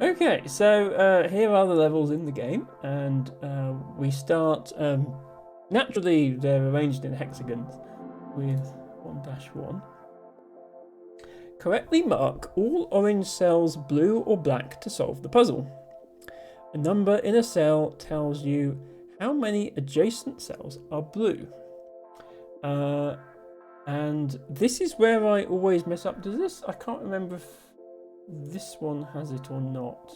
Okay, so here are the levels in the game, and we start. Naturally, they're arranged in hexagons with 1-1. Correctly mark all orange cells blue or black to solve the puzzle. A number in a cell tells you how many adjacent cells are blue. And this is where I always mess up. Does this? I can't remember if this one has it or not.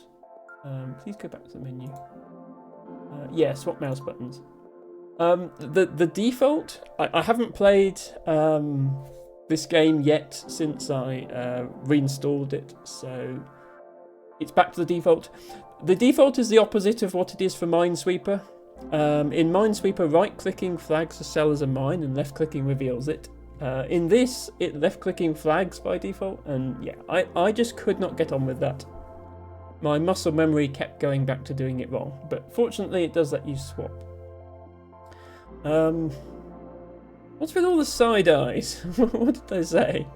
Please go back to the menu. Yeah, swap mouse buttons. The default. I haven't played this game yet since I reinstalled it, so it's back to the default. The default is the opposite of what it is for Minesweeper. In Minesweeper, right-clicking flags a cell as a mine and left-clicking reveals it. In this, it left-clicking flags by default, and yeah, I just could not get on with that. My muscle memory kept going back to doing it wrong, but fortunately it does let you swap. What's with all the side eyes? What did they say?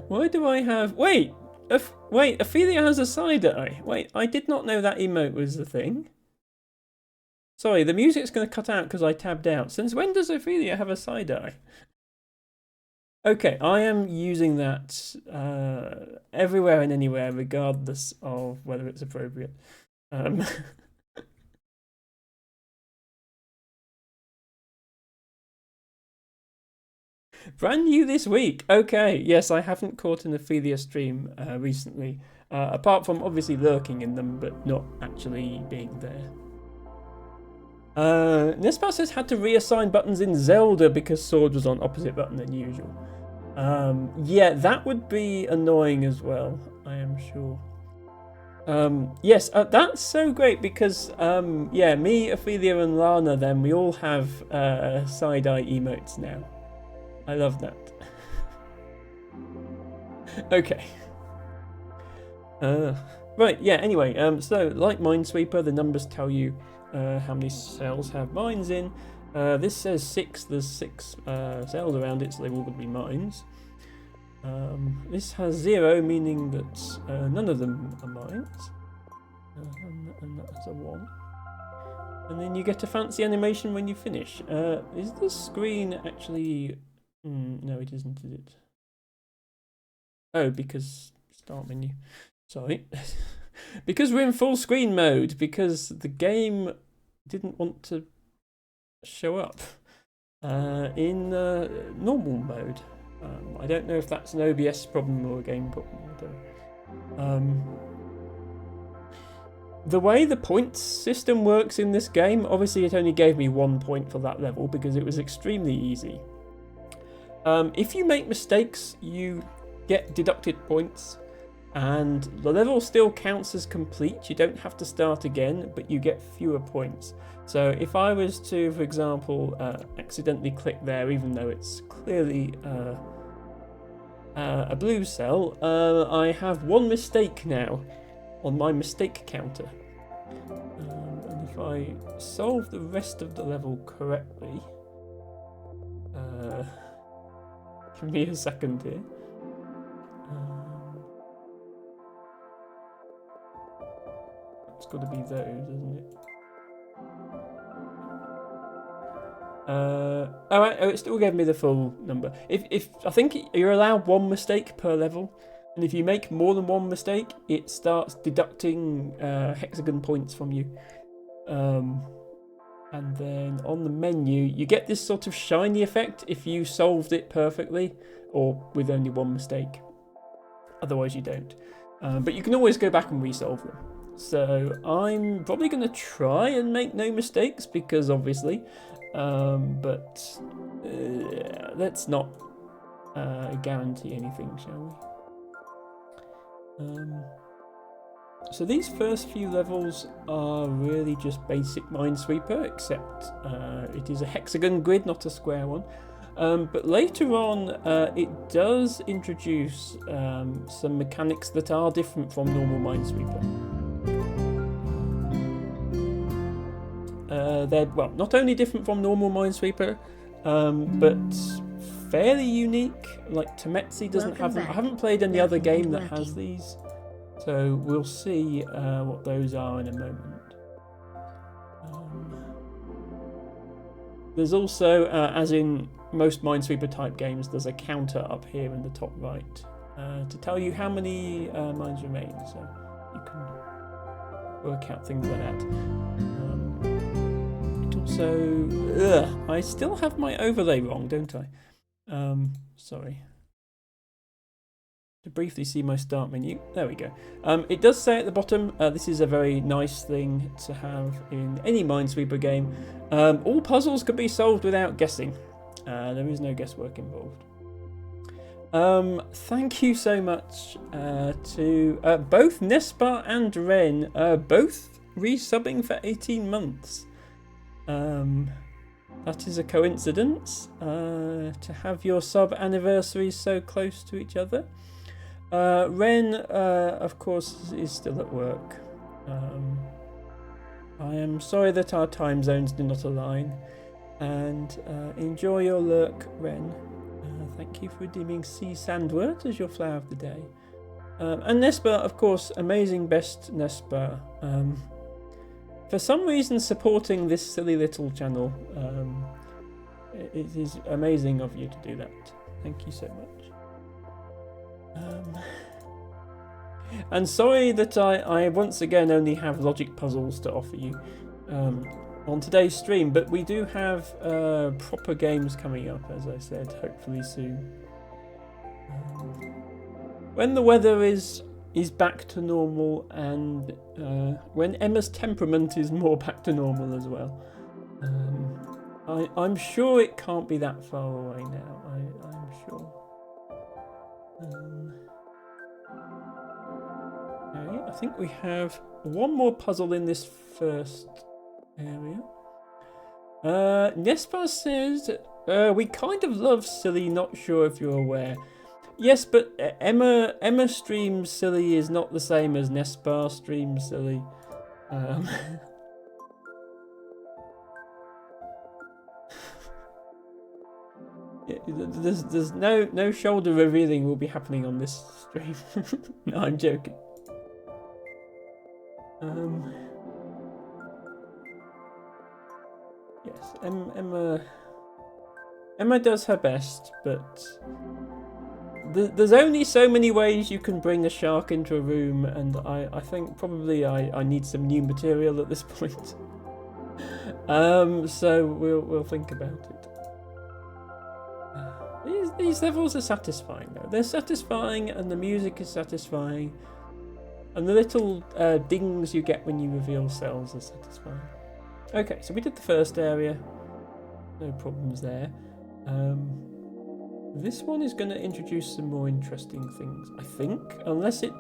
Why do I have... Wait, Ophelia has a side eye. Wait, I did not know that emote was the thing. Sorry, the music's going to cut out because I tabbed out. Since when does Ophelia have a side eye? Okay, I am using that everywhere and anywhere, regardless of whether it's appropriate. Brand new this week. Okay, yes, I haven't caught an Ophelia stream recently, apart from obviously lurking in them, but not actually being there. Nespa says had to reassign buttons in Zelda because sword was on opposite button than usual. Yeah, that would be annoying as well, I am sure. Yes, that's so great because, yeah, me, Ophelia, and Lana, then we all have side-eye emotes now. I love that. Okay. Right, yeah, anyway, so like Minesweeper, the numbers tell you how many cells have mines in. This says 6, there's 6 cells around it, so they're all going to be mines. This has 0, meaning that none of them are mines. And that's a 1. And then you get a fancy animation when you finish. Is the screen actually... no, it isn't, is it? Oh, because... Start menu. Sorry. Because we're in full screen mode, because the game didn't want to show up in normal mode. I don't know if that's an OBS problem or a game problem. The way the points system works in this game, obviously it only gave me 1 point for that level because it was extremely easy. If you make mistakes, you get deducted points, and the level still counts as complete. You don't have to start again, but you get fewer points. So if I was to, for example, accidentally click there, even though it's clearly a blue cell, I have 1 mistake now on my mistake counter. And if I solve the rest of the level correctly, give me a second here. It's got to be those, isn't it? Oh, it still gave me the full number. If I think you're allowed 1 mistake per level, and if you make more than 1 mistake, it starts deducting hexagon points from you. And then on the menu, you get this sort of shiny effect if you solved it perfectly, or with only 1 mistake. Otherwise, you don't. But you can always go back and resolve them. So I'm probably going to try and make no mistakes because obviously, but let's not guarantee anything, shall we? So these first few levels are really just basic Minesweeper, except it is a hexagon grid, not a square one. But later on, it does introduce some mechanics that are different from normal Minesweeper. They're, well, not only different from normal Minesweeper, but fairly unique. Like Temetsi doesn't have them. I haven't played any other game that has these, so we'll see what those are in a moment. There's also, as in most Minesweeper type games, there's a counter up here in the top right to tell you how many mines remain, so you can work out things like that. It also... I still have my overlay wrong, don't I? Sorry. To briefly see my start menu. There we go. It does say at the bottom, this is a very nice thing to have in any Minesweeper game. All puzzles can be solved without guessing. There is no guesswork involved. Thank you so much to both Nespa and Ren, both resubbing for 18 months. That is a coincidence to have your sub anniversaries so close to each other. Ren, of course, is still at work. I am sorry that our time zones do not align. And enjoy your lurk, Ren. Thank you for redeeming Sea Sandwort as your flower of the day. And Nespa, of course, amazing best Nespa. For some reason, supporting this silly little channel. It is amazing of you to do that. Thank you so much. And sorry that I once again only have logic puzzles to offer you on today's stream, but we do have proper games coming up, as I said, hopefully soon. When the weather is back to normal, and when Emma's temperament is more back to normal as well. I'm sure it can't be that far away now. I'm sure. Okay, I think we have one more puzzle in this first area. Nespa says, we kind of love Silly, not sure if you're aware. Yes, but Emma streams Silly is not the same as Nespa streams Silly. There's no shoulder revealing will be happening on this stream. No, I'm joking. Yes, Emma does her best, but there's only so many ways you can bring a shark into a room, and I think probably I need some new material at this point. So we'll think about it. These levels are satisfying though. They're satisfying, and the music is satisfying, and the little dings you get when you reveal cells are satisfying. Okay, so we did the first area. No problems there. This one is going to introduce some more interesting things, I think, unless it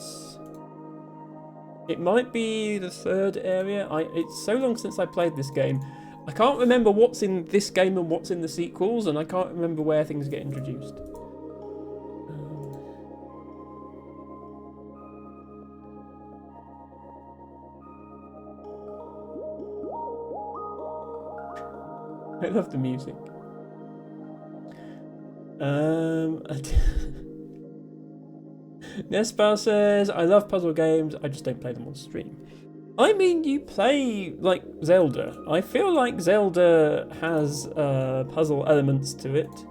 might be the third area. It's so long since I played this game. I can't remember what's in this game and what's in the sequels, and I can't remember where things get introduced. I love the music. Nespa says, I love puzzle games, I just don't play them on stream. I mean, you play, like, Zelda. I feel like Zelda has puzzle elements to it.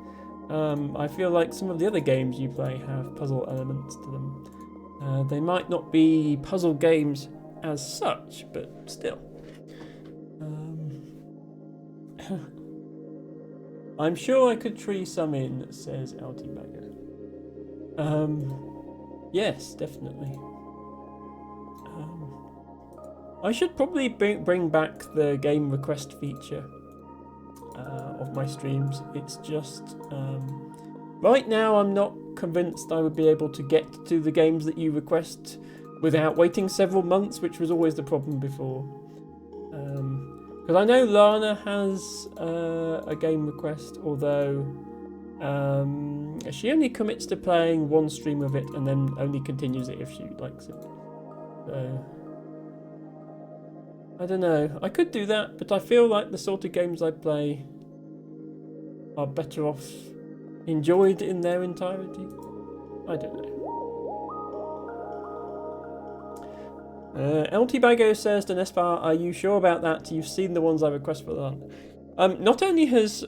I feel like some of the other games you play have puzzle elements to them. They might not be puzzle games as such, but still. I'm sure I could tree some in, says LT Bagger. Yes, definitely. I should probably bring back the game request feature of my streams. It's just right now I'm not convinced I would be able to get to the games that you request without waiting several months, which was always the problem before. Because I know Lana has a game request, although she only commits to playing one stream of it and then only continues it if she likes it. So I don't know. I could do that, but I feel like the sort of games I play are better off enjoyed in their entirety? I don't know. LT Bago says to Nespar, are you sure about that? You've seen the ones I request for that. Not only has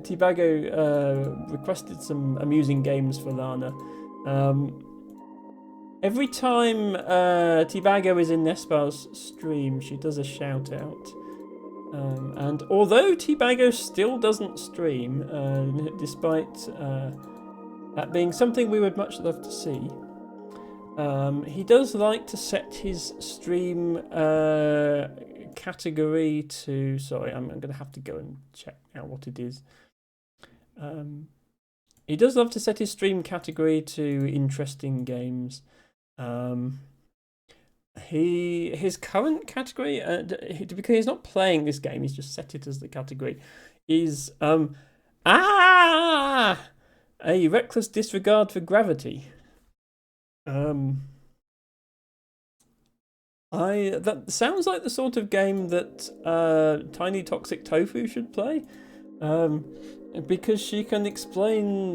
Tibago requested some amusing games for Lana, every time Tibago is in Nespar's stream, she does a shout out. And although Tibago still doesn't stream, despite that being something we would much love to see, he does like to set his stream category to... Sorry, I'm going to have to go and check out what it is. He does love to set his stream category to interesting games. His current category, because he's not playing this game, he's just set it as the category, is a reckless disregard for gravity. That sounds like the sort of game that Tiny Toxic Tofu should play, because she can explain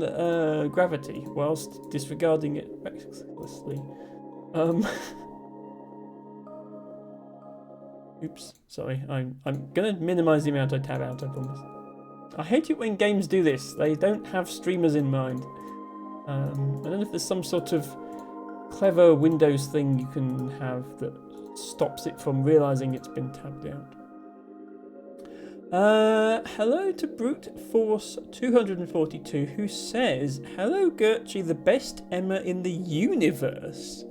gravity whilst disregarding it recklessly. Oops, sorry. I'm gonna minimize the amount I tab out, I promise. I hate it when games do this. They don't have streamers in mind. I don't know if there's some sort of clever Windows thing you can have that stops it from realizing it's been tabbed out. Hello to Brute Force 242, who says, hello Gertrude, the best Emma in the universe.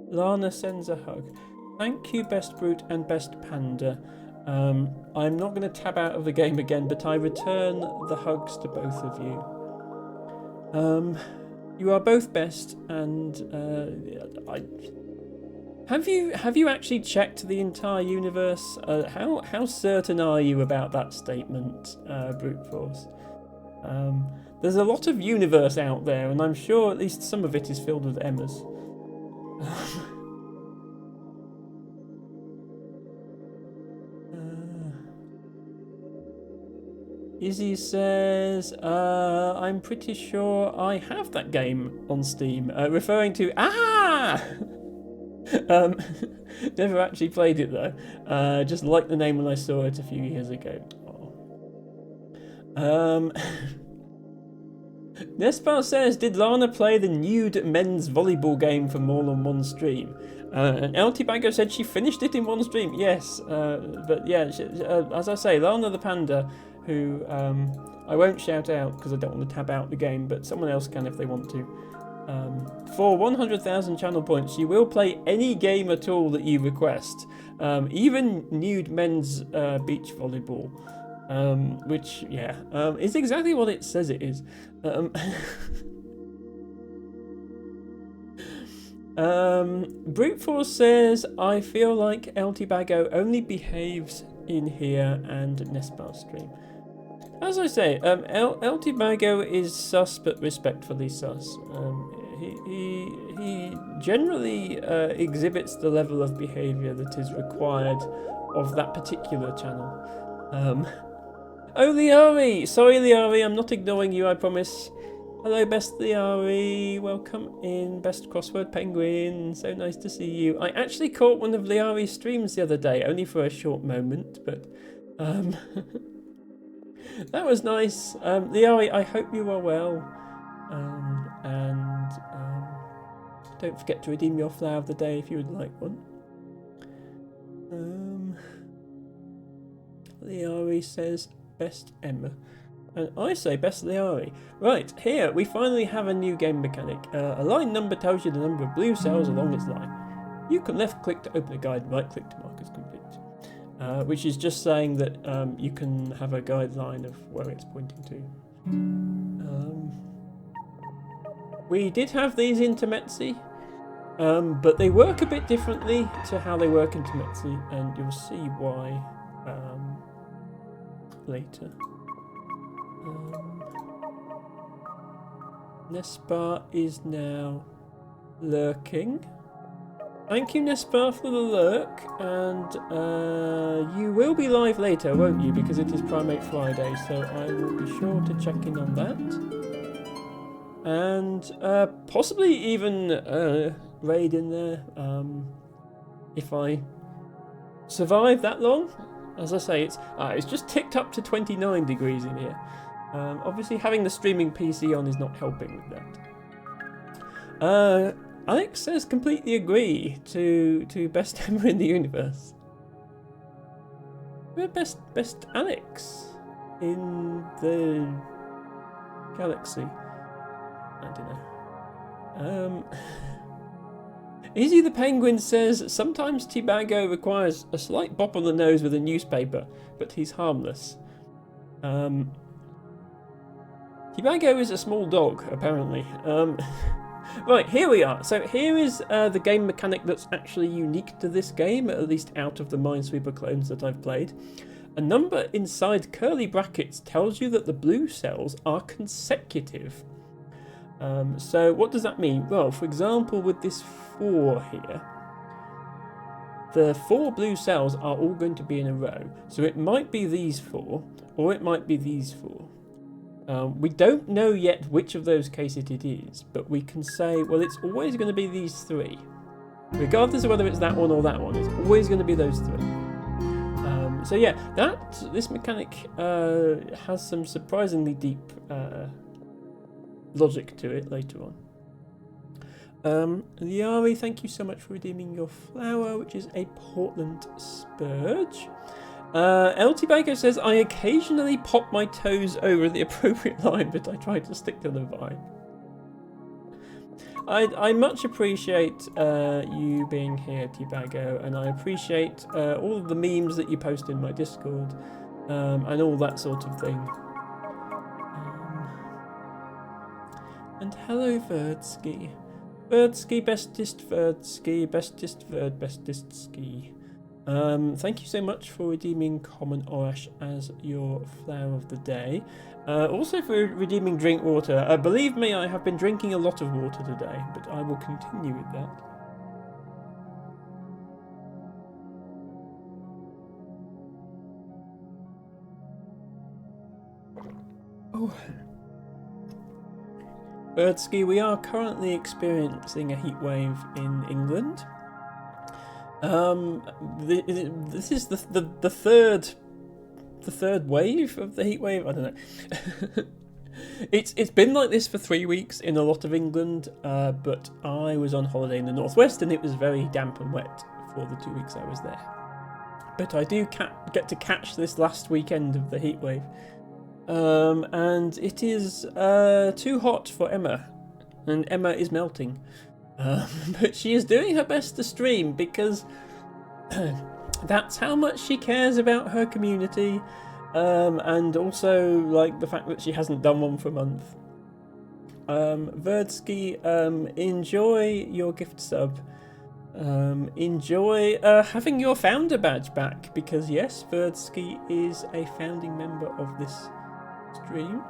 Lana sends a hug. Thank you, Best Brute and Best Panda. I'm not going to tab out of the game again, but I return the hugs to both of you. You are both best, and have you actually checked the entire universe? How certain are you about that statement, Brute Force? There's a lot of universe out there, and I'm sure at least some of it is filled with Emmas. Izzy says, I'm pretty sure I have that game on Steam, referring to... Never actually played it though, just liked the name when I saw it a few years ago. Nespar says, did Lana play the nude men's volleyball game for more than one stream? And LT Bango said she finished it in one stream. Yes, but yeah, as I say, Lana the Panda, who I won't shout out because I don't want to tab out the game, but someone else can if they want to. For 100,000 channel points, you will play any game at all that you request, even nude men's beach volleyball, which, yeah, is exactly what it says it is. Brute Force says, I feel like LT Bago only behaves in here and Nespar stream. As I say, LT Bago is sus but respectfully sus. He generally exhibits the level of behaviour that is required of that particular channel. Oh, Liari! Sorry, Liari, I'm not ignoring you, I promise. Hello, Best Liari. Welcome in, Best Crossword Penguin. So nice to see you. I actually caught one of Liari's streams the other day, only for a short moment, but that was nice. Liari, I hope you are well. And don't forget to redeem your flower of the day if you would like one. Liari says Best Emma. And I say Best Liari. Right, here we finally have a new game mechanic. A line number tells you the number of blue cells along its line. You can left click to open a guide and right click to mark as complete. Which is just saying that you can have a guideline of where it's pointing to. We did have these in Temetsi, but they work a bit differently to how they work in Temetsi, and you'll see why later. Nespar is now lurking. Thank you, Nespar, for the lurk, and you will be live later, won't you? Because it is Primate Friday, so I will be sure to check in on that. And possibly even raid in there if I survive that long. As I say, it's just ticked up to 29 degrees in here. Obviously, having the streaming PC on is not helping with that. Alex says completely agree to best Emma in the universe. We're best Alex in the galaxy. I don't know. Izzy the Penguin says sometimes Tibago requires a slight bop on the nose with a newspaper, but he's harmless. Tibago is a small dog, apparently. Right, here we are. So here is the game mechanic that's actually unique to this game, at least out of the Minesweeper clones that I've played. A number inside curly brackets tells you that the blue cells are consecutive. So what does that mean? Well, for example, with this 4 here, the 4 blue cells are all going to be in a row. So it might be these 4, or it might be these 4. We don't know yet which of those cases it is, but we can say, well, it's always going to be these 3. Regardless of whether it's that one or that one, it's always going to be those 3. So yeah, this mechanic has some surprisingly deep logic to it later on. Liari, thank you so much for redeeming your flower, which is a Portland Spurge. LT Baker says, I occasionally pop my toes over the appropriate line, but I try to stick to the vibe. I much appreciate you being here, Tibago, and I appreciate all of the memes that you post in my Discord, and all that sort of thing. And hello, Verdsky. Verdsky, bestest Verdsky, bestest Verd, bestest ski. Thank you so much for redeeming Common Orash as your flower of the day. Also for redeeming drink water. Believe me, I have been drinking a lot of water today, but I will continue with that. Oh. Birdsky, we are currently experiencing a heat wave in England. This is the third wave of the heat wave. I don't know. It's been like this for 3 weeks in a lot of England, but I was on holiday in the northwest and it was very damp and wet for the 2 weeks I was there. But I do get to catch this last weekend of the heat wave, and it is too hot for Emma, and Emma is melting. But she is doing her best to stream because that's how much she cares about her community, and also like the fact that she hasn't done one for a month. Verdsky, enjoy your gift sub. Enjoy having your founder badge back, because yes, Verdsky is a founding member of this stream.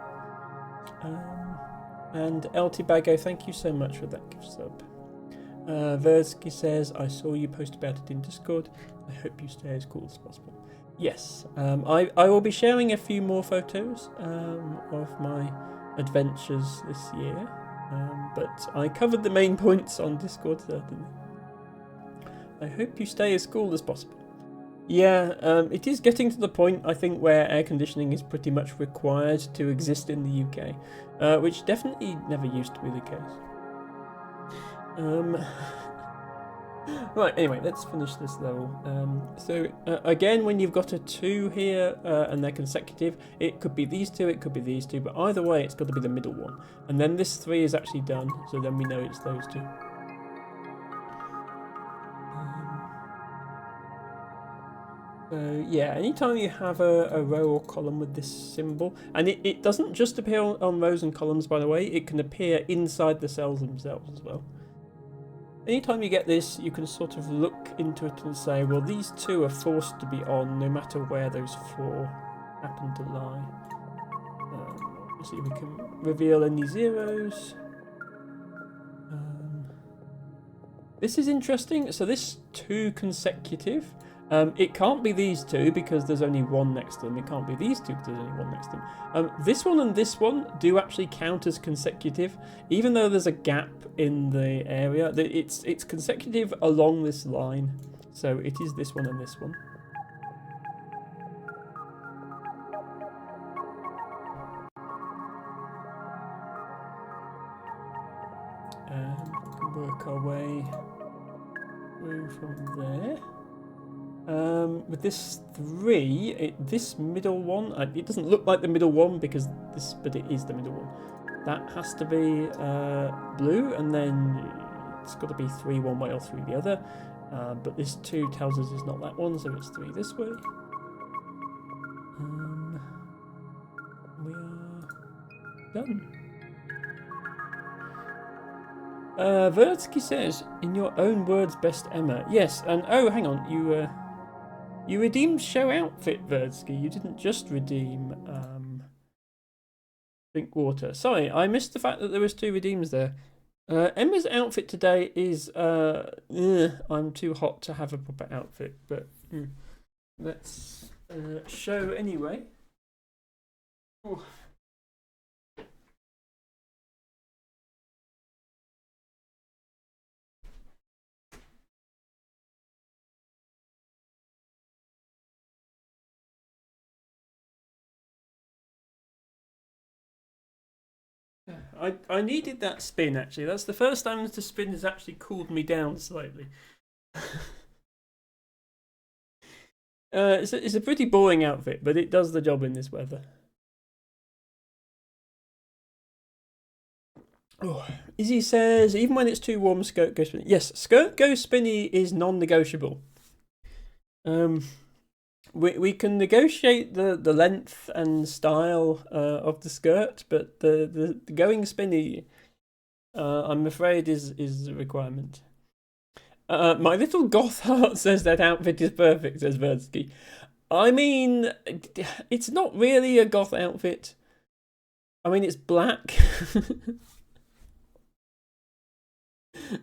And LT Bago, thank you so much for that gift sub. Verdsky says, I saw you post about it in Discord. I hope you stay as cool as possible. Yes, I will be sharing a few more photos of my adventures this year, but I covered the main points on Discord certainly. I hope you stay as cool as possible. Yeah, it is getting to the point, I think, where air conditioning is pretty much required to exist in the UK, which definitely never used to be the case. Right, anyway, let's finish this level. So, again, when you've got a 2 here, and they're consecutive, it could be these 2, it could be these 2, but either way, it's got to be the middle one. And then this 3 is actually done, so then we know it's those 2. So yeah, anytime you have a row or column with this symbol, and it doesn't just appear on rows and columns, by the way, it can appear inside the cells themselves as well. Anytime you get this, you can sort of look into it and say, well, these 2 are forced to be on no matter where those 4 happen to lie. Obviously we can reveal any zeros. This is interesting. So this 2 consecutive. It can't be these 2 because there's only 1 next to them. It can't be these 2 because there's only 1 next to them. This one and this one do actually count as consecutive, even though there's a gap in the area. It's consecutive along this line. So it is this one and this one. We can work our way through from there. With this 3, this middle one, it doesn't look like the middle one because but it is the middle one. That has to be blue, and then it's got to be 3 one way or 3 the other. But this 2 tells us it's not that one, so it's 3 this way. We are done. Vertsky says, in your own words, best Emma. Yes, and oh, hang on, you redeemed show outfit, Vertsky. You didn't just redeem drink water. Sorry, I missed the fact that there was 2 redeems there. Emma's outfit today is I'm too hot to have a proper outfit, but let's show anyway. Ooh. I needed that spin, actually. That's the first time the spin has actually cooled me down slightly. It's a pretty boring outfit, but it does the job in this weather. Oh, Izzy says, even when it's too warm, skirt go spinny. Yes, skirt go spinny is non-negotiable. We can negotiate the length and style of the skirt, but the going spinny, I'm afraid, is a requirement. My little goth heart says that outfit is perfect, says Vertsky. I mean, it's not really a goth outfit. I mean, it's black.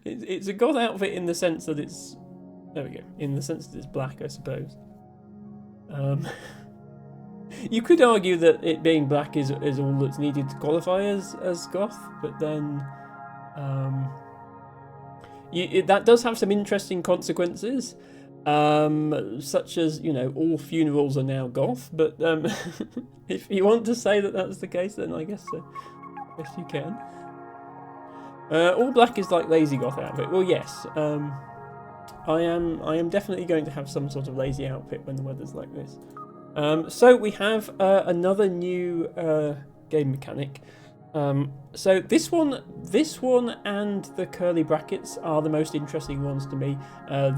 It's a goth outfit in the sense that it's... There we go. In the sense that it's black, I suppose. You could argue that it being black is all that's needed to qualify as goth, but then that does have some interesting consequences, such as, you know, all funerals are now goth. But if you want to say that that's the case, then I guess so. Yes, you can. All black is like lazy goth outfit. Well, yes. I am definitely going to have some sort of lazy outfit when the weather's like this. So we have another new game mechanic. So this one and the curly brackets are the most interesting ones to me.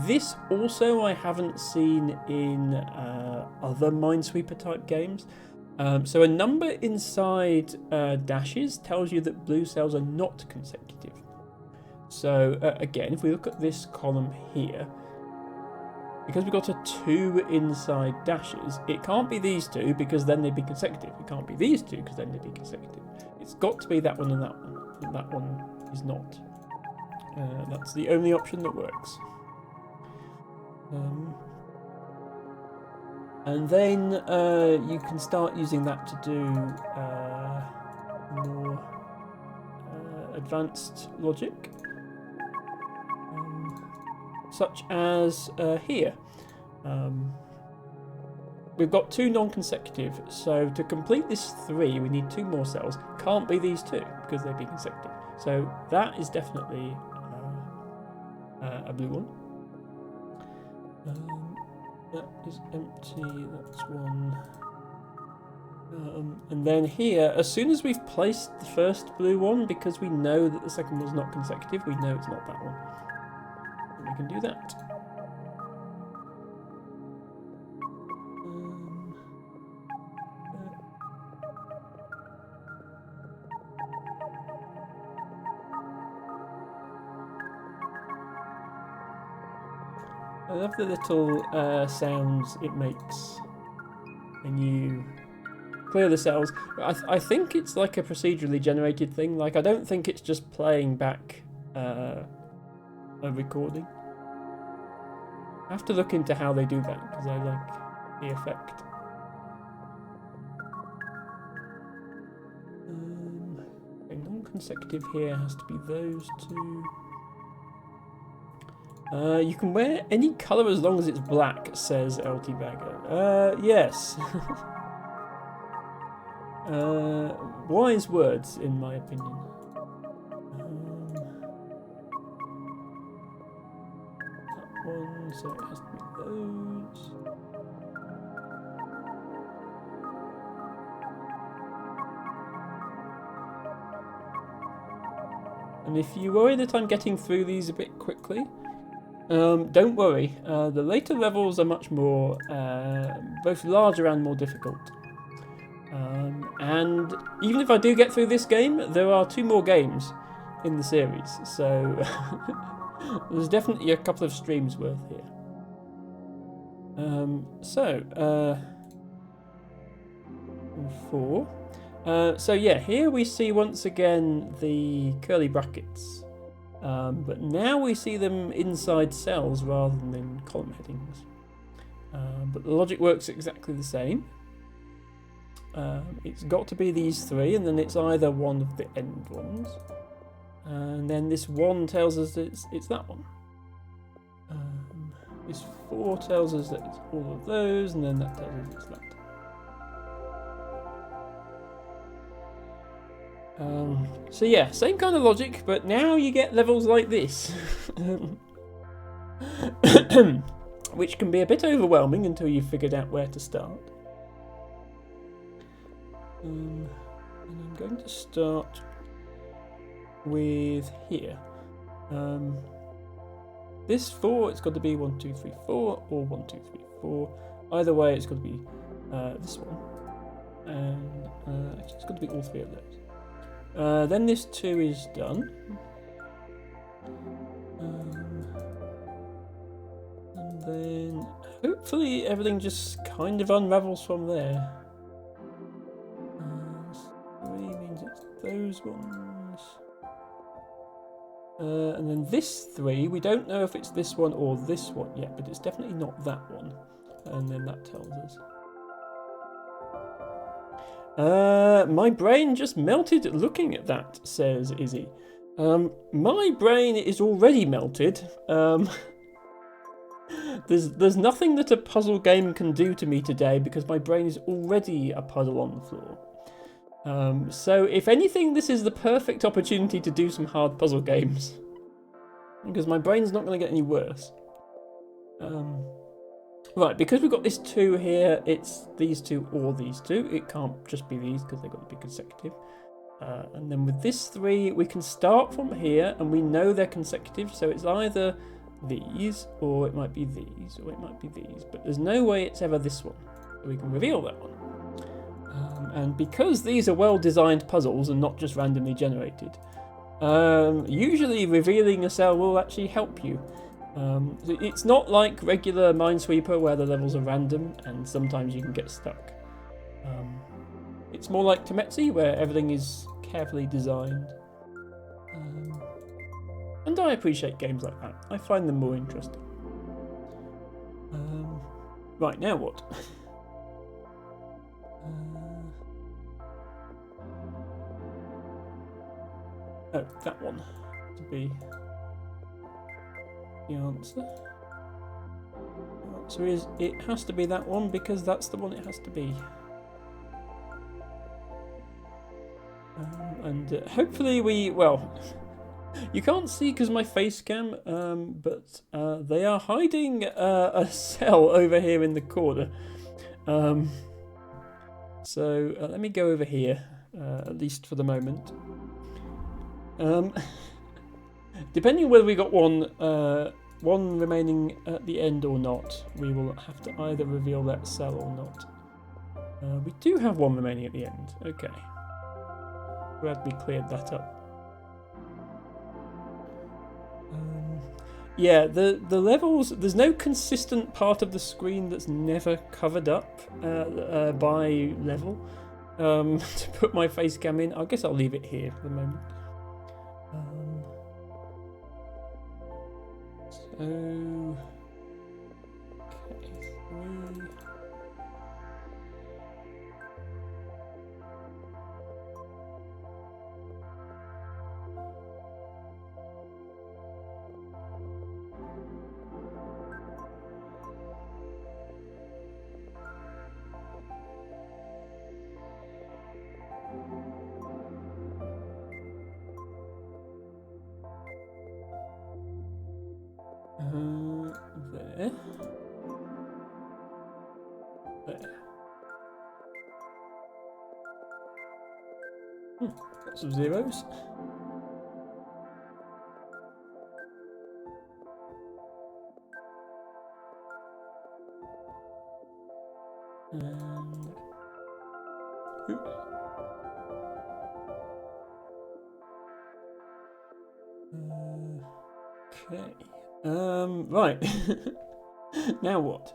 This also I haven't seen in other Minesweeper type games. So a number inside dashes tells you that blue cells are not consecutive. So again, if we look at this column here, because we've got a 2 inside dashes, it can't be these 2 because then they'd be consecutive. It can't be these 2 because then they'd be consecutive. It's got to be that one and that one, and that one is not. That's the only option that works. And then you can start using that to do more advanced logic. Such as here. We've got 2 non-consecutive, so to complete this 3 we need 2 more cells. Can't be these 2 because they'd be consecutive. So that is definitely a blue one. That is empty, that's one. And then here, as soon as we've placed the first blue one, because we know that the second one's not consecutive, we know it's not that one. And we can do that. I love the little sounds it makes when you clear the cells. I think it's like a procedurally generated thing. Like, I don't think it's just playing back a recording. I have to look into how they do that because I like the effect. Okay, non-consecutive here has to be those two. You can wear any colour as long as it's black, says LT Bagger. Yes. Wise words, in my opinion. That one, so it has to be those. And if you worry that I'm getting through these a bit quickly, don't worry. The later levels are much more, both larger and more difficult. And even if I do get through this game, there are 2 more games in the series, so there's definitely a couple of streams worth here. So 4. So yeah, here we see once again the curly brackets, but now we see them inside cells rather than in column headings. But the logic works exactly the same. It's got to be these 3, and then it's either one of the end ones, and then this 1 tells us that it's that one. This 4 tells us that it's all of those, and then that tells us it's that. So yeah, same kind of logic, but now you get levels like this, which can be a bit overwhelming until you've figured out where to start. And I'm going to start with here. This 4, it's got to be 1, 2, 3, 4, or 1, 2, 3, 4. Either way, it's got to be this one, and actually, it's got to be all 3 of those. Then this 2 is done. And then hopefully everything just kind of unravels from there. 3 means it's those ones. And then this 3, we don't know if it's this one or this one yet, but it's definitely not that one. And then that tells us. My brain just melted looking at that, says Izzy. My brain is already melted. There's nothing that a puzzle game can do to me today because my brain is already a puddle on the floor. So if anything, this is the perfect opportunity to do some hard puzzle games, because my brain's not going to get any worse. Right, because we've got this 2 here, it's these 2 or these 2. It can't just be these because they've got to be consecutive. And then with this 3, we can start from here, and we know they're consecutive, so it's either these, or it might be these, or it might be these. But there's no way it's ever this one, so we can reveal that one. And because these are well-designed puzzles and not just randomly generated, usually revealing a cell will actually help you. It's not like regular Minesweeper where the levels are random and sometimes you can get stuck. It's more like Temetsi where everything is carefully designed. And I appreciate games like that. I find them more interesting. Right, now what? Oh, that one to be the answer. The answer is it has to be that one because that's the one it has to be. And hopefully well, you can't see because my face cam, but they are hiding a cell over here in the corner. So let me go over here, at least for the moment. Depending on whether we got one remaining at the end or not, we will have to either reveal that cell or not. We do have one remaining at the end. Okay. Glad we cleared that up. Yeah, the levels, there's no consistent part of the screen that's never covered up by level. To put my face cam in, I guess I'll leave it here for the moment. Oh. Okay, 3. There. There. Lots of zeros. And okay. Right. Now what?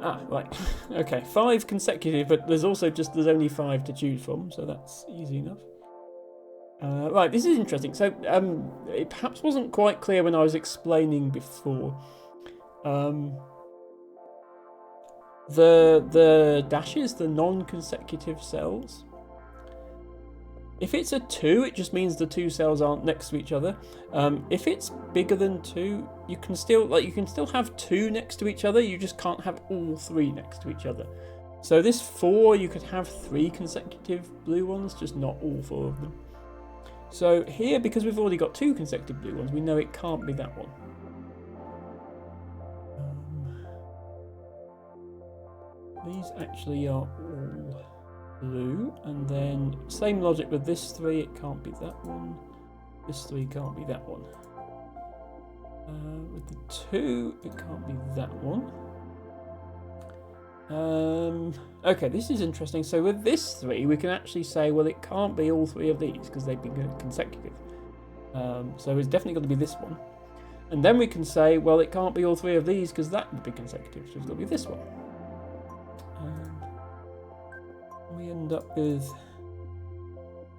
Ah, right. Okay, 5 consecutive, but there's only 5 to choose from, so that's easy enough. Right, this is interesting. So, it perhaps wasn't quite clear when I was explaining before. The dashes, the non-consecutive cells. If it's a 2, it just means the 2 cells aren't next to each other. If it's bigger than 2, you can still have 2 next to each other. You just can't have all 3 next to each other. So this 4, you could have 3 consecutive blue ones, just not all 4 of them. So here, because we've already got 2 consecutive blue ones, we know it can't be that one. These actually are all blue, and then same logic with this 3, it can't be that one. This 3 can't be that one. With the 2, it can't be that one. Okay, this is interesting. So with this 3, we can actually say, well, it can't be all 3 of these because they've been consecutive. So it's definitely got to be this one. And then we can say, well, it can't be all 3 of these because that would be consecutive, so it's got to be this one. We end up with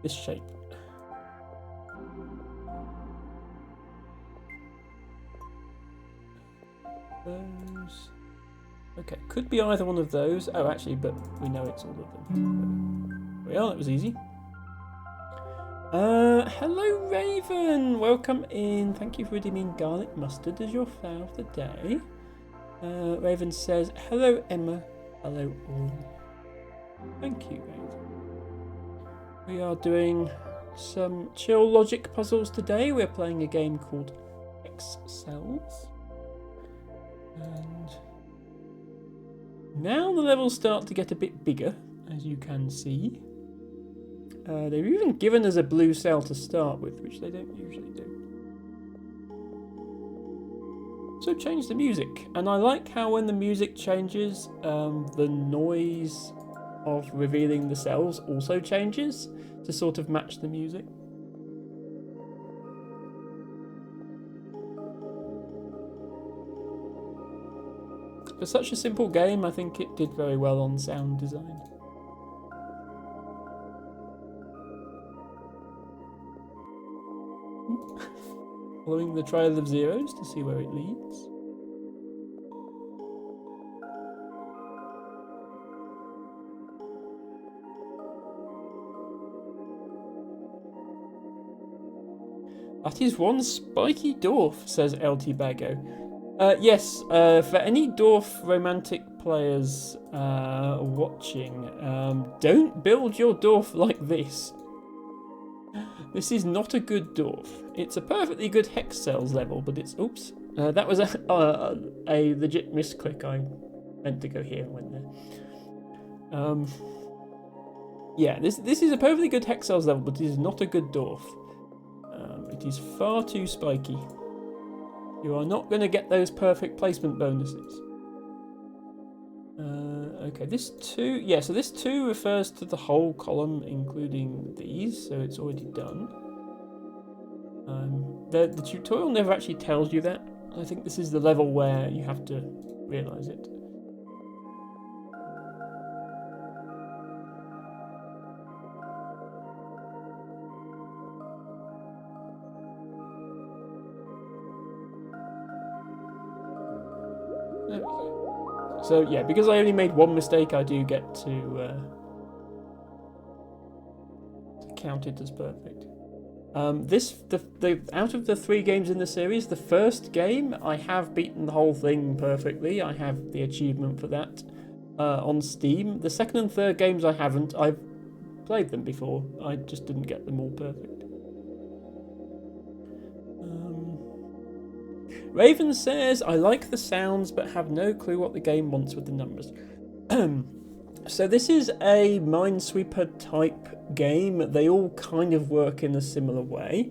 this shape. Those. Okay, could be either one of those. Oh, actually, but we know it's all of them. There we are, that was easy. Hello, Raven. Welcome in. Thank you for redeeming garlic mustard as your flower of the day. Raven says, hello, Emma. Hello, all. Thank you, Raven. We are doing some chill logic puzzles today. We're playing a game called Hexagons. And now the levels start to get a bit bigger, as you can see. They've even given us a blue cell to start with, which they don't usually do. So change the music. And I like how when the music changes, the noise of revealing the cells also changes to sort of match the music. For such a simple game, I think it did very well on sound design. Following the trail of zeros to see where it leads. That is one spiky dwarf, says LT Bago. Yes, for any dwarf romantic players watching, don't build your dwarf like this. This is not a good dwarf. It's a perfectly good hex cells level, but it's... Oops. That was a legit misclick. I meant to go here and went there. Yeah, this is a perfectly good hex cells level, but it is not a good dwarf. It is far too spiky. You are not going to get those perfect placement bonuses. Okay, this 2... Yeah, so this 2 refers to the whole column, including these, so it's already done. The tutorial never actually tells you that. I think this is the level where you have to realise it. There we go. So yeah, because I only made one mistake, I do get to count it as perfect. Out of the 3 games in the series, the first game I have beaten the whole thing perfectly. I have the achievement for that on Steam. The second and third games I haven't. I've played them before. I just didn't get them all perfect. Raven says, I like the sounds but have no clue what the game wants with the numbers. So this is a Minesweeper type game. They all kind of work in a similar way.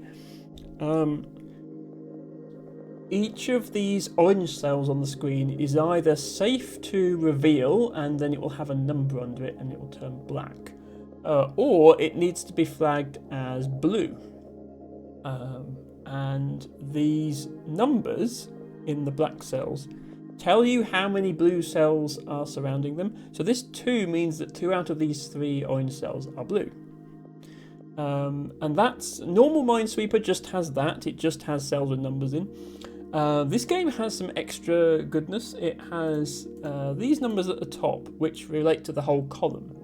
Each of these orange cells on the screen is either safe to reveal and then it will have a number under it and it will turn black. Or it needs to be flagged as blue. And these numbers in the black cells tell you how many blue cells are surrounding them. So this 2 means that 2 out of these 3 orange cells are blue. And that's normal Minesweeper just has that. It just has cells with numbers in. This game has some extra goodness. It has these numbers at the top, which relate to the whole column.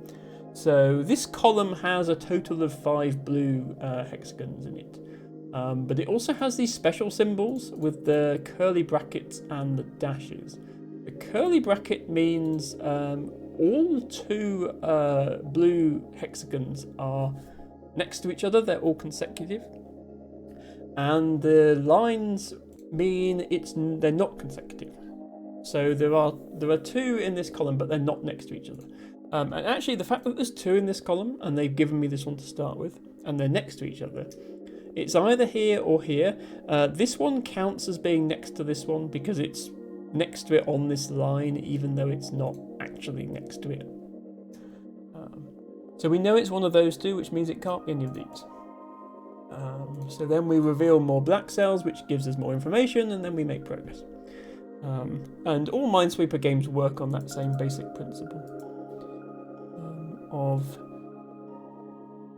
So this column has a total of 5 blue hexagons in it. But it also has these special symbols with the curly brackets and the dashes. The curly bracket means all 2 blue hexagons are next to each other. They're all consecutive. And the lines mean they're not consecutive. So there are 2 in this column, but they're not next to each other. And actually, the fact that there's 2 in this column, and they've given me this one to start with, and they're next to each other, it's either here or here. This one counts as being next to this one because it's next to it on this line, even though it's not actually next to it. So we know it's one of those 2, which means it can't be any of these. So then we reveal more black cells, which gives us more information, and then we make progress. And all Minesweeper games work on that same basic principle of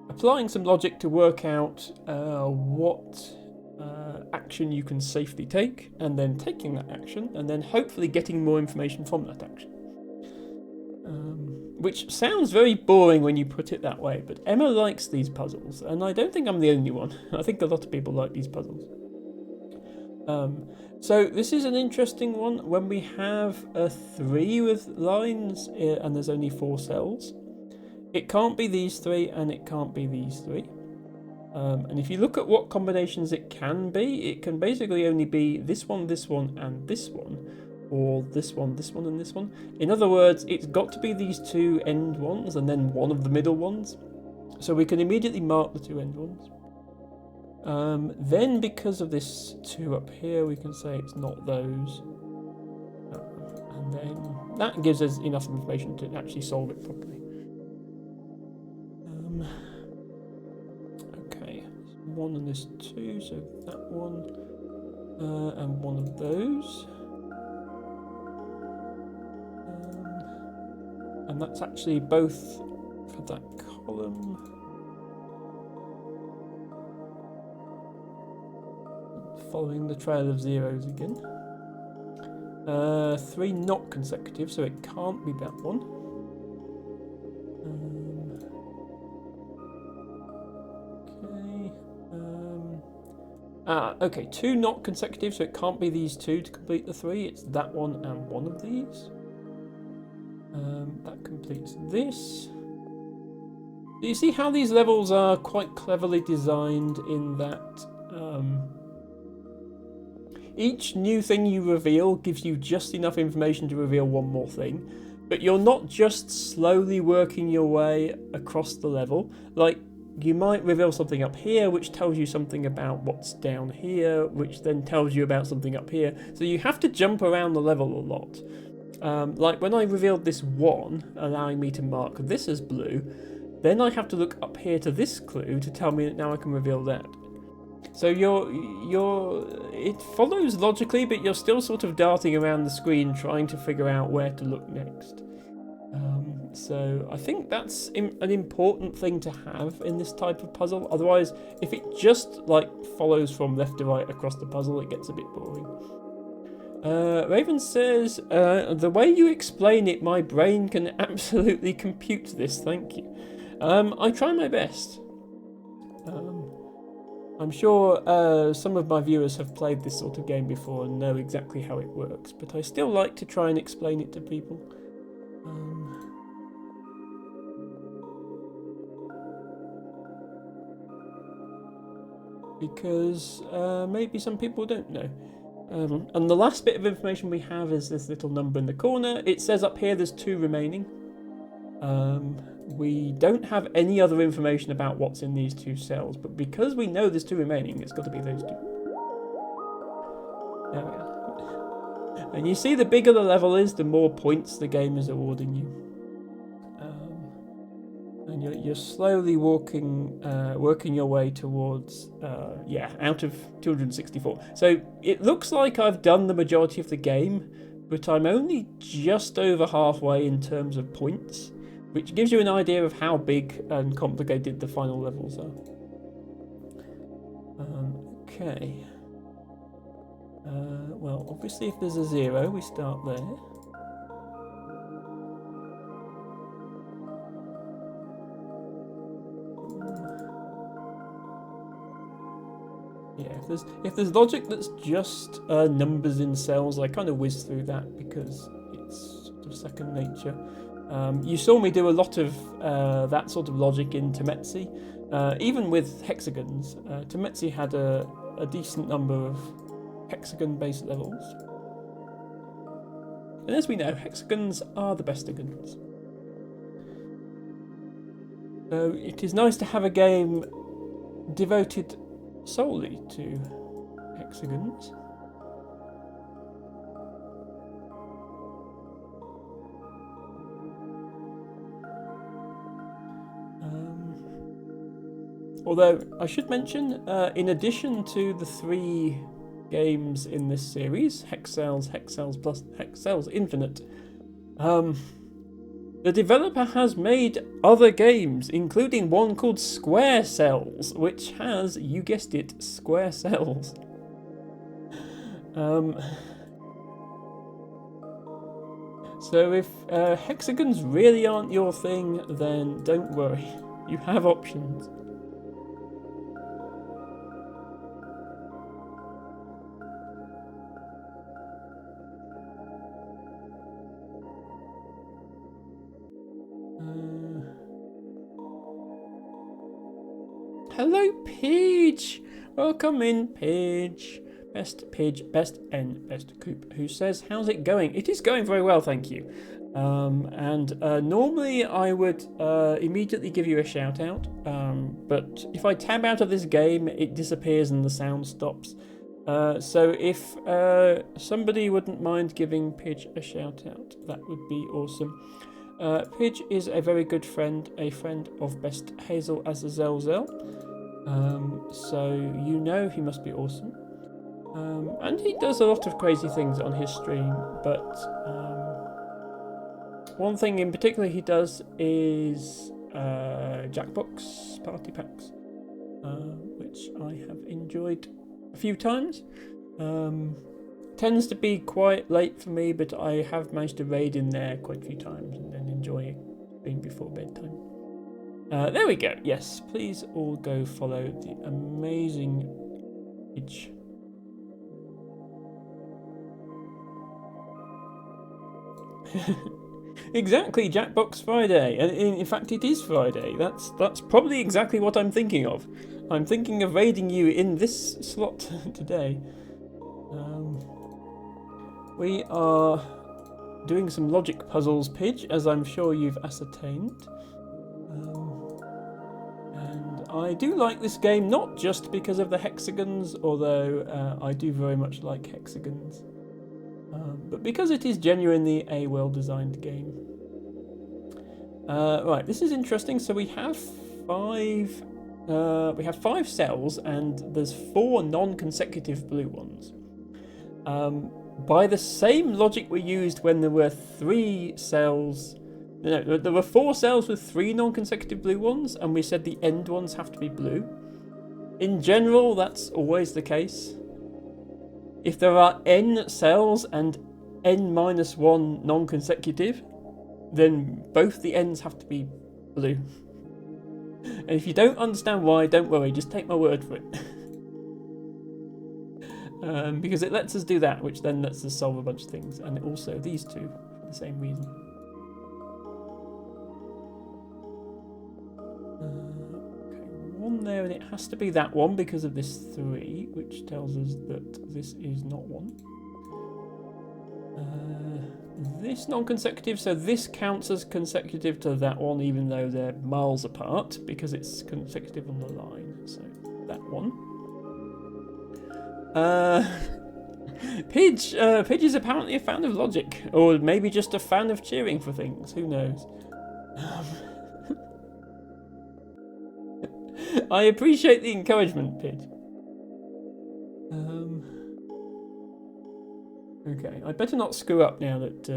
applying some logic to work out what action you can safely take, and then taking that action, and then hopefully getting more information from that action. Which sounds very boring when you put it that way, but Emma likes these puzzles, and I don't think I'm the only one. I think a lot of people like these puzzles. So this is an interesting one. When we have a 3 with lines, and there's only 4 cells, it can't be these 3, and it can't be these 3. And if you look at what combinations it can can basically only be this one, and this one, or this one, and this one. In other words, it's got to be these 2 end ones, and then one of the middle ones. So we can immediately mark the 2 end ones. Then because of this 2 up here, we can say it's not those. And then that gives us enough information to actually solve it properly. Okay, 1 and this 2, so that one, and one of those. And that's actually both for that column. Following the trail of zeros again. 3 not consecutive, so it can't be that one. Okay, 2 not consecutive, so it can't be these 2 to complete the 3. It's that one and one of these. That completes this. Do you see how these levels are quite cleverly designed in that each new thing you reveal gives you just enough information to reveal one more thing, but you're not just slowly working your way across the level. Like, you might reveal something up here which tells you something about what's down here, which then tells you about something up here. So you have to jump around the level a lot. Like when I revealed this 1, allowing me to mark this as blue, then I have to look up here to this clue to tell me that now I can reveal that. So it follows logically, but you're still sort of darting around the screen trying to figure out where to look next. So I think that's an important thing to have in this type of puzzle. Otherwise, if it just like follows from left to right across the puzzle, it gets a bit boring. Raven says, the way you explain it, my brain can absolutely compute this, thank you. I try my best. I'm sure some of my viewers have played this sort of game before and know exactly how it works, but I still like to try and explain it to people. Because maybe some people don't know. And the last bit of information we have is this little number in the corner. It says up here there's 2 remaining. We don't have any other information about what's in these 2 cells, but because we know there's 2 remaining, it's got to be those 2. There we are. And you see, the bigger the level is, the more points the game is awarding you. And you're slowly working your way towards, out of 264. So it looks like I've done the majority of the game, but I'm only just over halfway in terms of points, which gives you an idea of how big and complicated the final levels are. Okay. Well, obviously if there's a 0, we start there. Yeah, if there's logic that's just numbers in cells, I kind of whiz through that because it's sort of second nature. You saw me do a lot of that sort of logic in Temetsi. Even with hexagons, Temetsi had a decent number of hexagon-based levels. And as we know, hexagons are the bestigons. So it is nice to have a game devoted solely to hexagons. Although I should mention, in addition to the 3 games in this series, Hex Cells, Hex Cells Plus, Hex Cells Infinite, the developer has made other games, including one called Square Cells, which has, you guessed it, square cells. So if hexagons really aren't your thing, then don't worry, you have options. Hello, Pidge! Welcome in, Pidge. Best Pidge, best N, best Coop, who says, how's it going? It is going very well, thank you. Normally I would immediately give you a shout out, but if I tab out of this game, it disappears and the sound stops. So if somebody wouldn't mind giving Pidge a shout out, that would be awesome. Pidge is a very good friend, a friend of Best Hazel as a Zelzel. So you know he must be awesome. And he does a lot of crazy things on his stream, but one thing in particular he does is Jackbox party packs, which I have enjoyed a few times. Tends to be quite late for me, but I have managed to raid in there quite a few times and then enjoy being before bedtime. There we go. Yes, please all go follow the amazing Pidge. Exactly, Jackbox Friday, and in fact it is Friday. That's probably exactly what I'm thinking of. I'm thinking of raiding you in this slot today. We are doing some logic puzzles, Pidge, as I'm sure you've ascertained. And I do like this game, not just because of the hexagons, although I do very much like hexagons, but because it is genuinely a well-designed game. Right, this is interesting. So we have 5 cells, and there's 4 non-consecutive blue ones. By the same logic we used when there were 3 cells... No, there were 4 cells with 3 non-consecutive blue ones, and we said the end ones have to be blue. In general, that's always the case. if there are n cells and n minus 1 non-consecutive, then both the ends have to be blue. And if you don't understand why, don't worry, just take my word for it. Because it lets us do that, which then lets us solve a bunch of things. And also these two, for the same reason. Okay, one there, and it has to be that one because of this 3, which tells us that this is not 1. This non-consecutive, so this counts as consecutive to that one, even though they're miles apart, because it's consecutive on the line. So that one. Pidge is apparently a fan of logic, or maybe just a fan of cheering for things. Who knows? I appreciate the encouragement, Pidge. Okay, I better not screw up now that...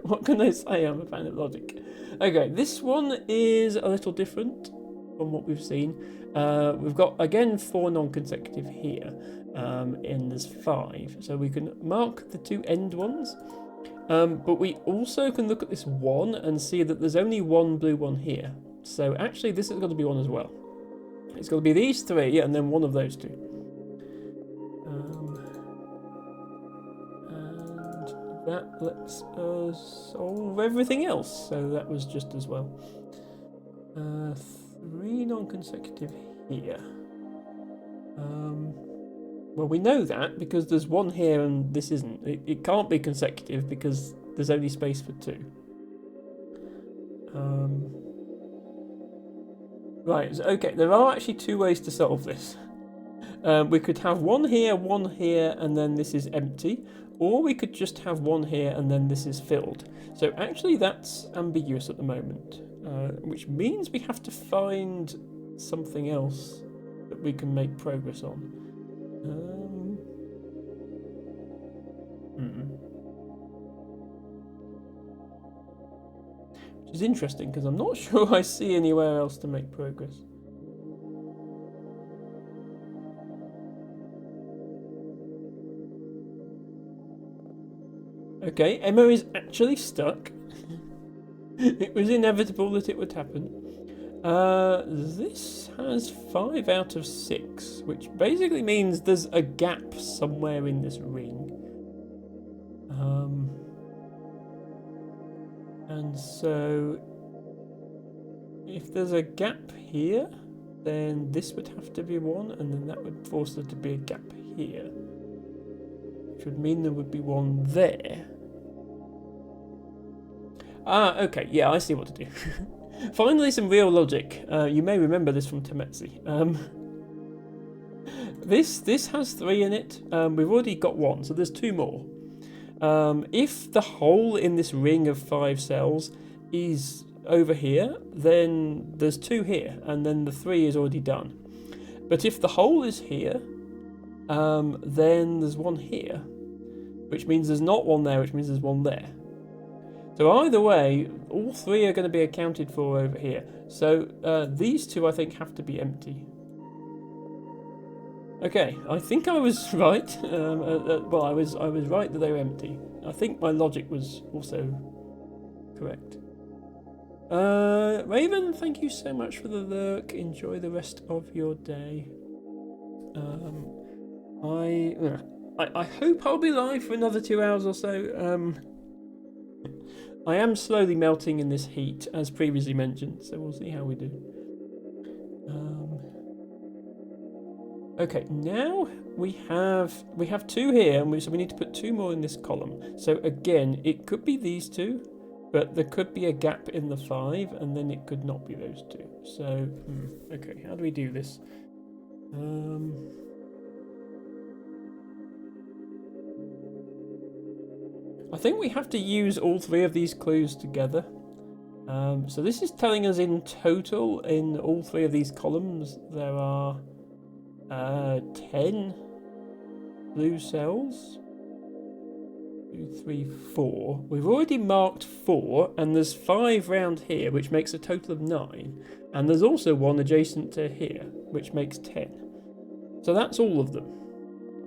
what can I say? I'm a fan of logic. Okay, this one is a little different from what we've seen. We've got, again, 4 non-consecutive here, and there's 5. So we can mark the 2 end ones, but we also can look at this 1 and see that there's only 1 blue one here. So actually this has got to be 1 as well. It's got to be these 3 and then 1 of those 2. That lets us solve everything else, so that was just as well. 3 non-consecutive here. Well, we know that because there's 1 here and this isn't. It can't be consecutive because there's only space for 2. Right, so, okay, there are actually 2 ways to solve this. We could have 1 here, and then this is empty. Or we could just have 1 here and then this is filled. So actually that's ambiguous at the moment, which means we have to find something else that we can make progress on. Which is interesting because I'm not sure I see anywhere else to make progress. Okay, Emma is actually stuck. It was inevitable that it would happen. This has 5 out of 6, which basically means there's a gap somewhere in this ring. And so, if there's a gap here, then this would have to be 1, and then that would force there to be a gap here. Which would mean there would be 1 there. Ah, okay, yeah, I see what to do. Finally, some real logic. You may remember this from Temetsi. This has 3 in it. We've already got 1, so there's 2 more. If the hole in this ring of 5 cells is over here, then there's 2 here, and then the 3 is already done. But if the hole is here, then there's 1 here, which means there's not 1 there, which means there's 1 there. So either way, all 3 are going to be accounted for over here. So these 2, I think, have to be empty. Okay, I think I was right. Well, I was right that they were empty. I think my logic was also correct. Raven, thank you so much for the lurk. Enjoy the rest of your day. I hope I'll be live for another 2 hours or so. I am slowly melting in this heat, as previously mentioned, so we'll see how we do. Okay, now we have 2 here, and so we need to put 2 more in this column. So again, it could be these 2, but there could be a gap in the 5, and then it could not be those 2. So, okay, how do we do this? I think we have to use all 3 of these clues together. So this is telling us in total, in all 3 of these columns, there are 10 blue cells. 2, 3, 4. We've already marked 4, and there's 5 round here, which makes a total of 9. And there's also 1 adjacent to here, which makes 10. So that's all of them.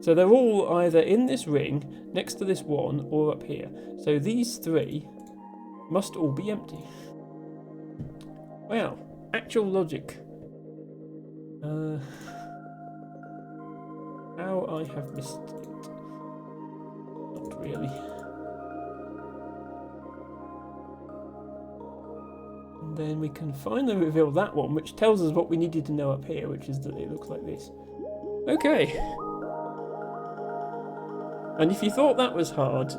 So they're all either in this ring, next to this one, or up here. So these three must all be empty. Wow, actual logic. How I have missed it. Not really. And then we can finally reveal that one, which tells us what we needed to know up here, which is that it looks like this. Okay. And if you thought that was hard,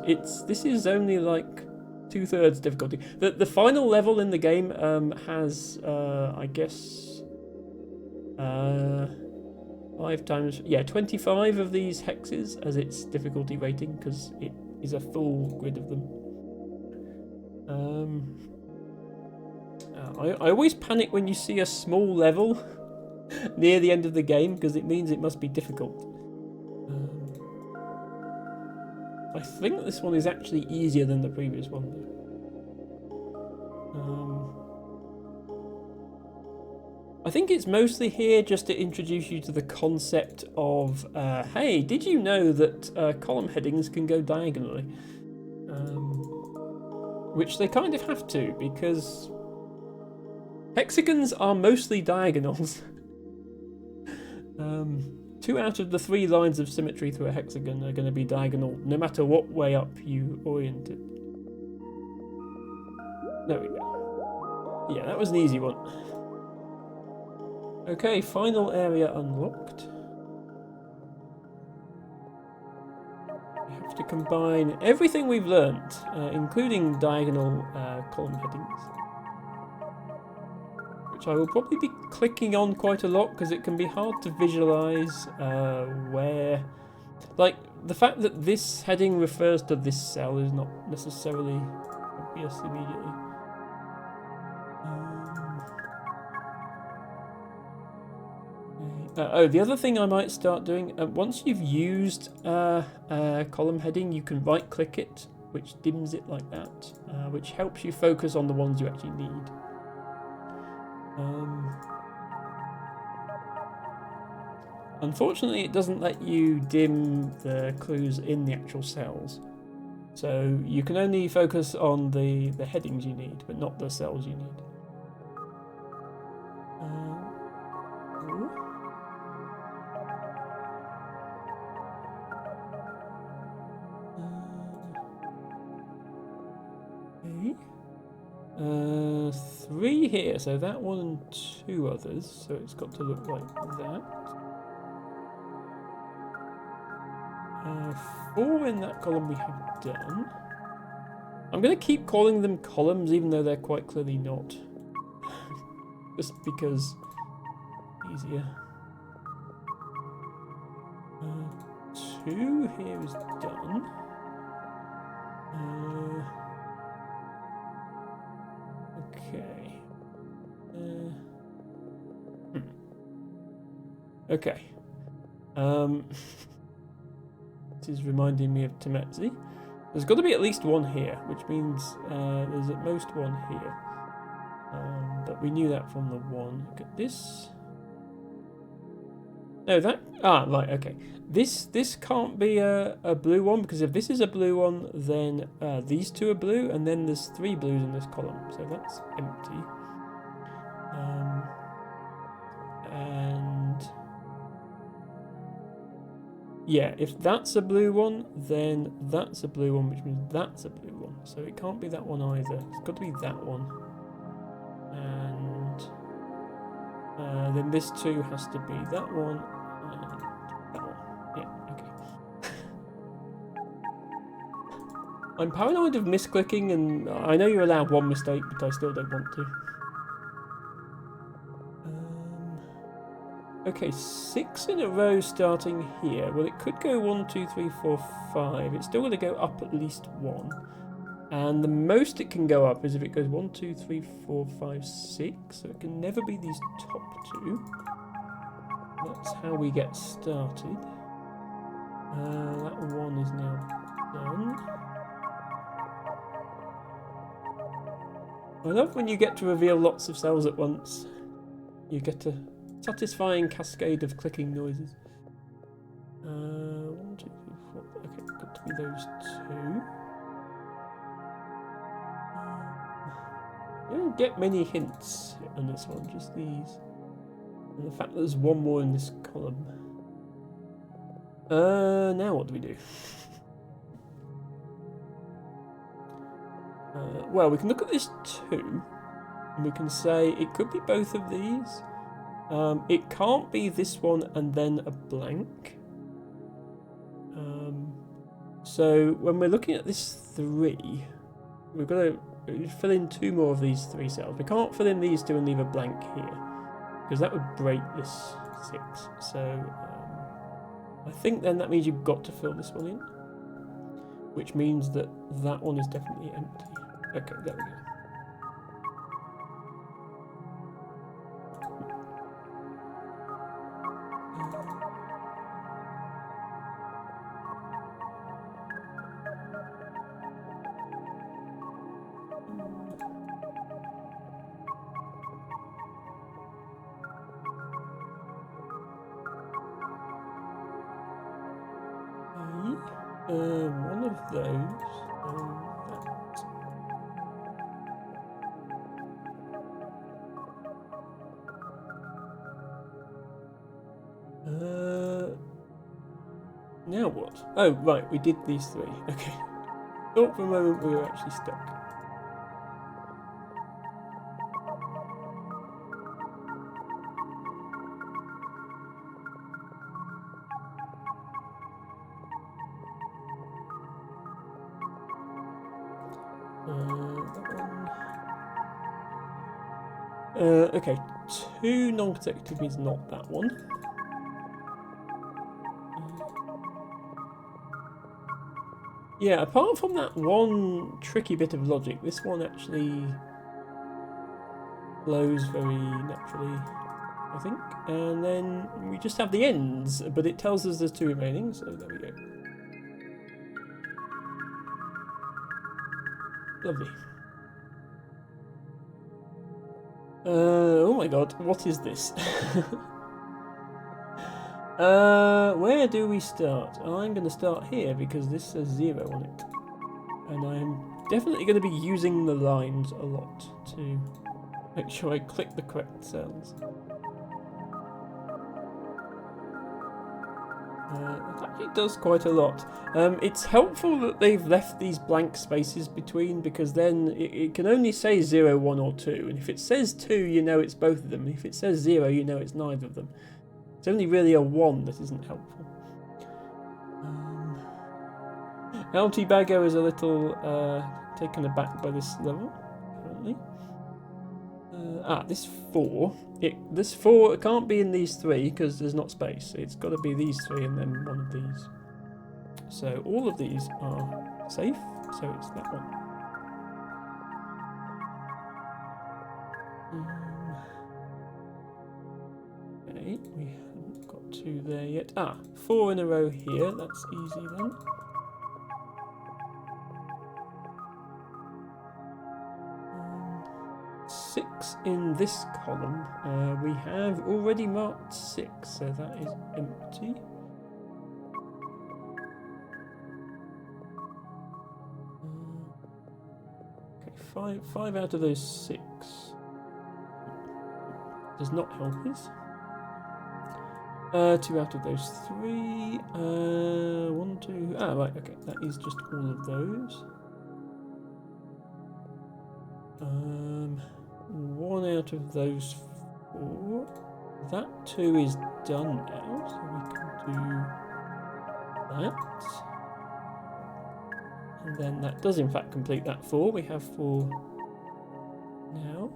this is only like 2/3 difficulty. The final level in the game has I guess 5 times 25 of these hexes as its difficulty rating, because it is a full grid of them. I always panic when you see a small level near the end of the game, because it means it must be difficult. I think this one is actually easier than the previous one, though. I think it's mostly here just to introduce you to the concept of, hey, did you know that column headings can go diagonally? Which they kind of have to, because hexagons are mostly diagonals. 2 out of the 3 lines of symmetry through a hexagon are going to be diagonal, no matter what way up you orient it. There we go. Yeah, that was an easy one. Okay, final area unlocked. We have to combine everything we've learnt, including diagonal column headings. Which I will probably be clicking on quite a lot, because it can be hard to visualize where... Like, the fact that this heading refers to this cell is not necessarily obvious immediately. The other thing I might start doing, once you've used column heading, you can right-click it, which dims it like that, which helps you focus on the ones you actually need. Unfortunately, it doesn't let you dim the clues in the actual cells. So you can only focus on the headings you need, but not the cells you need. Okay. 3 here, so that one and 2 others, so it's got to look like that. 4 in that column we have done. I'm going to keep calling them columns, even though they're quite clearly not. Just because easier. 2 here is done. Okay. Okay. This is reminding me of Temetzi. There's got to be at least 1 here, which means there's at most 1 here. But we knew that from the 1. Look at this. No, that... Ah, right, okay. This can't be a blue one, because if this is a blue one, then these 2 are blue, and then there's 3 blues in this column, so that's empty. And... yeah, if that's a blue one, then that's a blue one, which means that's a blue one. So it can't be that one either. It's got to be that one. And then this 2 has to be that one and that one. Yeah, okay. I'm paranoid of misclicking, and I know you're allowed 1 mistake, but I still don't want to. Okay, 6 in a row starting here. Well, it could go 1, 2, 3, 4, 5. It's still going to go up at least 1. And the most it can go up is if it goes 1, 2, 3, 4, 5, 6. So it can never be these top 2. That's how we get started. That 1 is now done. I love when you get to reveal lots of cells at once. You get a satisfying cascade of clicking noises. 1, 2, 3, 4. Okay, got to be those two. I don't get many hints on this one, just these. And the fact that there's one more in this column. Now what do we do? Well, we can look at this 2, and we can say it could be both of these. It can't be this one and then a blank. So when we're looking at this 3, we've got to fill in 2 more of these 3 cells. We can't fill in these 2 and leave a blank here, because that would break this 6. So I think then that means you've got to fill this one in, which means that that one is definitely empty. Okay, there we go. One of those. Now what? Oh, right, we did these 3. Okay. Thought for a moment we were actually stuck. Okay, 2 non-consecutive means not that one. Yeah, apart from that one tricky bit of logic, this one actually flows very naturally, I think. And then we just have the ends, but it tells us there's 2 remaining, so there we go. Lovely. Oh my god, what is this? Where do we start? I'm going to start here because this says 0 on it. And I'm definitely going to be using the lines a lot to make sure I click the correct cells. It actually does quite a lot. It's helpful that they've left these blank spaces between, because then it can only say 0, 1 or 2. And if it says 2, you know it's both of them. If it says 0, you know it's neither of them. It's only really a 1 that isn't helpful. LT Baggo is a little taken aback by this level, apparently. This 4. This 4 can't be in these 3 because there's not space. It's got to be these 3 and then one of these. So all of these are safe, so it's that one. Okay, we haven't got 2 there yet. 4 in a row here, that's easy then. Six in this column. We have already marked 6, so that is empty. Okay, 5 out of those 6 does not help us. 2 out of those 3. 1, 2. Right, okay, that is just all of those. 1 out of those 4. That 2 is done now, so we can do that. And then that does in fact complete that 4. We have 4 now.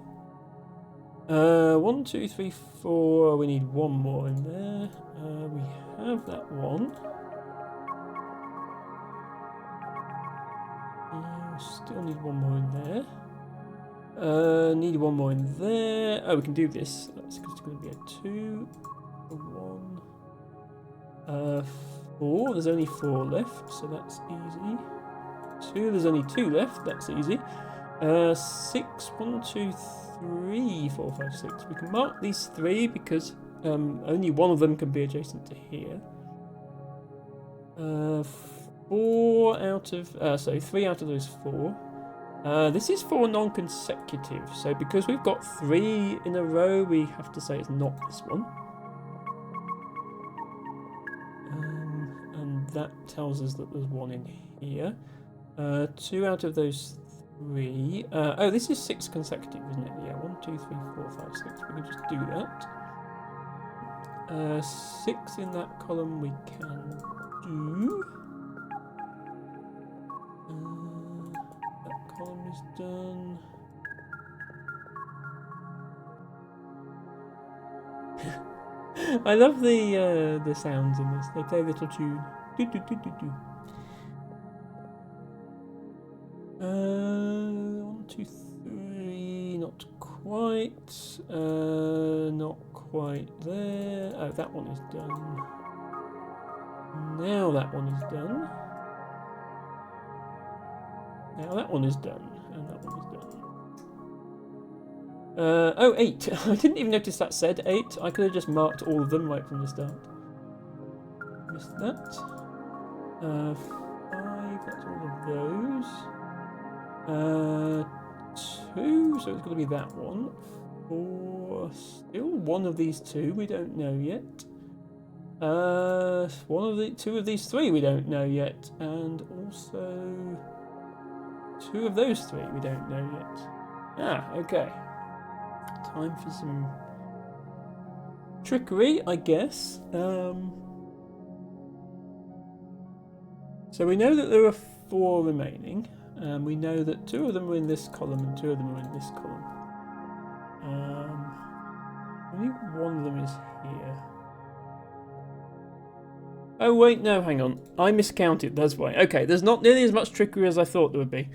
1, 2, 3, 4. We need 1 more in there. We have that 1. Still need 1 more in there. Need 1 more in there. Oh, we can do this. That's going to be a 2, a 1, 4. There's only 4 left, so that's easy. 2. There's only 2 left. That's easy. 6. 1, 2, 3, 4, 5, 6. We can mark these 3 because only one of them can be adjacent to here. 3 out of those 4. This is 4 non-consecutive, so because we've got 3 in a row, we have to say it's not this one. And that tells us that there's 1 in here. 2 out of those 3. Oh, this is 6 consecutive, isn't it? Yeah, 1, 2, 3, 4, 5, 6. We can just do that. 6 in that column we can do. That column is done. I love the sounds in this. They play a little tune. Do, do, do, do, do. 1, 2, 3. Not quite. Not quite there. Oh, that one is done. Now that one is done. Now that one is done. And that one is done. Oh, 8. I didn't even notice that said 8. I could have just marked all of them right from the start. Missed that. 5. That's all of those. 2. So it's going to be that one. 4. Still one of these 2 we don't know yet. 2 of these 3 we don't know yet, and also 2 of those 3 we don't know yet. Ah, okay. Time for some trickery, I guess. So we know that there are 4 remaining, and we know that 2 of them are in this column and 2 of them are in this column. Only 1 of them is here. Oh wait, no, hang on. I miscounted, that's why. Okay, there's not nearly as much trickery as I thought there would be.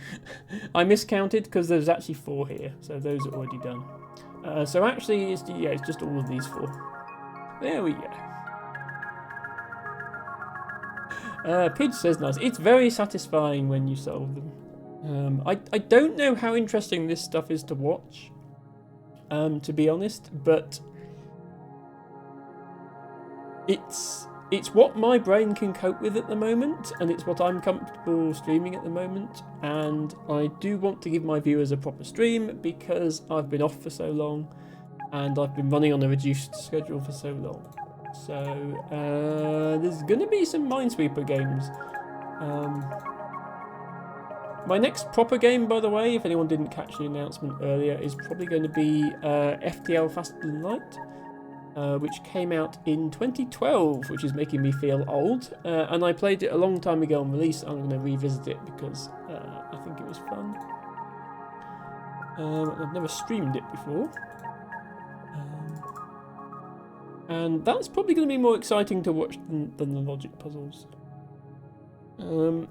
I miscounted because there's actually 4 here, so those are already done. So actually, it's just all of these 4. There we go. Pidge says nice. It's very satisfying when you solve them. I don't know how interesting this stuff is to watch, to be honest, but it's what my brain can cope with at the moment, and it's what I'm comfortable streaming at the moment, and I do want to give my viewers a proper stream because I've been off for so long and I've been running on a reduced schedule for so long. So there's going to be some Minesweeper games. My next proper game, by the way, if anyone didn't catch the announcement earlier, is probably going to be FTL Faster Than Light. Which came out in 2012, which is making me feel old. And I played it a long time ago on release. I'm going to revisit it because I think it was fun. I've never streamed it before. And that's probably going to be more exciting to watch than the logic puzzles.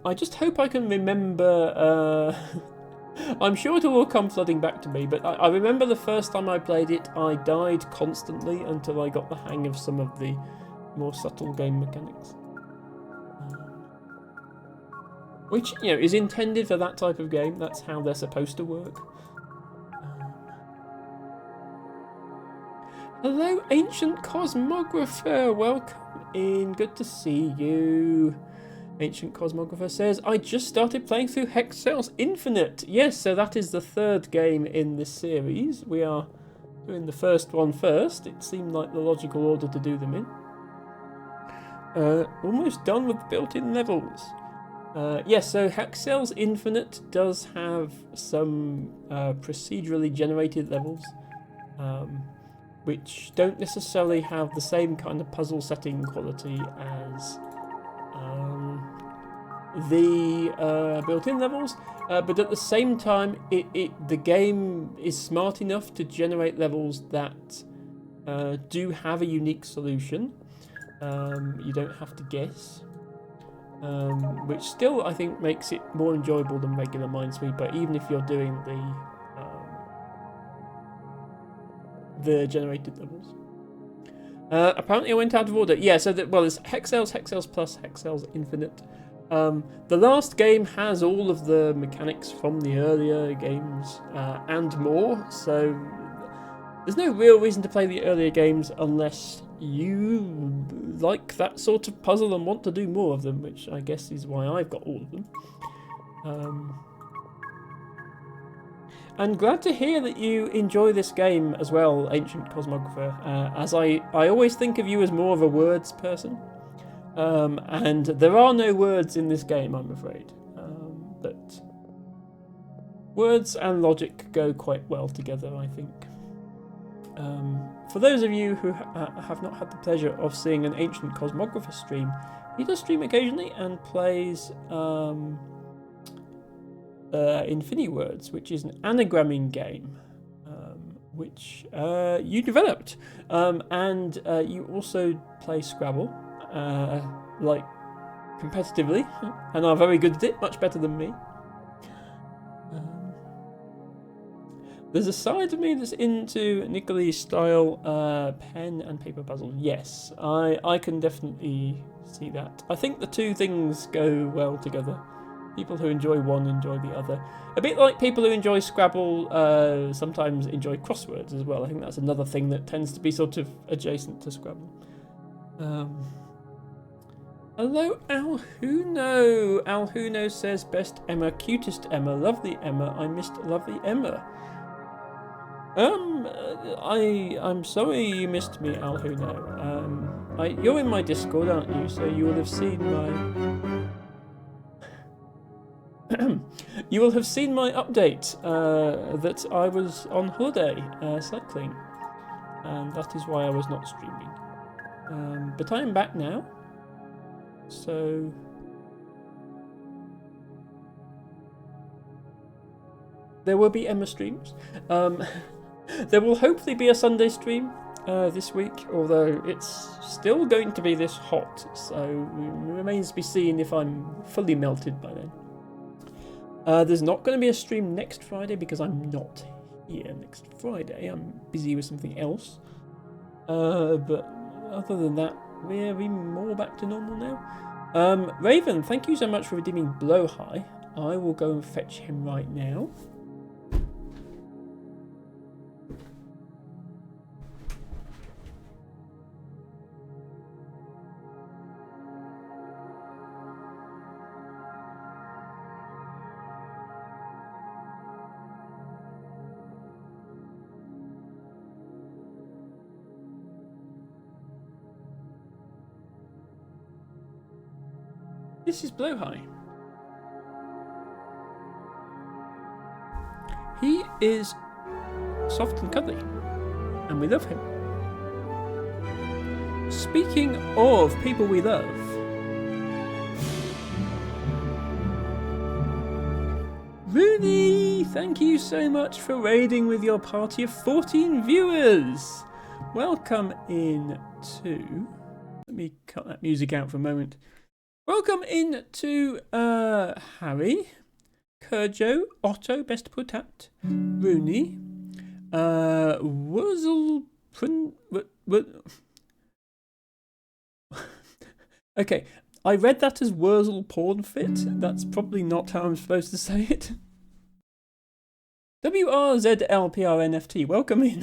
I just hope I can remember... I'm sure it will all come flooding back to me, but I remember the first time I played it, I died constantly until I got the hang of some of the more subtle game mechanics. Which, is intended for that type of game. That's how they're supposed to work. Hello, Ancient Cosmographer. Welcome in. Good to see you. Ancient Cosmographer says, I just started playing through Hexagons Infinite. Yes, so that is the 3rd game in this series. We are doing the first one first. It seemed like the logical order to do them in. Almost done with built-in levels. Yes, so Hexagons Infinite does have some procedurally generated levels, which don't necessarily have the same kind of puzzle setting quality as the built-in levels, but at the same time the game is smart enough to generate levels that do have a unique solution. You don't have to guess, which still I think makes it more enjoyable than regular Minesweeper, even if you're doing the generated levels. Apparently I went out of order. Yeah, so there's Hexagons, Hexagons Plus, Hexagons Infinite. The last game has all of the mechanics from the earlier games and more, so there's no real reason to play the earlier games unless you like that sort of puzzle and want to do more of them, which I guess is why I've got all of them. And glad to hear that you enjoy this game as well, Ancient Cosmographer, as I always think of you as more of a words person. And there are no words in this game, I'm afraid. But words and logic go quite well together, I think. For those of you who have not had the pleasure of seeing an Ancient Cosmographer stream, he does stream occasionally and plays InfiniWords, which is an anagramming game, which you developed, and you also play Scrabble, like competitively, and are very good at it, much better than me. There's a side of me that's into Nicoli style pen and paper puzzles. Yes, I can definitely see that. I think the two things go well together. People who enjoy one enjoy the other. A bit like people who enjoy Scrabble sometimes enjoy crosswords as well. I think that's another thing that tends to be sort of adjacent to Scrabble. Hello, Alhuno. Alhuno says, best Emma, cutest Emma, lovely Emma. I missed lovely Emma. I'm sorry you missed me, Alhuno. You're in my Discord, aren't you? So you will have seen my... You will have seen my update that I was on holiday cycling, and that is why I was not streaming. But I am back now, so there will be Emma streams. There will hopefully be a Sunday stream this week, although it's still going to be this hot, so it remains to be seen if I'm fully melted by then. There's not going to be a stream next Friday because I'm not here next Friday. I'm busy with something else. But other than that, we're more back to normal now. Raven, thank you so much for redeeming Blow High. I will go and fetch him right now. This is Blow High. He is soft and cuddly, and we love him. Speaking of people we love, Rooney, thank you so much for raiding with your party of 14 viewers. Welcome in to... Let me cut that music out for a moment. Welcome in to Harry, Kurjo, Otto, best put at, Rooney, Wurzel, okay, I read that as Wurzel Pornfit. That's probably not how I'm supposed to say it. WRZLPRNFT, welcome in.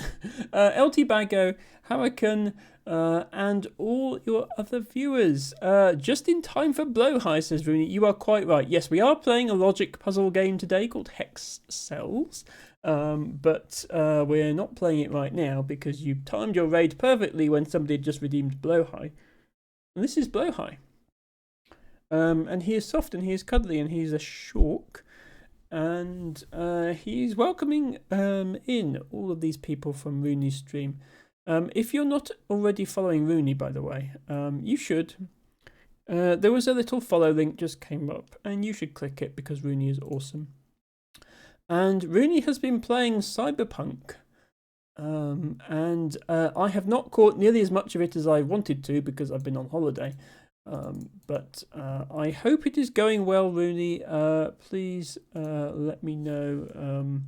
LT Bago, Hurricane, and all your other viewers. Just in time for Blow High, says Rooney. You are quite right. Yes, we are playing a logic puzzle game today called Hex Cells, but we're not playing it right now because you timed your raid perfectly when somebody had just redeemed Blow High. And this is Blow High. And he is soft and he is cuddly and he's a shork. And he's welcoming in all of these people from Rooney's stream. If you're not already following Rooney, by the way, you should. There was a little follow link just came up, and you should click it because Rooney is awesome. And Rooney has been playing Cyberpunk, and I have not caught nearly as much of it as I wanted to because I've been on holiday. But I hope it is going well, Rooney. Please let me know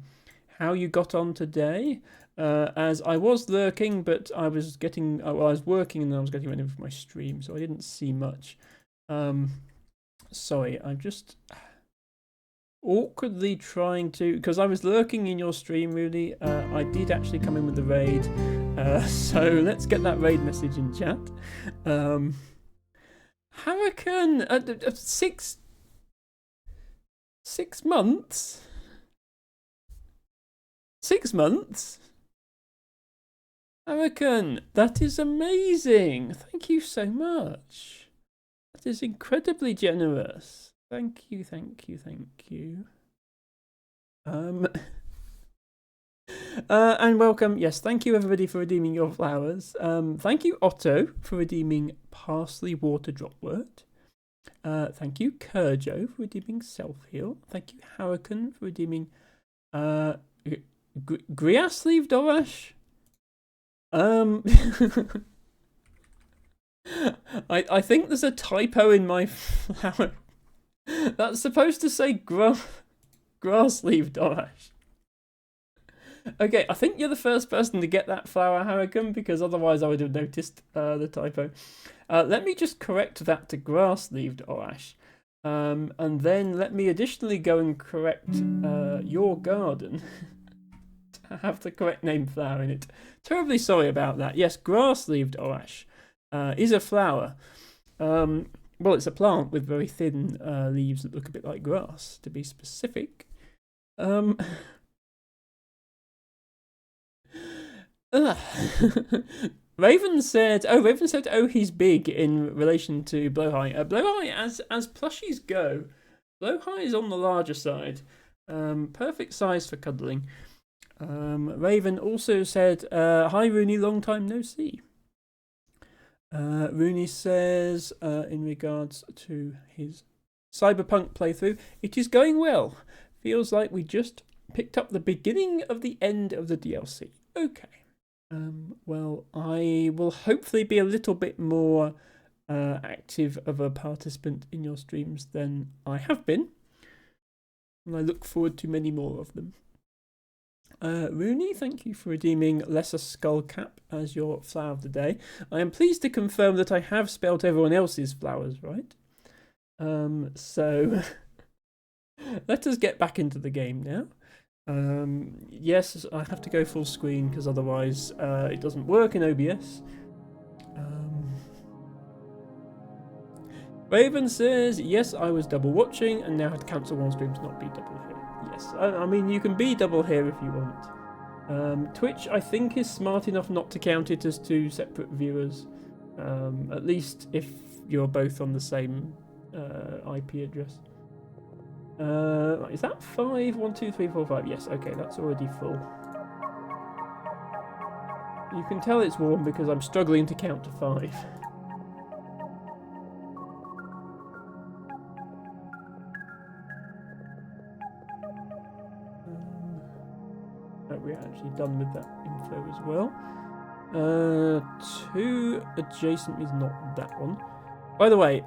how you got on today. As I was lurking, but I was getting, I was working and then I was getting ready for my stream, so I didn't see much. Sorry, I'm just awkwardly trying to, because I was lurking in your stream, really. I did actually come in with the raid, So let's get that raid message in chat. Hurricane, 6 months? 6 months? Hurricane, that is amazing. Thank you so much. That is incredibly generous. Thank you, thank you, thank you. And welcome. Yes, thank you everybody for redeeming your flowers. Thank you Otto for redeeming Parsley Water Drop Word. Thank you Kerjo for redeeming Self Heal. Thank you Hurricane for redeeming Grias Sleeve Dorash. I think there's a typo in my flower. That's supposed to say grass leaf Dorash. Okay, I think you're the first person to get that flower, Hurricane, because otherwise I would have noticed the typo. Let me just correct that to grass-leaved Orash. And then let me additionally go and correct your garden to have the correct name flower in it. Terribly sorry about that. Yes, grass-leaved Orash is a flower. Well, it's a plant with very thin leaves that look a bit like grass, to be specific. Raven said, oh, he's big in relation to Blowhigh. Blowhigh, as plushies go, Blowhigh is on the larger side. Perfect size for cuddling. Raven also said, hi Rooney, long time no see. Rooney says, in regards to his Cyberpunk playthrough, it is going well. Feels like we just picked up the beginning of the end of the DLC. Okay. Well, I will hopefully be a little bit more active of a participant in your streams than I have been. And I look forward to many more of them. Rooney, thank you for redeeming Lesser Skullcap as your flower of the day. I am pleased to confirm that I have spelt everyone else's flowers right. So let us get back into the game now. Yes, I have to go full screen because otherwise it doesn't work in OBS. Raven says, yes, I was double watching and now had to cancel one stream to not be double here. Yes, I mean, you can be double here if you want. Twitch, I think, is smart enough not to count it as 2 separate viewers. At least if you're both on the same IP address. Is that 5? 1, 2, 3, 4, 5? Yes, okay, that's already full. You can tell it's warm because I'm struggling to count to 5. We're actually done with that info as well. 2 adjacent is not that one. By the way,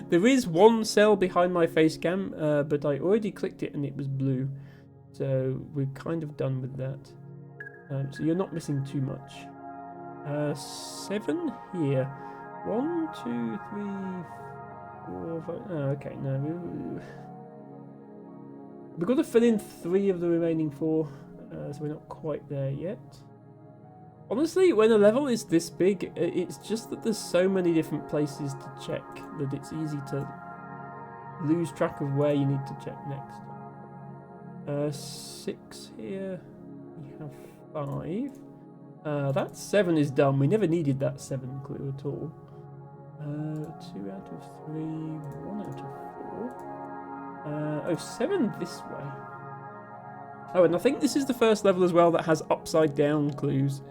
there is one cell behind my face cam, but I already clicked it and it was blue. So we're kind of done with that. So you're not missing too much. 7 here. 1, 2, 3, 4, 5. Oh, okay, no. We've got to fill in 3 of the remaining 4, so we're not quite there yet. Honestly, when a level is this big, it's just that there's so many different places to check that it's easy to lose track of where you need to check next. 6 here. We have 5. That 7 is done. We never needed that 7 clue at all. 2 out of 3. 1 out of 4. 7 this way. Oh, and I think this is the first level as well that has upside down clues.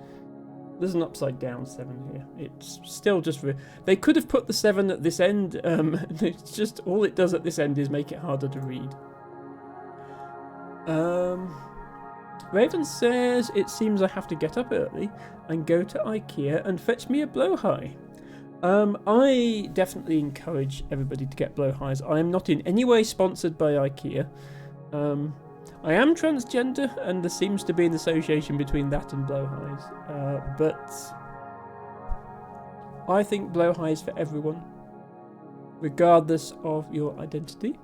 There's an upside down 7 here. It's still just... They could have put the 7 at this end. It's just all it does at this end is make it harder to read. Raven says, it seems I have to get up early and go to IKEA and fetch me a blowhigh. I definitely encourage everybody to get blowhighs. I am not in any way sponsored by IKEA. I am transgender, and there seems to be an association between that and blowhighs. But I think blowhighs for everyone, regardless of your identity.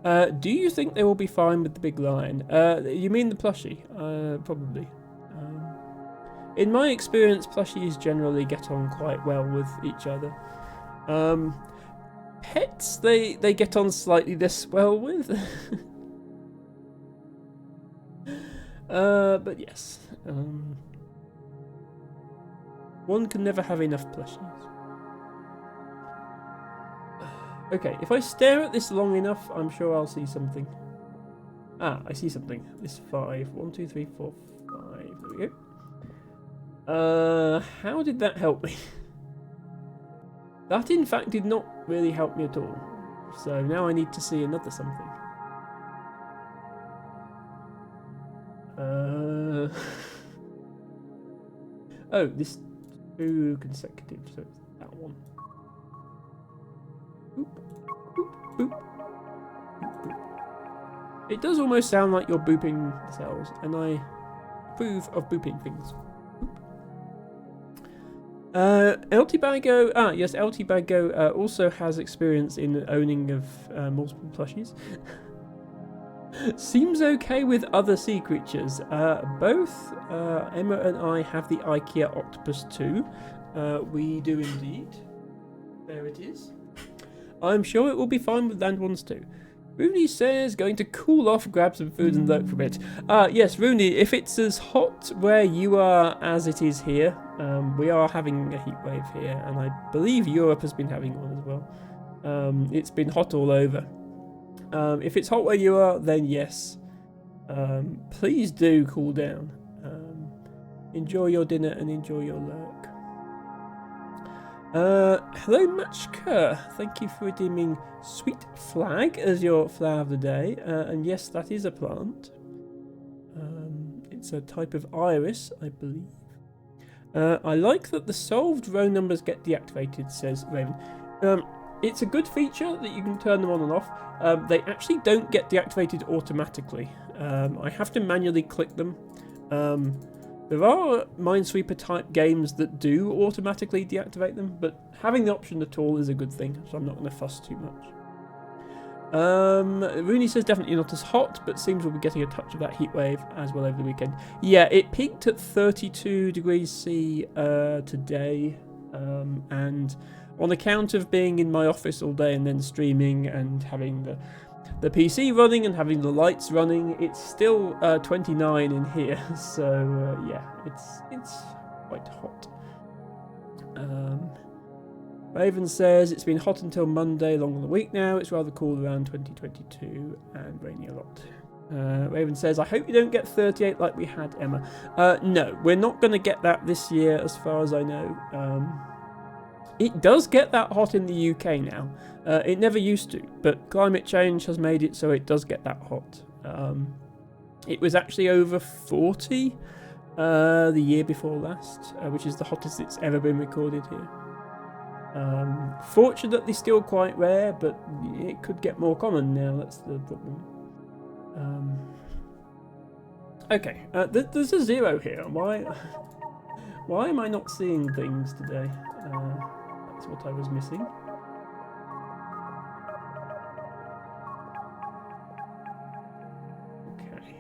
Do you think they will be fine with the big lion? You mean the plushie? Probably. In my experience, plushies generally get on quite well with each other. Pets, they get on slightly less well with. But yes. One can never have enough plushies. Okay, if I stare at this long enough, I'm sure I'll see something. Ah, I see something. This 5. 1, 2, 3, 4, 5. There we go. How did that help me? That, in fact, did not really help me at all. So now I need to see another something. Oh, this 2 consecutive, so it's that one. Boop, boop, boop, boop, boop. It does almost sound like you're booping the cells, and I approve of booping things. LTBago, yes, LTBago also has experience in owning of multiple plushies. Seems okay with other sea creatures. Both Emma and I have the IKEA Octopus too. We do indeed. There it is. I'm sure it will be fine with land ones too. Rooney says going to cool off, grab some food and lurk for a bit. Yes, Rooney, if it's as hot where you are as it is here, we are having a heat wave here, and I believe Europe has been having one as well. It's been hot all over. If it's hot where you are, then yes. Please do cool down. Enjoy your dinner and enjoy your lurk. Hello Matchka, thank you for redeeming Sweet Flag as your flower of the day. And yes, that is a plant. It's a type of iris, I believe. I like that the solved row numbers get deactivated, says Raven. It's a good feature that you can turn them on and off. They actually don't get deactivated automatically. I have to manually click them. There are Minesweeper type games that do automatically deactivate them, but having the option at all is a good thing, so I'm not going to fuss too much. Rooney says definitely not as hot, but seems we'll be getting a touch of that heat wave as well over the weekend. Yeah, it peaked at 32 degrees C today, and on account of being in my office all day and then streaming and having the PC running and having the lights running, it's still 29 in here. So yeah, it's quite hot. Raven says it's been hot until Monday, long on the week now. It's rather cool around 2022 and rainy a lot. Raven says, I hope you don't get 38 like we had, Emma. No, we're not going to get that this year as far as I know. It does get that hot in the UK now. It never used to, but climate change has made it so it does get that hot. It was actually over 40 the year before last, which is the hottest it's ever been recorded here. Fortunately still quite rare, but it could get more common now, that's the problem. Okay, there's a 0 here. Why am I not seeing things today? That's what I was missing. Okay.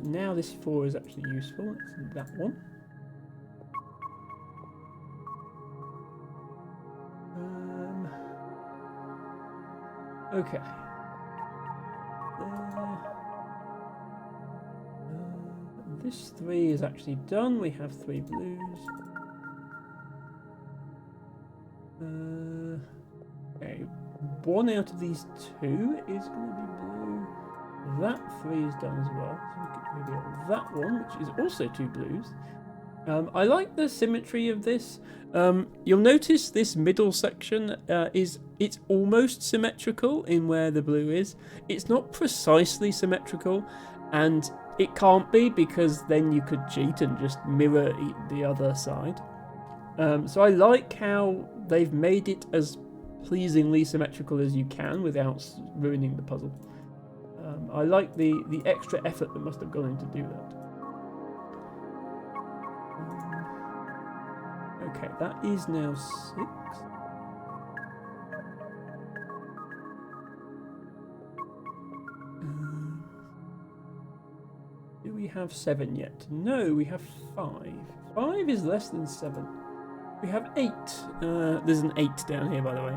Now this 4 is actually useful. It's that one. Okay. This 3 is actually done. We have 3 blues. Okay, 1 out of these 2 is going to be blue. That 3 is done as well. So we can reveal that one, which is also 2 blues. I like the symmetry of this. You'll notice this middle section it's almost symmetrical in where the blue is. It's not precisely symmetrical, and it can't be because then you could cheat and just mirror the other side. So I like how they've made it as pleasingly symmetrical as you can without ruining the puzzle. I like the extra effort that must have gone in to do that. Okay, that is now 6. Do we have 7 yet? No, we have 5. 5 is less than 7. We have 8. There's an 8 down here, by the way.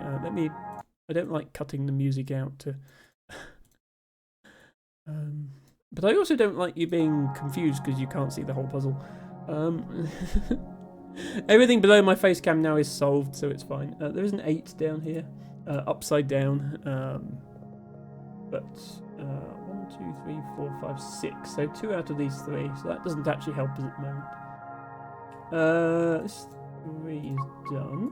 I don't like cutting the music out to... but I also don't like you being confused because you can't see the whole puzzle. Everything below my face cam now is solved, so it's fine. There is an 8 down here, upside down. But 1, 2, 3, 4, 5, 6. So 2 out of these 3. So that doesn't actually help us at the moment. This 3 is done.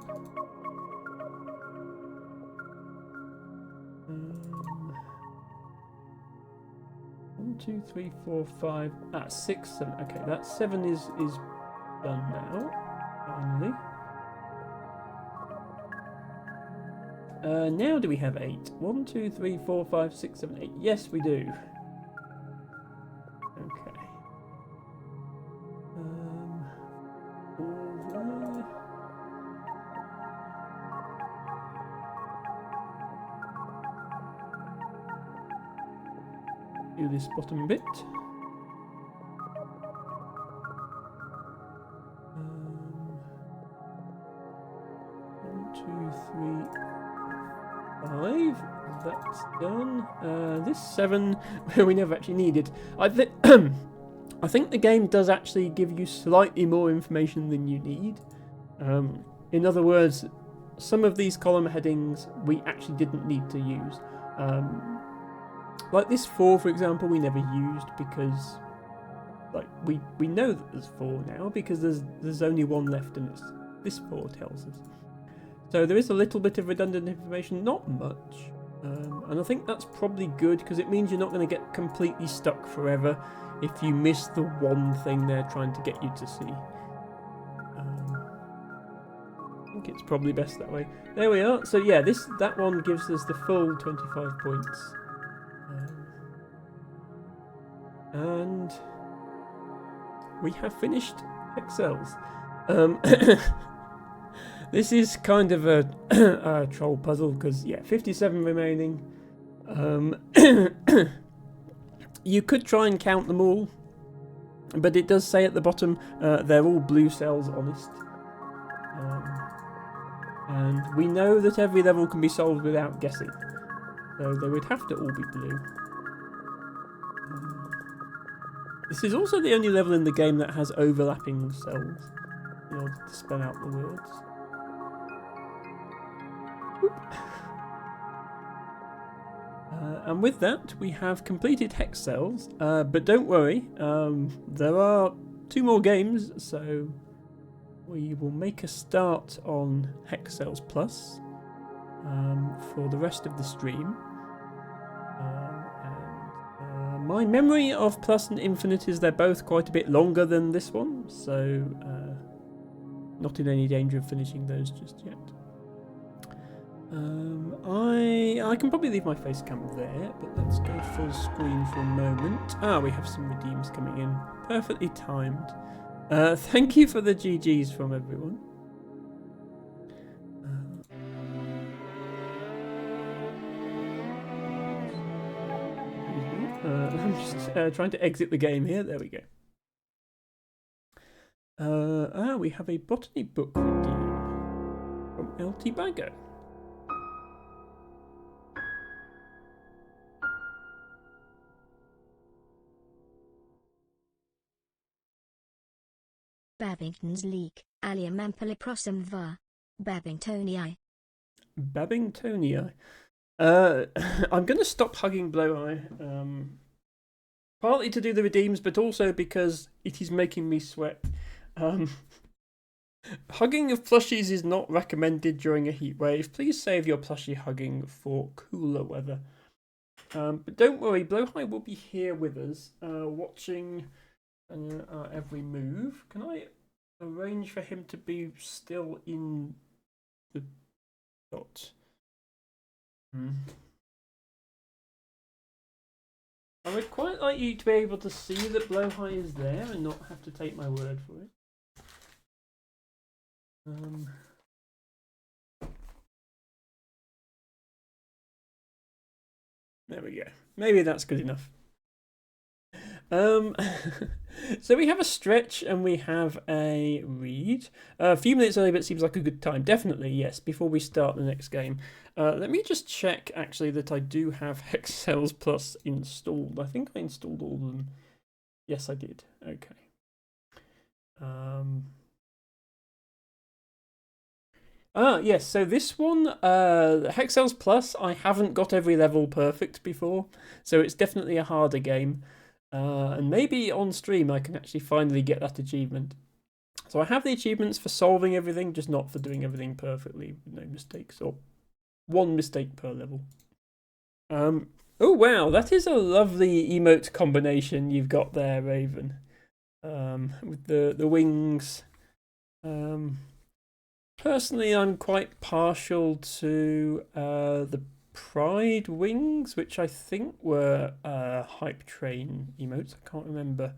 1, 2, 3, 4, 5. 6, 7. Okay, that 7 is done now. Finally. Now do we have 8? 1, 2, 3, 4, 5, 6, 7, 8. Yes, we do. Okay. Over. Do this bottom bit. 1, 2, 3. 5, that's done. This 7, we never actually needed. I think the game does actually give you slightly more information than you need. In other words, some of these column headings we actually didn't need to use. Like this 4, for example, we never used because, like, we know that there's 4 now because there's only 1 left, and it's this 4 tells us. So there is a little bit of redundant information, not much, and I think that's probably good because it means you're not going to get completely stuck forever if you miss the one thing they're trying to get you to see. I think it's probably best that way. There we are. So yeah, that one gives us the full 25 points, and we have finished Excels. This is kind of a troll puzzle because, yeah, 57 remaining. You could try and count them all, but it does say at the bottom they're all blue cells, honest. And we know that every level can be solved without guessing, so they would have to all be blue. This is also the only level in the game that has overlapping cells in order to spell out the words. And with that, we have completed hex cells, but don't worry, there are 2 more games, so we will make a start on Hex Cells Plus for the rest of the stream. And my memory of Plus and Infinite is they're both quite a bit longer than this one, so not in any danger of finishing those just yet. I can probably leave my face cam there, but let's go full screen for a moment. We have some redeems coming in. Perfectly timed. Thank you for the GGs from everyone. I'm just trying to exit the game here. There we go. We have a botany book redeem from LT Bagger. Babington's leek, Allium ampuliprosum var. Babingtonii. Babingtonii. I'm going to stop hugging Bloweye. Partly to do the redeems, but also because it is making me sweat. Hugging of plushies is not recommended during a heat wave. Please save your plushie hugging for cooler weather. But don't worry, Bloweye will be here with us, watching our every move. Can I arrange for him to be still in the dot? I would quite like you to be able to see that Bloweye is there and not have to take my word for it. There we go. Maybe that's good enough. So we have a stretch and we have a read. A few minutes early, but it seems like a good time. Definitely, yes, before we start the next game. Let me just check, actually, that I do have Hex Cells Plus installed. I think I installed all of them. Yes, I did. Okay. Yes, so this one, Hex Cells Plus, I haven't got every level perfect before, so it's definitely a harder game. And maybe on stream I can actually finally get that achievement. So I have the achievements for solving everything, just not for doing everything perfectly with no mistakes, or one mistake per level. Oh wow, that is a lovely emote combination you've got there, Raven. With the wings. Personally, I'm quite partial to the Pride wings, which I think were hype train emotes. I can't remember.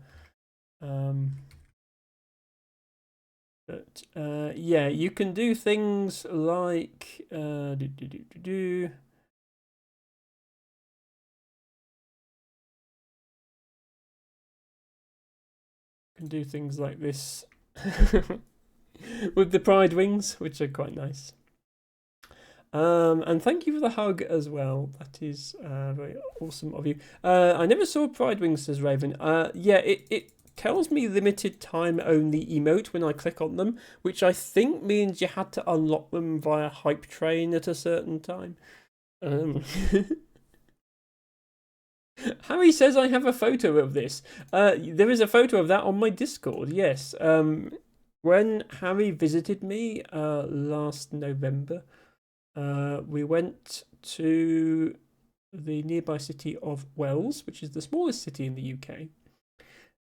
But yeah, you can do things like you can do things like this with the Pride wings, which are quite nice. And thank you for the hug as well. That is very awesome of you. I never saw Pride Wings, says Raven. Yeah, it tells me limited time only emote when I click on them, which I think means you had to unlock them via Hype Train at a certain time. Harry says I have a photo of this. There is a photo of that on my Discord, yes. When Harry visited me last November, we went to the nearby city of Wells, which is the smallest city in the UK.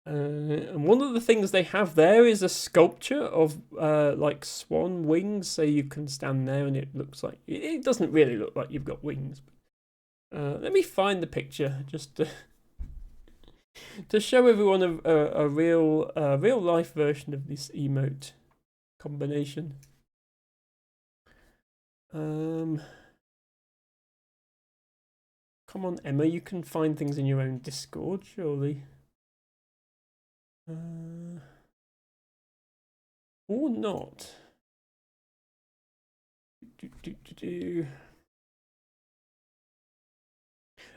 And one of the things they have there is a sculpture of like swan wings, so you can stand there and it looks like it doesn't really look like you've got wings. Let me find the picture just to show everyone a real life version of this emote combination. Come on, Emma, you can find things in your own Discord, surely. Or not.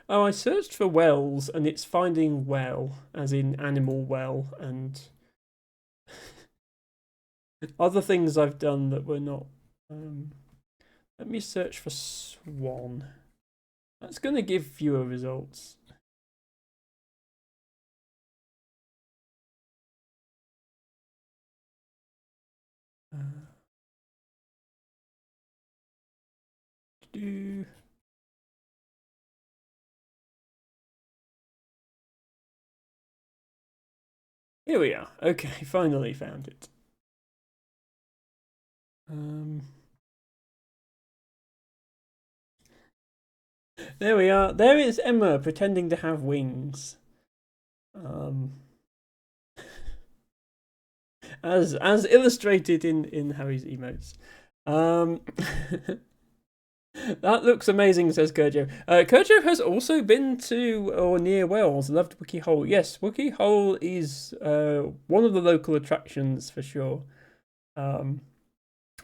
Oh, I searched for wells and it's finding well, as in animal well, and other things I've done that were not. Let me search for swan. That's going to give fewer results. Here we are. Okay, finally found it. There we are. There is Emma pretending to have wings. As illustrated in Harry's emotes. That looks amazing, says Kurjo. Kurjo has also been to or near Wells. Loved Wookie Hole. Yes, Wookie Hole is one of the local attractions for sure.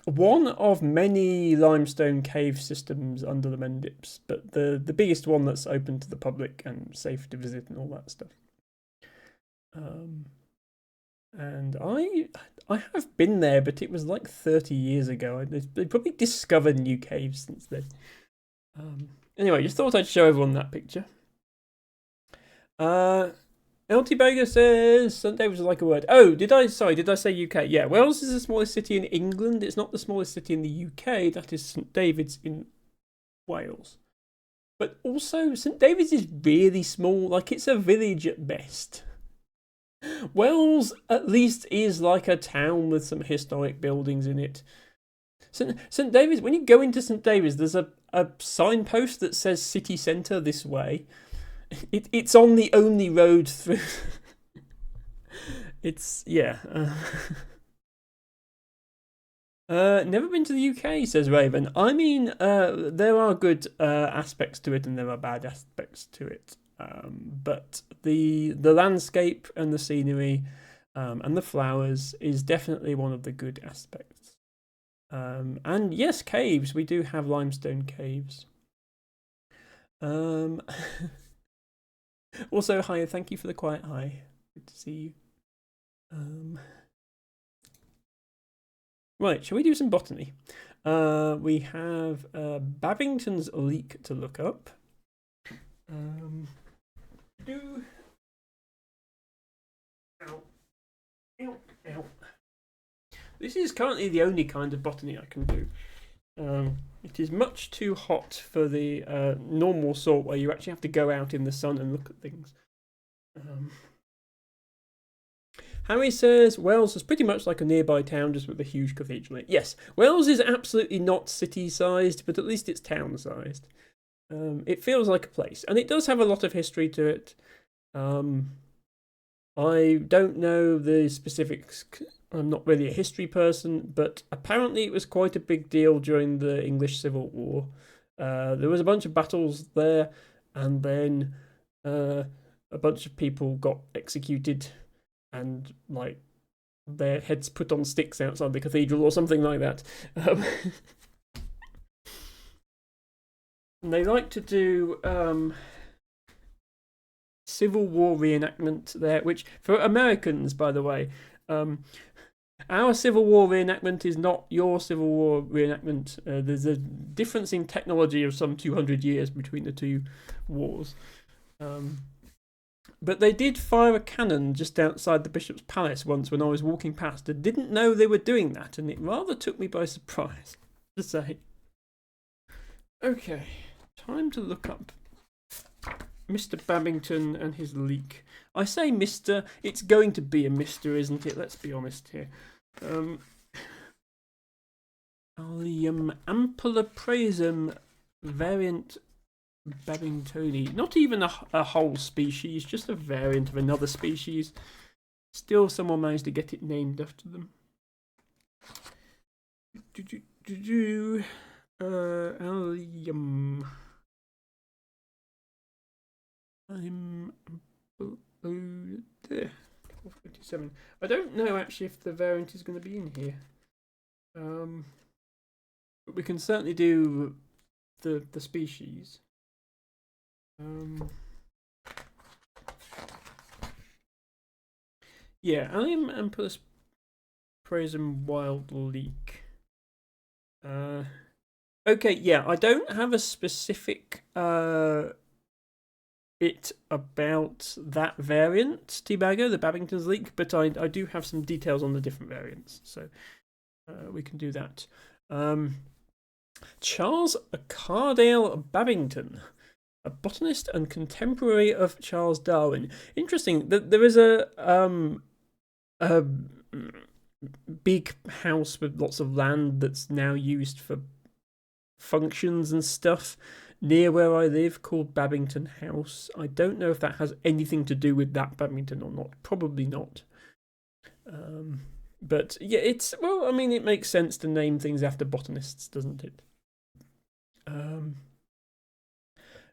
One of many limestone cave systems under the Mendips, but the biggest one that's open to the public and safe to visit and all that stuff. And I have been there, but it was like 30 years ago. They probably discovered new caves since then. Anyway, just thought I'd show everyone that picture. LT Bega says St David's is like a word. Oh, did I say UK? Yeah, Wales is the smallest city in England. It's not the smallest city in the UK. That is St David's in Wales. But also, St David's is really small. Like, it's a village at best. Wells at least is like a town with some historic buildings in it. St David's, when you go into St David's, there's a signpost that says city centre this way. It's on the only road through. It's, yeah. Never been to the UK, says Raven. I mean, there are good aspects to it and there are bad aspects to it. But the landscape and the scenery and the flowers is definitely one of the good aspects. And yes, caves. We do have limestone caves. Also, hi, thank you for the quiet hi. Good to see you. Right, shall we do some botany? We have Babington's leek to look up. Ow. Ow. Ow. This is currently the only kind of botany I can do. It is much too hot for the normal sort where you actually have to go out in the sun and look at things. Harry says Wales is pretty much like a nearby town just with a huge cathedral in it. Yes, Wales is absolutely not city-sized, but at least it's town-sized. It feels like a place, and it does have a lot of history to it. I don't know the specifics. I'm not really a history person, but apparently it was quite a big deal during the English Civil War. There was a bunch of battles there, and then a bunch of people got executed and like their heads put on sticks outside the cathedral or something like that. And they like to do Civil War reenactment there, which for Americans, by the way, our Civil War reenactment is not your Civil War reenactment. There's a difference in technology of some 200 years between the two wars. But they did fire a cannon just outside the Bishop's Palace once when I was walking past. I didn't know they were doing that, and it rather took me by surprise, to say. Okay, time to look up Mr. Babington and his leek. I say Mr. It's going to be a Mr., isn't it? Let's be honest here. Allium ampuloprasum variant Babingtoni. Not even a whole species, just a variant of another species. Still, someone managed to get it named after them. Allium. I'm 1257. I don't know actually if the variant is going to be in here. But we can certainly do the species. Yeah, Allium ampuloprasum wild leek. Okay, yeah, I don't have a specific bit about that variant, Teabagger, the Babington's leek, but I do have some details on the different variants, so we can do that. Charles Cardale Babington, a botanist and contemporary of Charles Darwin. Interesting that there is a big house with lots of land that's now used for functions and stuff near where I live called Babington House. I don't know if that has anything to do with that Babington or not. Probably not. But yeah, it makes sense to name things after botanists, doesn't it?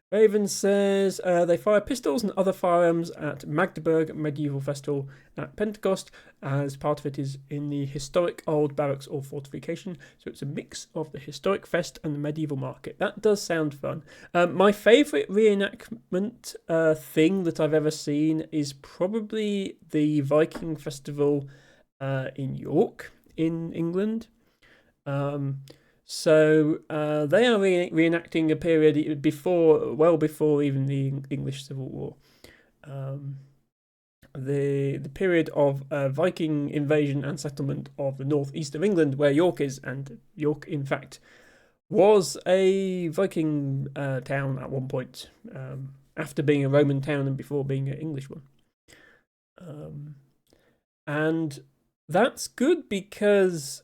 Raven says they fire pistols and other firearms at Magdeburg Medieval Festival at Pentecost, as part of it is in the historic old barracks or fortification, so it's a mix of the historic fest and the medieval market. That does sound fun. My favourite reenactment thing that I've ever seen is probably the Viking Festival in York in England. So they are reenacting a period well before even the English Civil War. The period of Viking invasion and settlement of the northeast of England, where York is, and York, in fact, was a Viking town at one point, after being a Roman town and before being an English one. And that's good because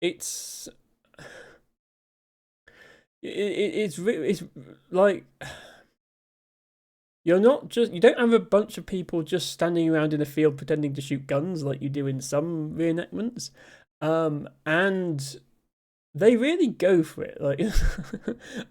it's like you don't have a bunch of people just standing around in a field pretending to shoot guns like you do in some reenactments, and they really go for it. Like,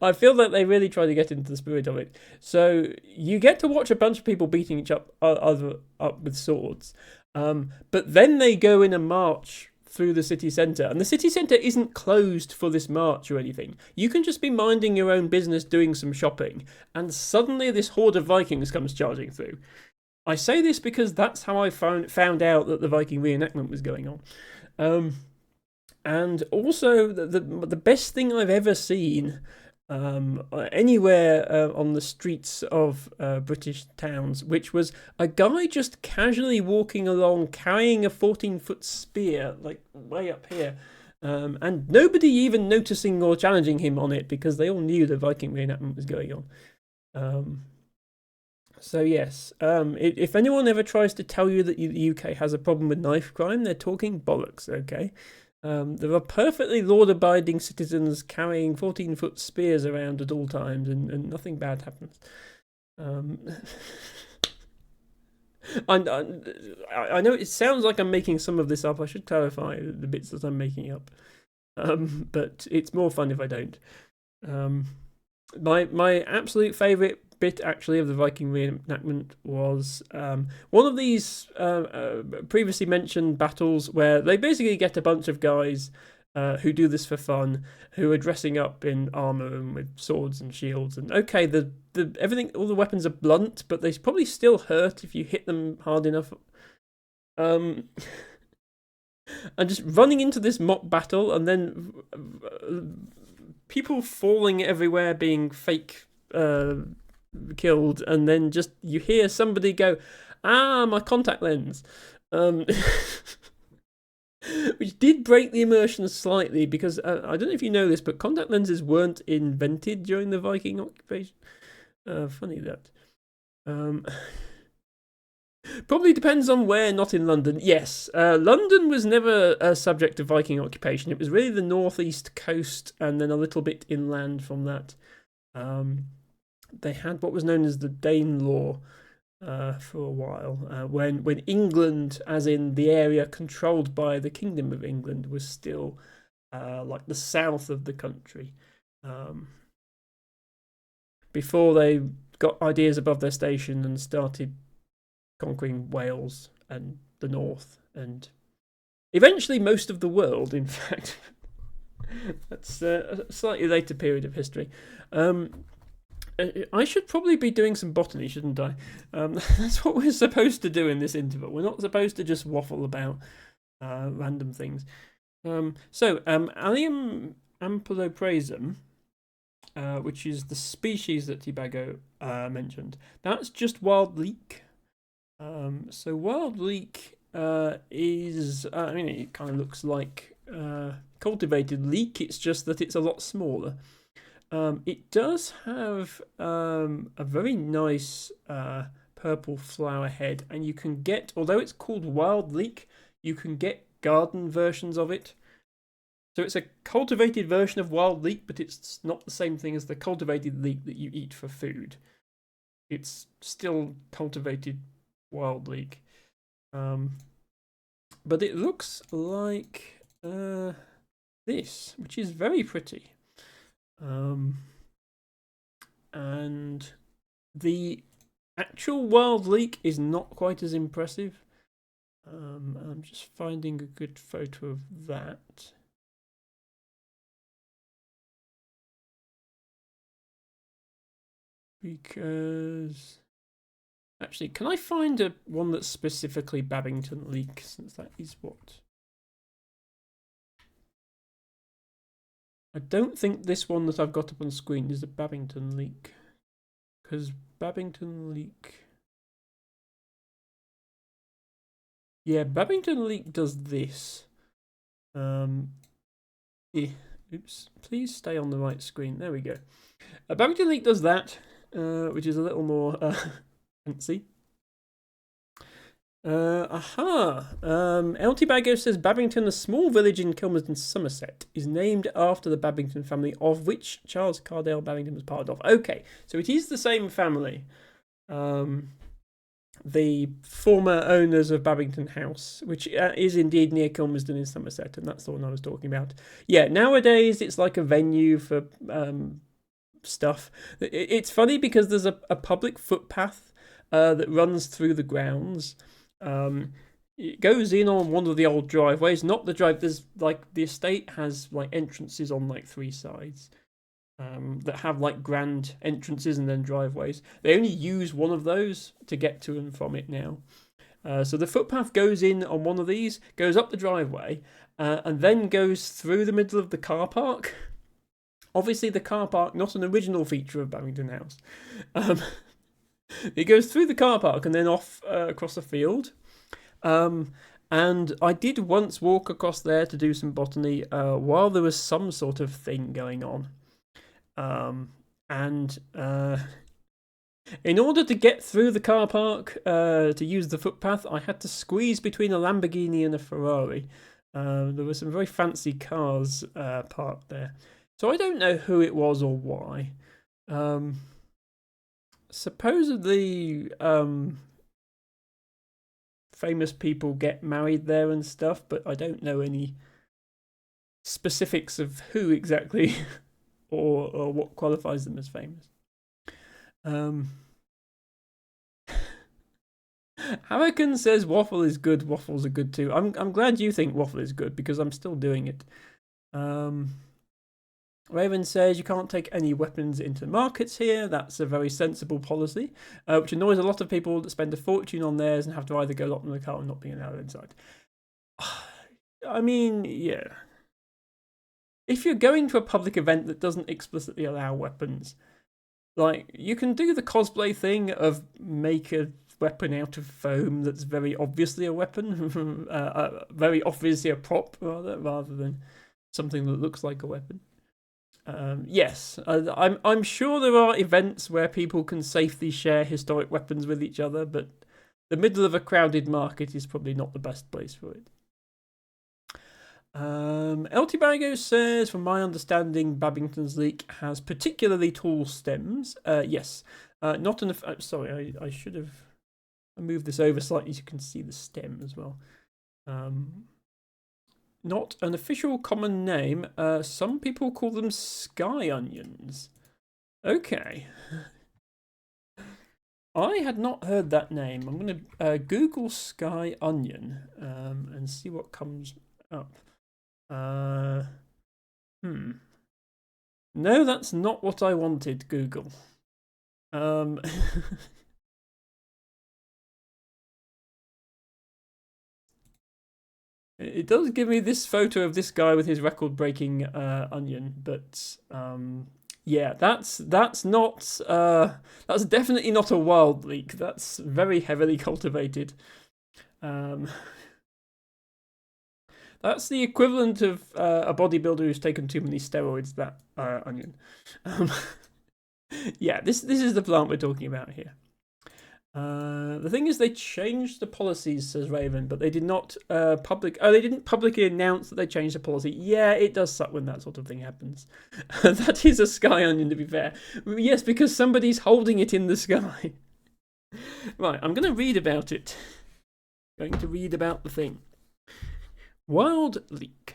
I feel that they really try to get into the spirit of it. So you get to watch a bunch of people beating each other up with swords, but then they go in a march through the city centre, and the city centre isn't closed for this march or anything. You can just be minding your own business, doing some shopping, and suddenly this horde of Vikings comes charging through. I say this because that's how I found out that the Viking reenactment was going on. And also, the best thing I've ever seen anywhere on the streets of British towns, which was a guy just casually walking along carrying a 14-foot spear, like way up here, and nobody even noticing or challenging him on it because they all knew the Viking reenactment was going on. So yes, if anyone ever tries to tell you that the UK has a problem with knife crime, they're talking bollocks, okay? There are perfectly law-abiding citizens carrying 14-foot spears around at all times, and nothing bad happens. I know it sounds like I'm making some of this up. I should clarify the bits that I'm making up. But it's more fun if I don't. My absolute favourite bit actually of the Viking reenactment was one of these previously mentioned battles where they basically get a bunch of guys who do this for fun, who are dressing up in armor and with swords and shields, and okay, the everything, all the weapons are blunt, but they probably still hurt if you hit them hard enough. And just running into this mock battle, and then people falling everywhere, being fake killed, and then just you hear somebody go, my contact lens, which did break the immersion slightly, because I don't know if you know this, but contact lenses weren't invented during the Viking occupation. Funny that. Probably depends on where, not in London. Yes, London was never a subject of Viking occupation. It was really the northeast coast and then a little bit inland from that. They had what was known as the Danelaw for a while, when England, as in the area controlled by the Kingdom of England, was still like the south of the country. Before they got ideas above their station and started conquering Wales and the north, and eventually most of the world, in fact. That's a slightly later period of history. I should probably be doing some botany, shouldn't I? That's what we're supposed to do in this interval. We're not supposed to just waffle about random things. Allium ampuloprasum, which is the species that Tibago mentioned, that's just wild leek. So wild leek is, it kind of looks like cultivated leek. It's just that it's a lot smaller. It does have a very nice purple flower head, and you can get, although it's called wild leek, you can get garden versions of it. So it's a cultivated version of wild leek, but it's not the same thing as the cultivated leek that you eat for food. It's still cultivated wild leek. But it looks like this, which is very pretty. And the actual wild leek is not quite as impressive. I'm just finding a good photo of that. Because actually, can I find one that's specifically Babington leek, since that is what? I don't think this one that I've got up on screen is a Babington leek, because Babington leek, yeah, Babington leek does this. Oops, please stay on the right screen. There we go. Babington leek does that, which is a little more fancy. El Tibago says Babington, a small village in Kilmersdon, Somerset, is named after the Babington family, of which Charles Cardell Babington was part of. Okay, so it is the same family. the former owners of Babington House, which is indeed near Kilmersdon in Somerset, and that's the one I was talking about. Yeah, nowadays it's like a venue for stuff. It's funny because there's a public footpath that runs through the grounds. It goes in on one of the old driveways, not the drive. There's like the estate has like entrances on like three sides. That have like grand entrances and then driveways. They only use one of those to get to and from it now. So the footpath goes in on one of these, goes up the driveway, and then goes through the middle of the car park. Obviously, the car park, not an original feature of Babington House. It goes through the car park and then off across a field. And I did once walk across there to do some botany while there was some sort of thing going on. In order to get through the car park to use the footpath, I had to squeeze between a Lamborghini and a Ferrari. There were some very fancy cars parked there. So I don't know who it was or why. Supposedly, famous people get married there and stuff, but I don't know any specifics of who exactly or what qualifies them as famous. Hurricane says waffle is good. Waffles are good too. I'm glad you think waffle is good because I'm still doing it. Raven says you can't take any weapons into markets here. That's a very sensible policy, which annoys a lot of people that spend a fortune on theirs and have to either go lock them in the car and not being allowed inside. I mean, yeah. If you're going to a public event that doesn't explicitly allow weapons, like, you can do the cosplay thing of make a weapon out of foam that's very obviously a weapon, very obviously a prop, rather than something that looks like a weapon. Yes, I'm sure there are events where people can safely share historic weapons with each other, but the middle of a crowded market is probably not the best place for it. El Tibago says, from my understanding, Babington's leek has particularly tall stems. Yes, not an. Sorry, I should have moved this over slightly so you can see the stem as well. Not an official common name. Some people call them sky onions. Okay. I had not heard that name. I'm going to Google sky onion and see what comes up. No, that's not what I wanted, Google. It does give me this photo of this guy with his record-breaking onion, but yeah, that's not that's definitely not a wild leek. That's very heavily cultivated. That's the equivalent of a bodybuilder who's taken too many steroids. That onion. Yeah, this is the plant we're talking about here. The thing is, they changed the policies, says Raven, but they did not they didn't publicly announce that they changed the policy. Yeah, it does suck when that sort of thing happens. That is a sky onion, to be fair. Yes, because somebody's holding it in the sky. Right, I'm going to read about it. Going to read about the thing. Wild leek.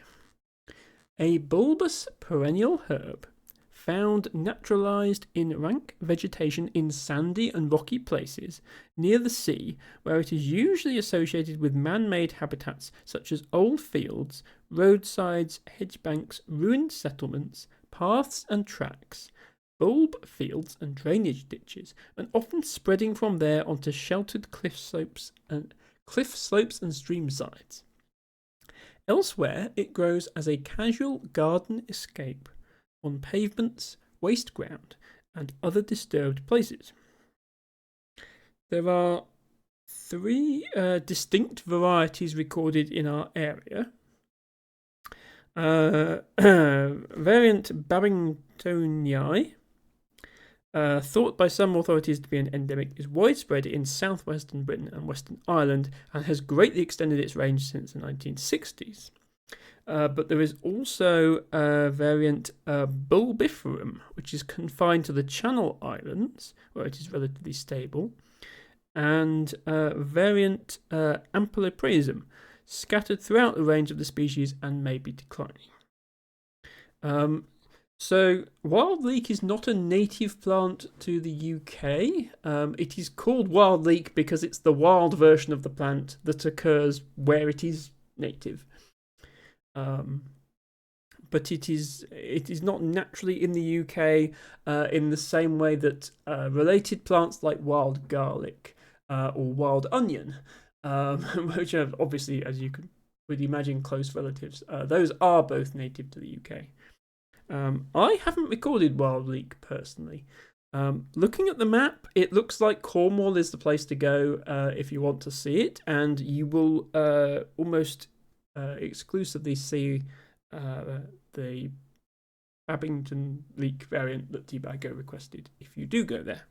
A bulbous perennial herb found naturalized in rank vegetation in sandy and rocky places near the sea, where it is usually associated with man-made habitats such as old fields, roadsides, hedge banks, ruined settlements, paths and tracks, bulb fields and drainage ditches, and often spreading from there onto sheltered cliff slopes and stream sides. Elsewhere, it grows as a casual garden escape on pavements, waste ground, and other disturbed places. There are 3 distinct varieties recorded in our area. Variant Babingtonii, thought by some authorities to be an endemic, is widespread in southwestern Britain and Western Ireland and has greatly extended its range since the 1960s. But there is also a variant bulbiferum, which is confined to the Channel Islands, where it is relatively stable. and variant Ampeloprism, scattered throughout the range of the species and may be declining. So wild leek is not a native plant to the UK. It is called wild leek because it's the wild version of the plant that occurs where it is native. But it is not naturally in the UK in the same way that related plants like wild garlic or wild onion, which are obviously, as you would imagine, close relatives. Those are both native to the UK. I haven't recorded wild leek personally. Looking at the map, it looks like Cornwall is the place to go if you want to see it, and you will almost exclusively see the Babington leek variant that T-Bago requested if you do go there.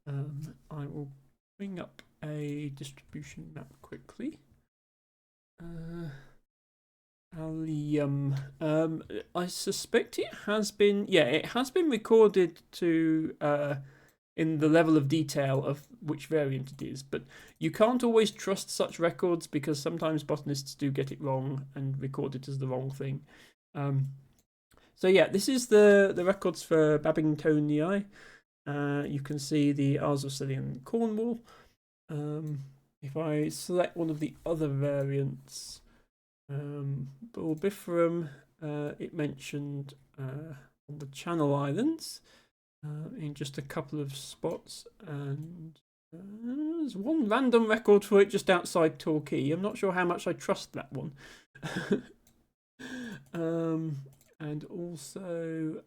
I will bring up a distribution map quickly. Allium. I suspect it has been. Yeah, it has been recorded to in the level of detail of which variant it is, but you can't always trust such records because sometimes botanists do get it wrong and record it as the wrong thing. So yeah, this is the records for Babingtonii. You can see the Isles of Scilly and Cornwall. If I select one of the other variants. Bulbiferum, it mentioned on the Channel Islands in just a couple of spots, and there's one random record for it just outside Torquay. I'm not sure how much I trust that one. And also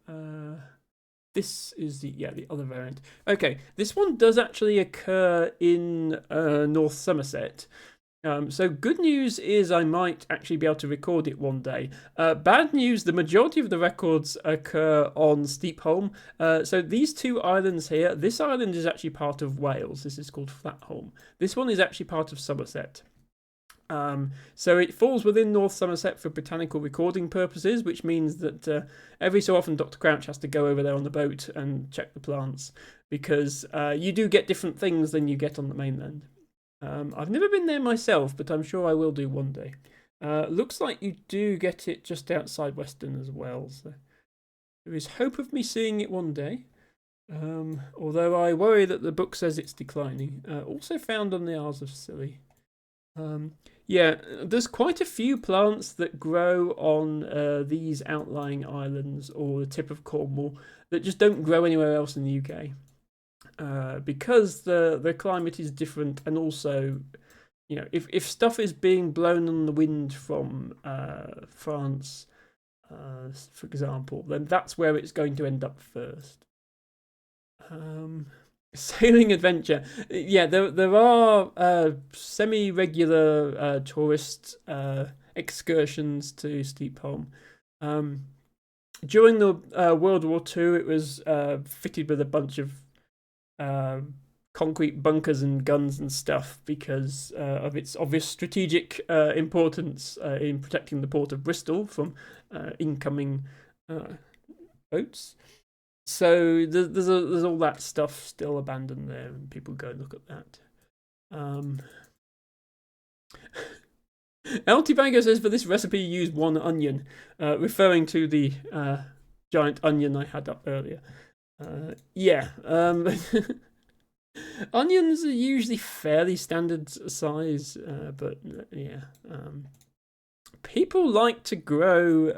this is the other variant. Okay, this one does actually occur in North Somerset. So good news is I might actually be able to record it one day. Bad news, the majority of the records occur on Steepholm. So these two islands here, this island is actually part of Wales. This is called Flatholm. This one is actually part of Somerset. So it falls within North Somerset for botanical recording purposes, which means that every so often Dr. Crouch has to go over there on the boat and check the plants, because you do get different things than you get on the mainland. I've never been there myself, but I'm sure I will do one day. Looks like you do get it just outside Weston as well, so there is hope of me seeing it one day. Although I worry that the book says it's declining. Also found on the Isles of Scilly. Yeah, there's quite a few plants that grow on these outlying islands or the tip of Cornwall that just don't grow anywhere else in the UK. Because the climate is different, and also, you know, if stuff is being blown on the wind from France, for example, then that's where it's going to end up first. Sailing adventure, yeah, there are semi-regular tourist excursions to Steepholm. During the World War II, it was fitted with a bunch of concrete bunkers and guns and stuff because of its obvious strategic importance in protecting the port of Bristol from incoming boats. So there's all that stuff still abandoned there, and people go and look at that. LT Bango says for this recipe use one onion, referring to the giant onion I had up earlier. Yeah. Onions are usually fairly standard size, but yeah. People like to grow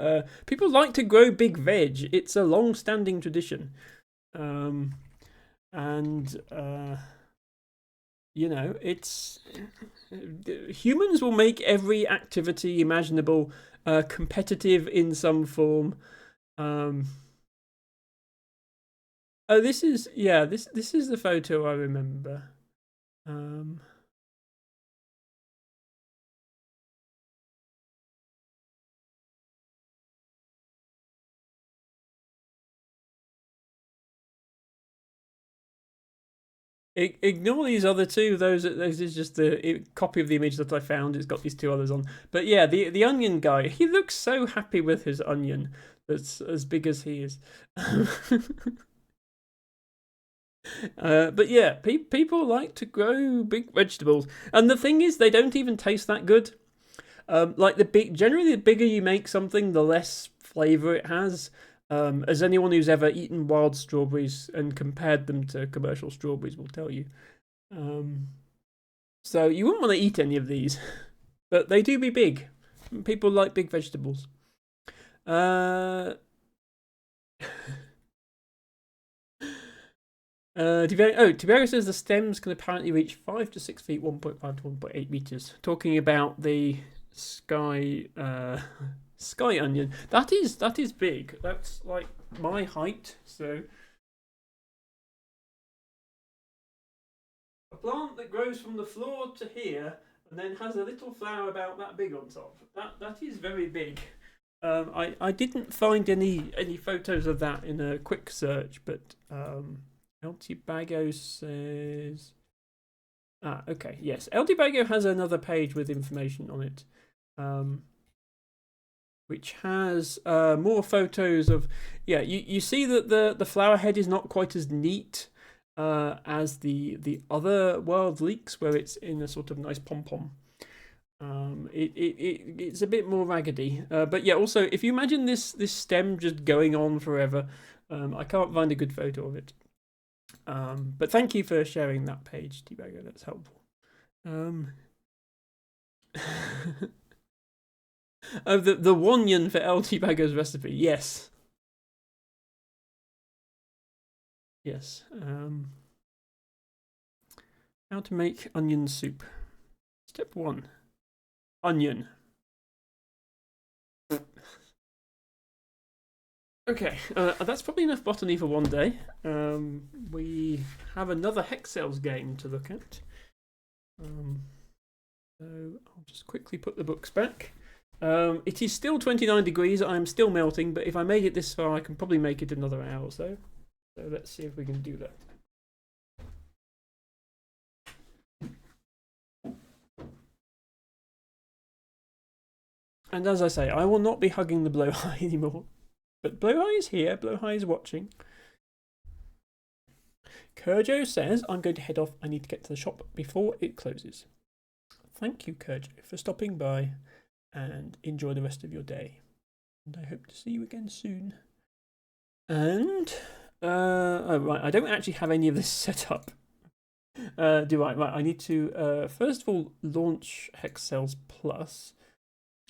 big veg. It's a long-standing tradition. And you know, it's humans will make every activity imaginable competitive in some form. Oh, this is this is the photo I remember. Ignore these other two. Those is just the copy of the image that I found. It's got these two others on. But yeah, the onion guy. He looks so happy with his onion. That's as big as he is. But yeah, people like to grow big vegetables, and the thing is, they don't even taste that good. Like generally, the bigger you make something, the less flavor it has. As anyone who's ever eaten wild strawberries and compared them to commercial strawberries will tell you. So you wouldn't want to eat any of these, but they do be big. People like big vegetables. Tiago says the stems can apparently reach 5 to 6 feet, 1.5 to 1.8 meters. Talking about the sky sky onion. That is big. That's like my height. So a plant that grows from the floor to here and then has a little flower about that big on top. That is very big. I didn't find any photos of that in a quick search, but LT Bago says... okay, yes. LT Bago has another page with information on it, which has more photos of... Yeah, you see that the flower head is not quite as neat as the other wild leeks, where it's in a sort of nice pom-pom. It's a bit more raggedy. But yeah, also, if you imagine this stem just going on forever, I can't find a good photo of it. But thank you for sharing that page, Tibago. That's helpful. Oh, the wonyan for El Tibago's recipe. Yes. Yes. How to make onion soup. Step 1. Onion. Okay, that's probably enough botany for one day. We have another Hexagons game to look at. So I'll just quickly put the books back. It is still 29 degrees. I'm still melting, but if I made it this far, I can probably make it another hour or so. So let's see if we can do that. And as I say, I will not be hugging the blowhigh anymore. But blowhigh is here. Blowhigh is watching. Kurjo says, I'm going to head off. I need to get to the shop before it closes. Thank you, Kurjo, for stopping by, and enjoy the rest of your day. And I hope to see you again soon. And, oh, right, I don't actually have any of this set up. Do I? Right, I need to, first of all, launch Hexagons Plus.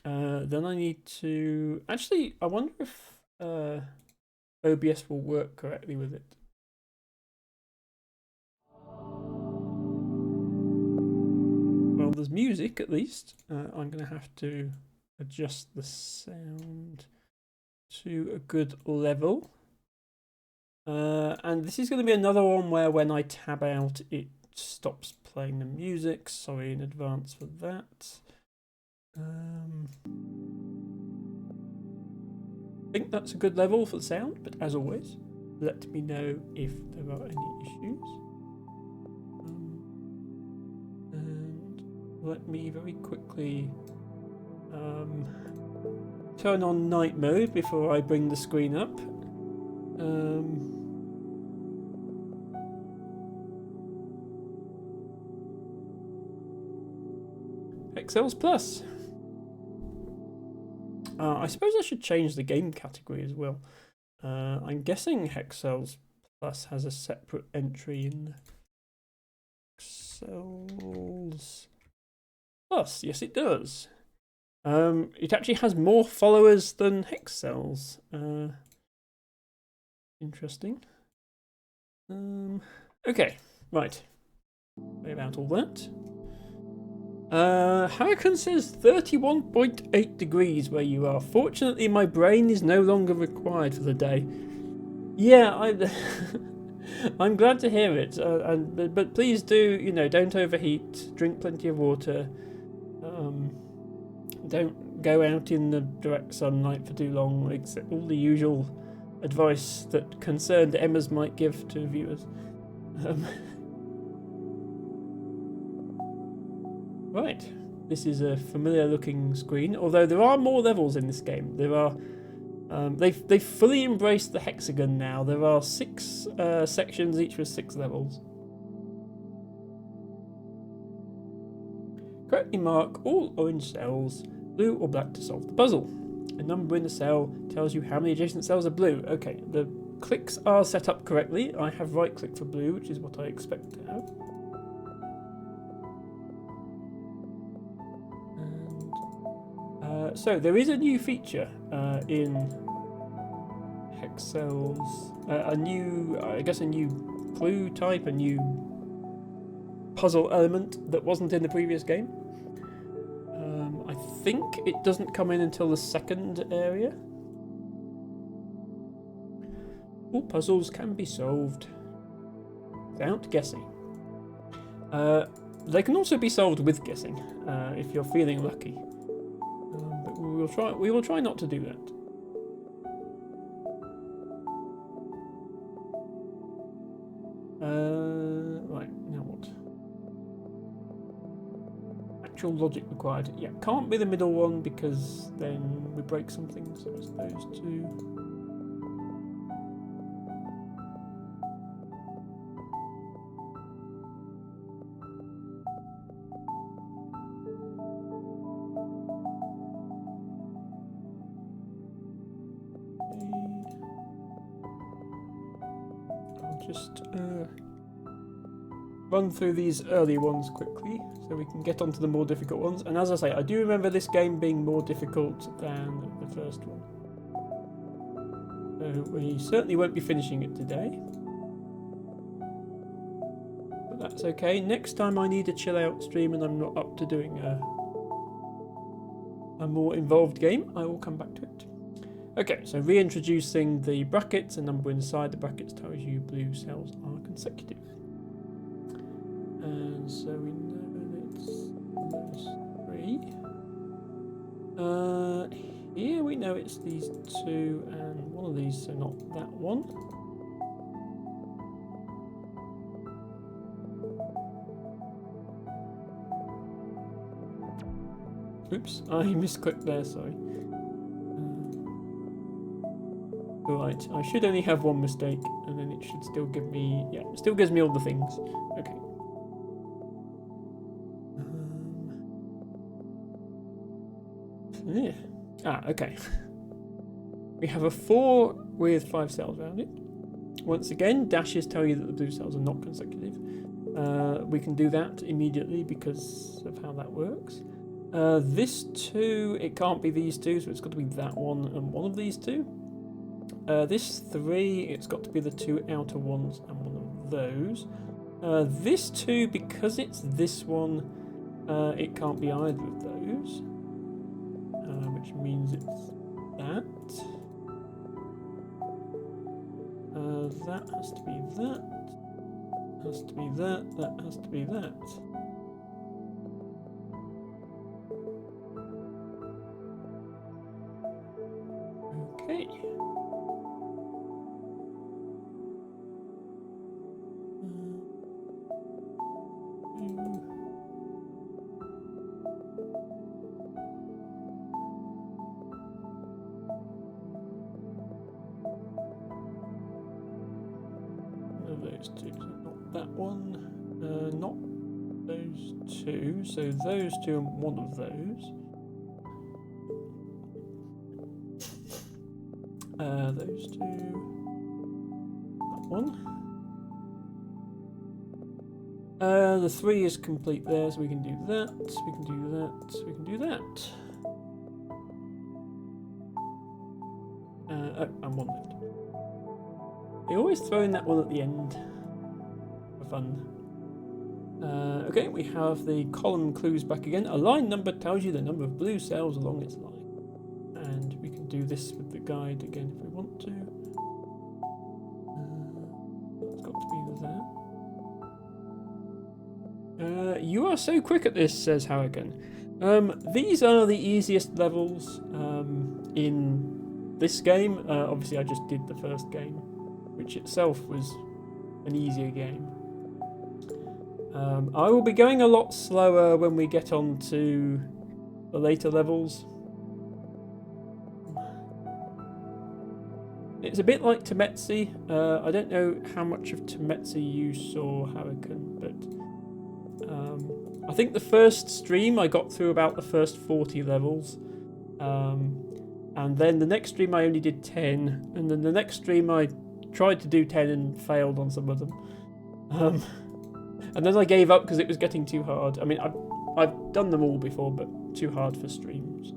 Then I need to... Actually, I wonder if OBS will work correctly with it. Well, there's music at least. I'm going to have to adjust the sound to a good level. And this is going to be another one where when I tab out, it stops playing the music. Sorry in advance for that. I think that's a good level for the sound, but as always, let me know if there are any issues. And let me very quickly turn on night mode before I bring the screen up. Hexagons Plus. I suppose I should change the game category as well. I'm guessing Hexagons Plus has a separate entry in Hexagons Plus. Yes, it does. It actually has more followers than Hexagons. Interesting. Okay, right. Sorry about all that. Hurricane says 31.8 degrees where you are. Fortunately, my brain is no longer required for the day. Yeah, I'm glad to hear it. But please do, don't overheat. Drink plenty of water. Don't go out in the direct sunlight for too long. Except all the usual advice that concerned Emmas might give to viewers. Right, this is a familiar looking screen, although there are more levels in this game. There are They've fully embraced the hexagon now. There are 6 sections, each with 6 levels. Correctly mark all orange cells, blue or black, to solve the puzzle. A number in the cell tells you how many adjacent cells are blue. Okay, the clicks are set up correctly. I have right click for blue, which is what I expect to have. And, so there is a new feature in hex cells. A new clue type, a new puzzle element that wasn't in the previous game. I think it doesn't come in until the second area. All puzzles can be solved without guessing. They can also be solved with guessing if you're feeling lucky. But we will try not to do that. Right, now what? Actual logic required. Yeah, can't be the middle one because then we break something, so it's those 2. I'll just run through these early ones quickly so we can get on to the more difficult ones. And as I say, I do remember this game being more difficult than the first one. So we certainly won't be finishing it today. But that's okay. Next time I need a chill out stream and I'm not up to doing a more involved game, I will come back to it. Okay, so reintroducing the brackets. A number inside the brackets tells you blue cells are consecutive. And so we know it's those 3. Here we know it's these 2 and one of these, so not that one. Oops, I misclicked there, sorry. Right, I should only have one mistake, and then it should still give me... Yeah, it still gives me all the things. Okay. Yeah. Okay. We have a 4 with 5 cells around it. Once again, dashes tell you that the blue cells are not consecutive. We can do that immediately because of how that works. This 2, it can't be these 2, so it's got to be that one and one of these 2. This 3, it's got to be the 2 outer ones and one of those. This 2, because it's this one, it can't be either of those. Which means it's that. That has to be that. Has to be that. That has to be that. Okay. Those 2, so not that one, not those 2, so those 2 and one of those. Those 2, that one. The 3 is complete there, so we can do that, we can do that, we can do that. Oh, and one left. They always throw in that one at the end for fun. Okay, we have the column clues back again. A line number tells you the number of blue cells along its line. And we can do this with the guide again if we want to. That's got to be that. You are so quick at this, says Hurricane. These are the easiest levels in this game. Obviously I just did the first game, which itself was an easier game. I will be going a lot slower when we get on to the later levels. It's a bit like Temetsi. I don't know how much of Temetsi you saw, Hurricane, but I think the first stream I got through about the first 40 levels. And then the next stream I only did 10, and then the next stream I tried to do 10 and failed on some of them. And then I gave up because it was getting too hard. I mean, I've done them all before, but too hard for streams.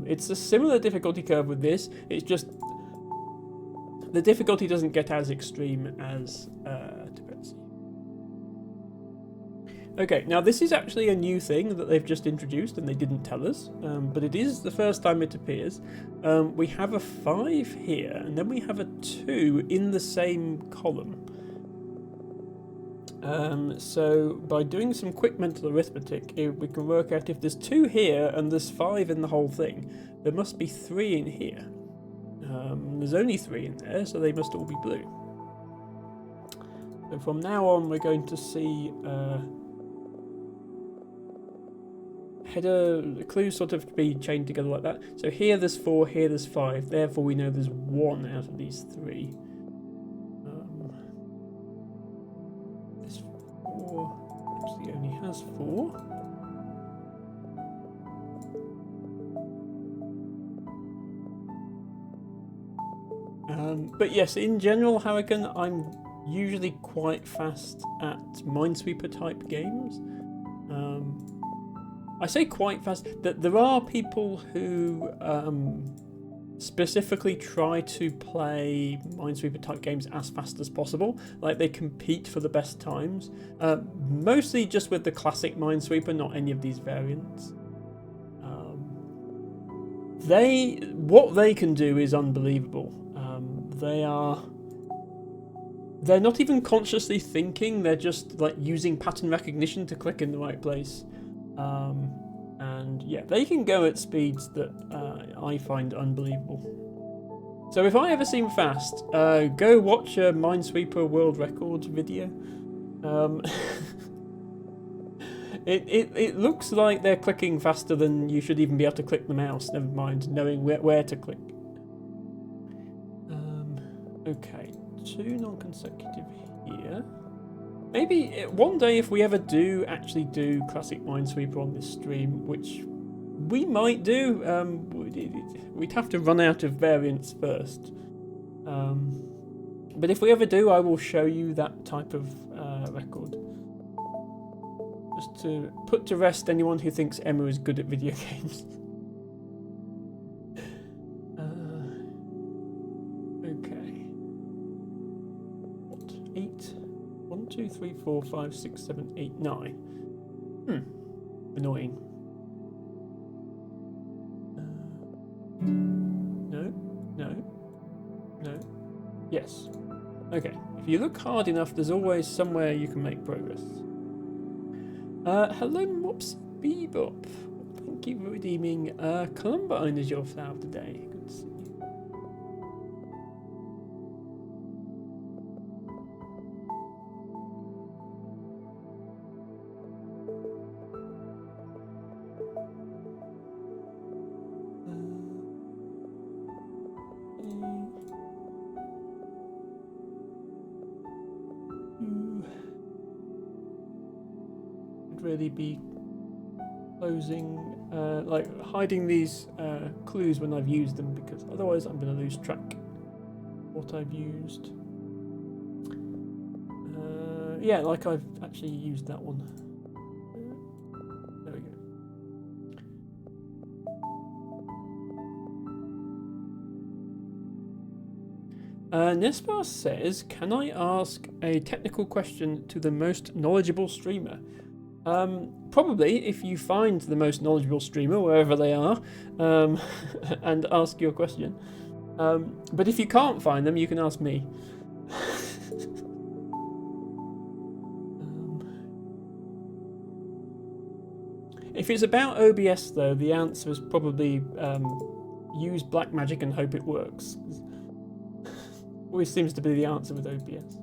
It's a similar difficulty curve with this. It's just the difficulty doesn't get as extreme as Tibetsi. Okay, now this is actually a new thing that they've just introduced and they didn't tell us, but it is the first time it appears. We have a 5 here, and then we have a 2 in the same column. So by doing some quick mental arithmetic, we can work out if there's 2 here and there's 5 in the whole thing, there must be 3 in here. There's only 3 in there, so they must all be blue. So from now on we're going to see header clues sort of be chained together like that. So here there's 4, here there's 5, therefore we know there's 1 out of these 3. This 4 actually only has 4. But yes, in general, Hurricane, I'm usually quite fast at Minesweeper type games. I say quite fast, that there are people who specifically try to play Minesweeper type games as fast as possible, like they compete for the best times, mostly just with the classic Minesweeper, not any of these variants. What they can do is unbelievable. They're not even consciously thinking, they're just like using pattern recognition to click in the right place. And yeah, they can go at speeds that I find unbelievable. So if I ever seem fast, go watch a Minesweeper World Records video. It looks like they're clicking faster than you should even be able to click the mouse, never mind knowing where to click. Okay, 2 non-consecutive here. Maybe one day if we ever do actually do Classic Minesweeper on this stream, which we might do, we'd have to run out of variants first. But if we ever do, I will show you that type of record. Just to put to rest anyone who thinks Emma is good at video games. Okay. What? 8? 1, 2, 3, 4, 5, 6, 7, 8, 9. Annoying. No. Yes. Okay. If you look hard enough, there's always somewhere you can make progress. Hello, Mops Bebop. Thank you for redeeming. Columbine is your flower today. Good to see you. Really be closing, like hiding these clues when I've used them, because otherwise I'm going to lose track of what I've used. Yeah, like I've actually used that one. There we go. Nespar says, can I ask a technical question to the most knowledgeable streamer? Probably, if you find the most knowledgeable streamer, wherever they are, and ask your question. But if you can't find them, you can ask me. If it's about OBS, though, the answer is probably use black magic and hope it works. Always seems to be the answer with OBS.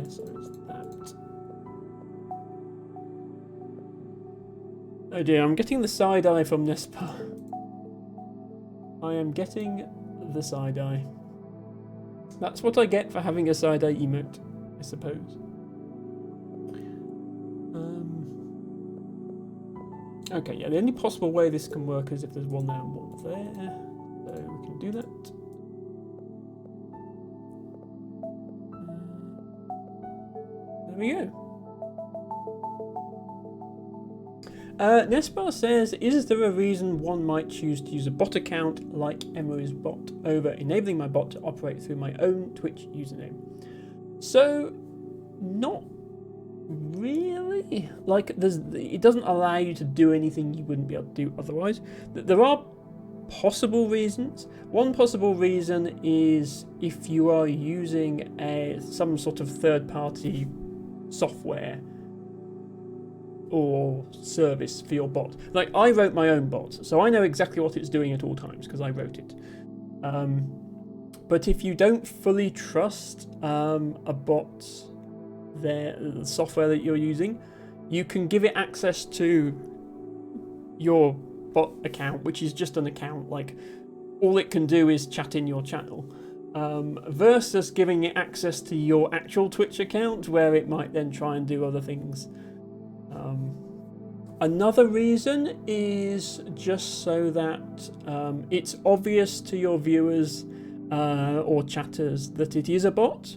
So it's that. Oh dear, I'm getting the side eye from Nespa. I am getting the side eye. That's what I get for having a side eye emote, I suppose. Okay, yeah, the only possible way this can work is if there's one there and one there. So we can do that. There we go. Nespar says, is there a reason one might choose to use a bot account like Emo's bot over enabling my bot to operate through my own Twitch username? So, not really. Like, it doesn't allow you to do anything you wouldn't be able to do otherwise. There are possible reasons. One possible reason is if you are using some sort of third-party software or service for your bot. Like, I wrote my own bot, so I know exactly what it's doing at all times because I wrote it. But if you don't fully trust a bot, the software that you're using, you can give it access to your bot account, which is just an account. Like, all it can do is chat in your channel. Versus giving it access to your actual Twitch account, where it might then try and do other things. Another reason is just so that it's obvious to your viewers or chatters that it is a bot.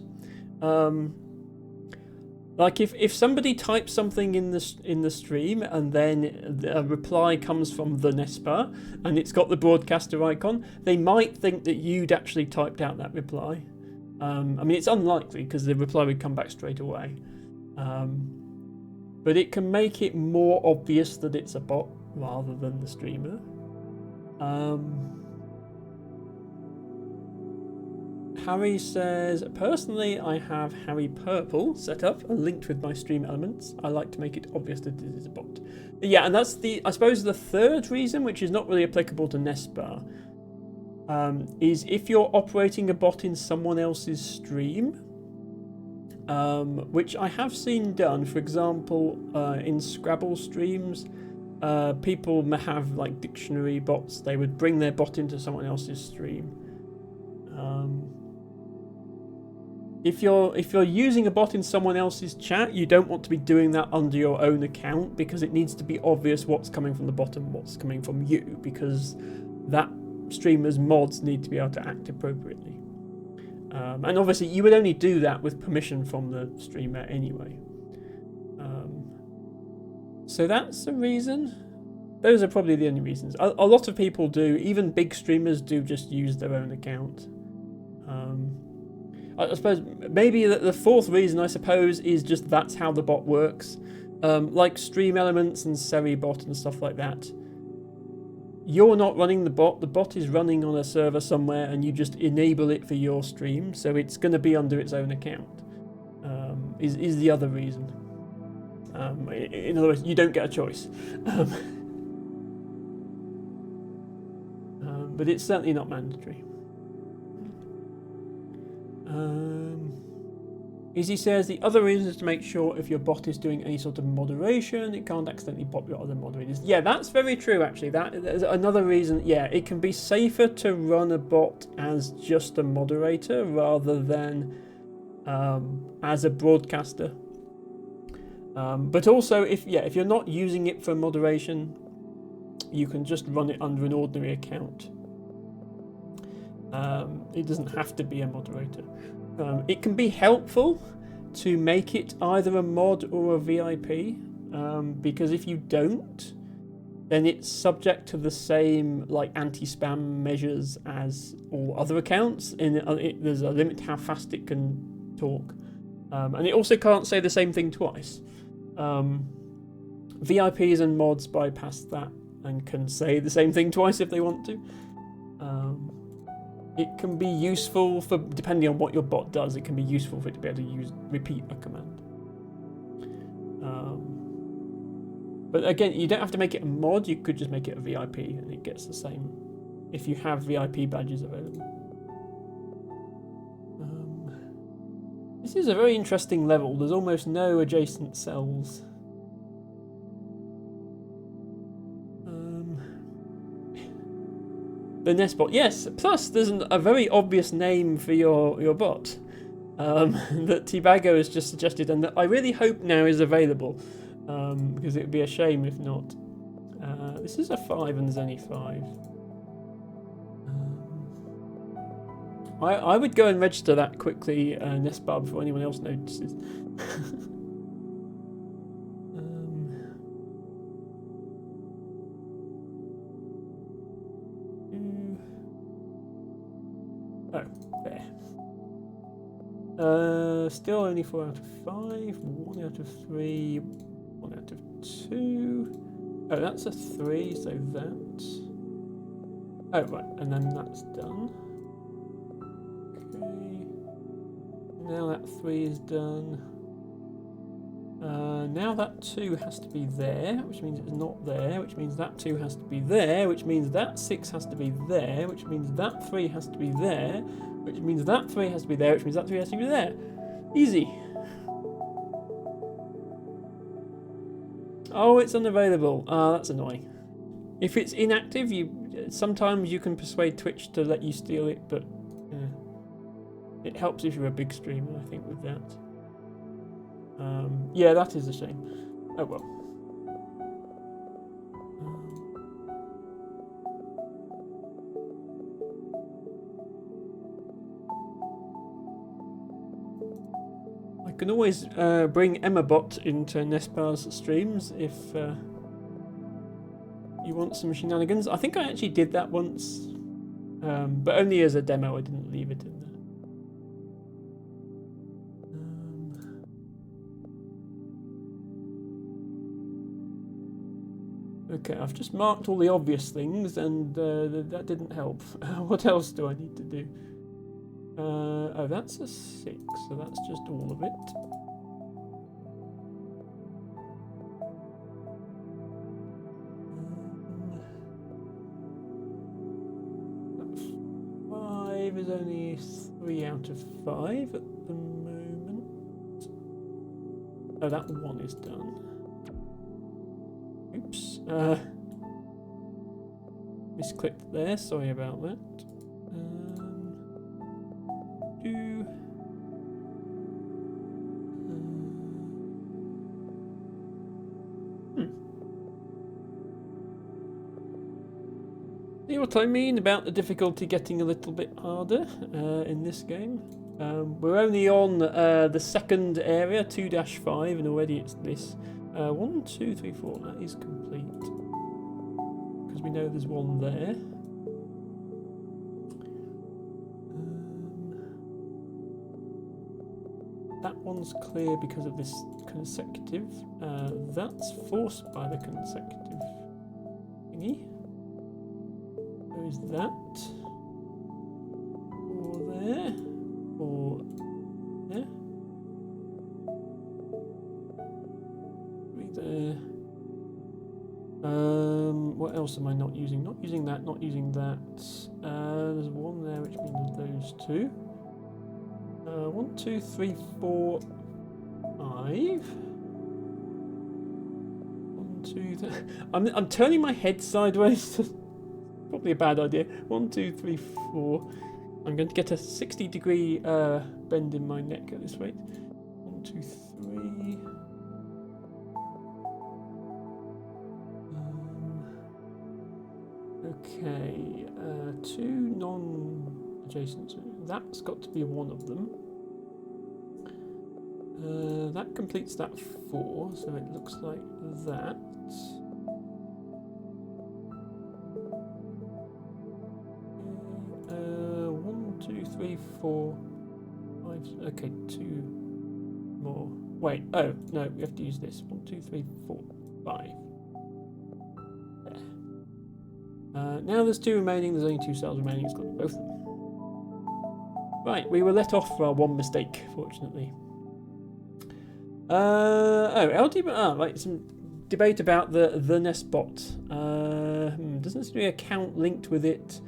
Like if somebody types something in the stream and then a reply comes from the Nespa and it's got the broadcaster icon, they might think that you'd actually typed out that reply. I mean, it's unlikely because the reply would come back straight away. But it can make it more obvious that it's a bot rather than the streamer. Harry says, personally, I have Harry Purple set up and linked with my stream elements. I like to make it obvious that it is a bot. Yeah, and that's I suppose the third reason, which is not really applicable to Nespa, is if you're operating a bot in someone else's stream, which I have seen done. For example, in Scrabble streams, people may have like dictionary bots. They would bring their bot into someone else's stream. If you're using a bot in someone else's chat, you don't want to be doing that under your own account because it needs to be obvious what's coming from the bot and what's coming from you, because that streamer's mods need to be able to act appropriately. And obviously you would only do that with permission from the streamer anyway. So that's the reason. Those are probably the only reasons. A lot of people do, even big streamers do just use their own account. I suppose maybe the fourth reason, I suppose, is just that's how the bot works. Like Stream Elements and Seribot and stuff like that. You're not running the bot is running on a server somewhere and you just enable it for your stream, so it's going to be under its own account, is the other reason. In other words, you don't get a choice. But it's certainly not mandatory. Izzy says the other reason is to make sure if your bot is doing any sort of moderation, it can't accidentally pop your other moderators. Yeah, that's very true actually. There's another reason. Yeah, it can be safer to run a bot as just a moderator rather than as a broadcaster. But also, if you're not using it for moderation, you can just run it under an ordinary account. It doesn't have to be a moderator. It can be helpful to make it either a mod or a VIP, because if you don't, then it's subject to the same like anti-spam measures as all other accounts. There's a limit to how fast it can talk, and it also can't say the same thing twice. VIPs and mods bypass that and can say the same thing twice if they want to. It can be useful for, depending on what your bot does, it can be useful for it to be able to repeat a command. But again, you don't have to make it a mod, you could just make it a VIP and it gets the same if you have VIP badges available. This is a very interesting level. There's almost no adjacent cells. The nest bot, yes. Plus, there's a very obvious name for your bot that Tibago has just suggested, and that I really hope now is available, because it would be a shame if not. This is a 5 and there's only 5. I would go and register that quickly, Nestbar, before anyone else notices. Oh, there. Still only 4 out of 5, 1 out of 3, 1 out of 2. Oh, that's a 3, so that. Oh, right, and then that's done. Okay. Now that 3 is done. Now that 2 has to be there, which means it's not there, which means that 2 has to be there, which means that 6 has to be there, which means that 3 has to be there, which means that 3 has to be there, which means that 3 has to be there. Easy. Oh, it's unavailable. That's annoying. If it's inactive, sometimes you can persuade Twitch to let you steal it, but it helps if you're a big streamer, I think, with that. Yeah, that is a shame. Oh well. I can always bring EmmaBot into Nestbar's streams if you want some shenanigans. I think I actually did that once, but only as a demo. I didn't leave it in there. Okay, I've just marked all the obvious things, and that didn't help. What else do I need to do? Oh, that's a 6, so that's just all of it. That 5 is only 3 out of 5 at the moment. Oh, that 1 is done. Oops. Misclicked there, sorry about that. See what I mean about the difficulty getting a little bit harder in this game? We're only on the second area, 2-5, and already it's this. 1, 2, 3, 4, that is complete. Because we know there's one there. That one's clear because of this consecutive. That's forced by the consecutive thingy. There is that. Or there. Or there. What else am I not using? Not using that, not using that. There's one there, which means those two. 1, 2, 3, 4, 5. 1, 2, 3. I'm turning my head sideways. Probably a bad idea. 1, 2, 3, 4. I'm going to get a 60-degree bend in my neck at this rate. 1, 2, 3. Okay, 2 non-adjacent. That's got to be one of them. That completes that 4, so it looks like that. 1, 2, 3, 4, 5. Okay, 2 more. Wait, oh no, we have to use this. 1, 2, 3, 4, 5. Now there's 2 remaining, there's only 2 cells remaining, it's got both of them. Right, we were let off for our one mistake, fortunately. Right, some debate about the Nest bot. Doesn't seem to be an account linked with it.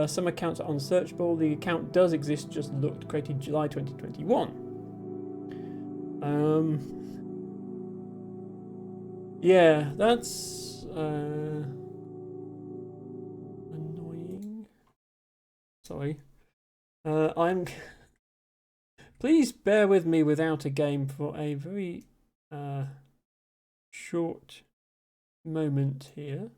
Some accounts are unsearchable. The account does exist, just looked, created July 2021. Yeah, that's annoying. Sorry. I'm. Please bear with me without a game for a very short moment here.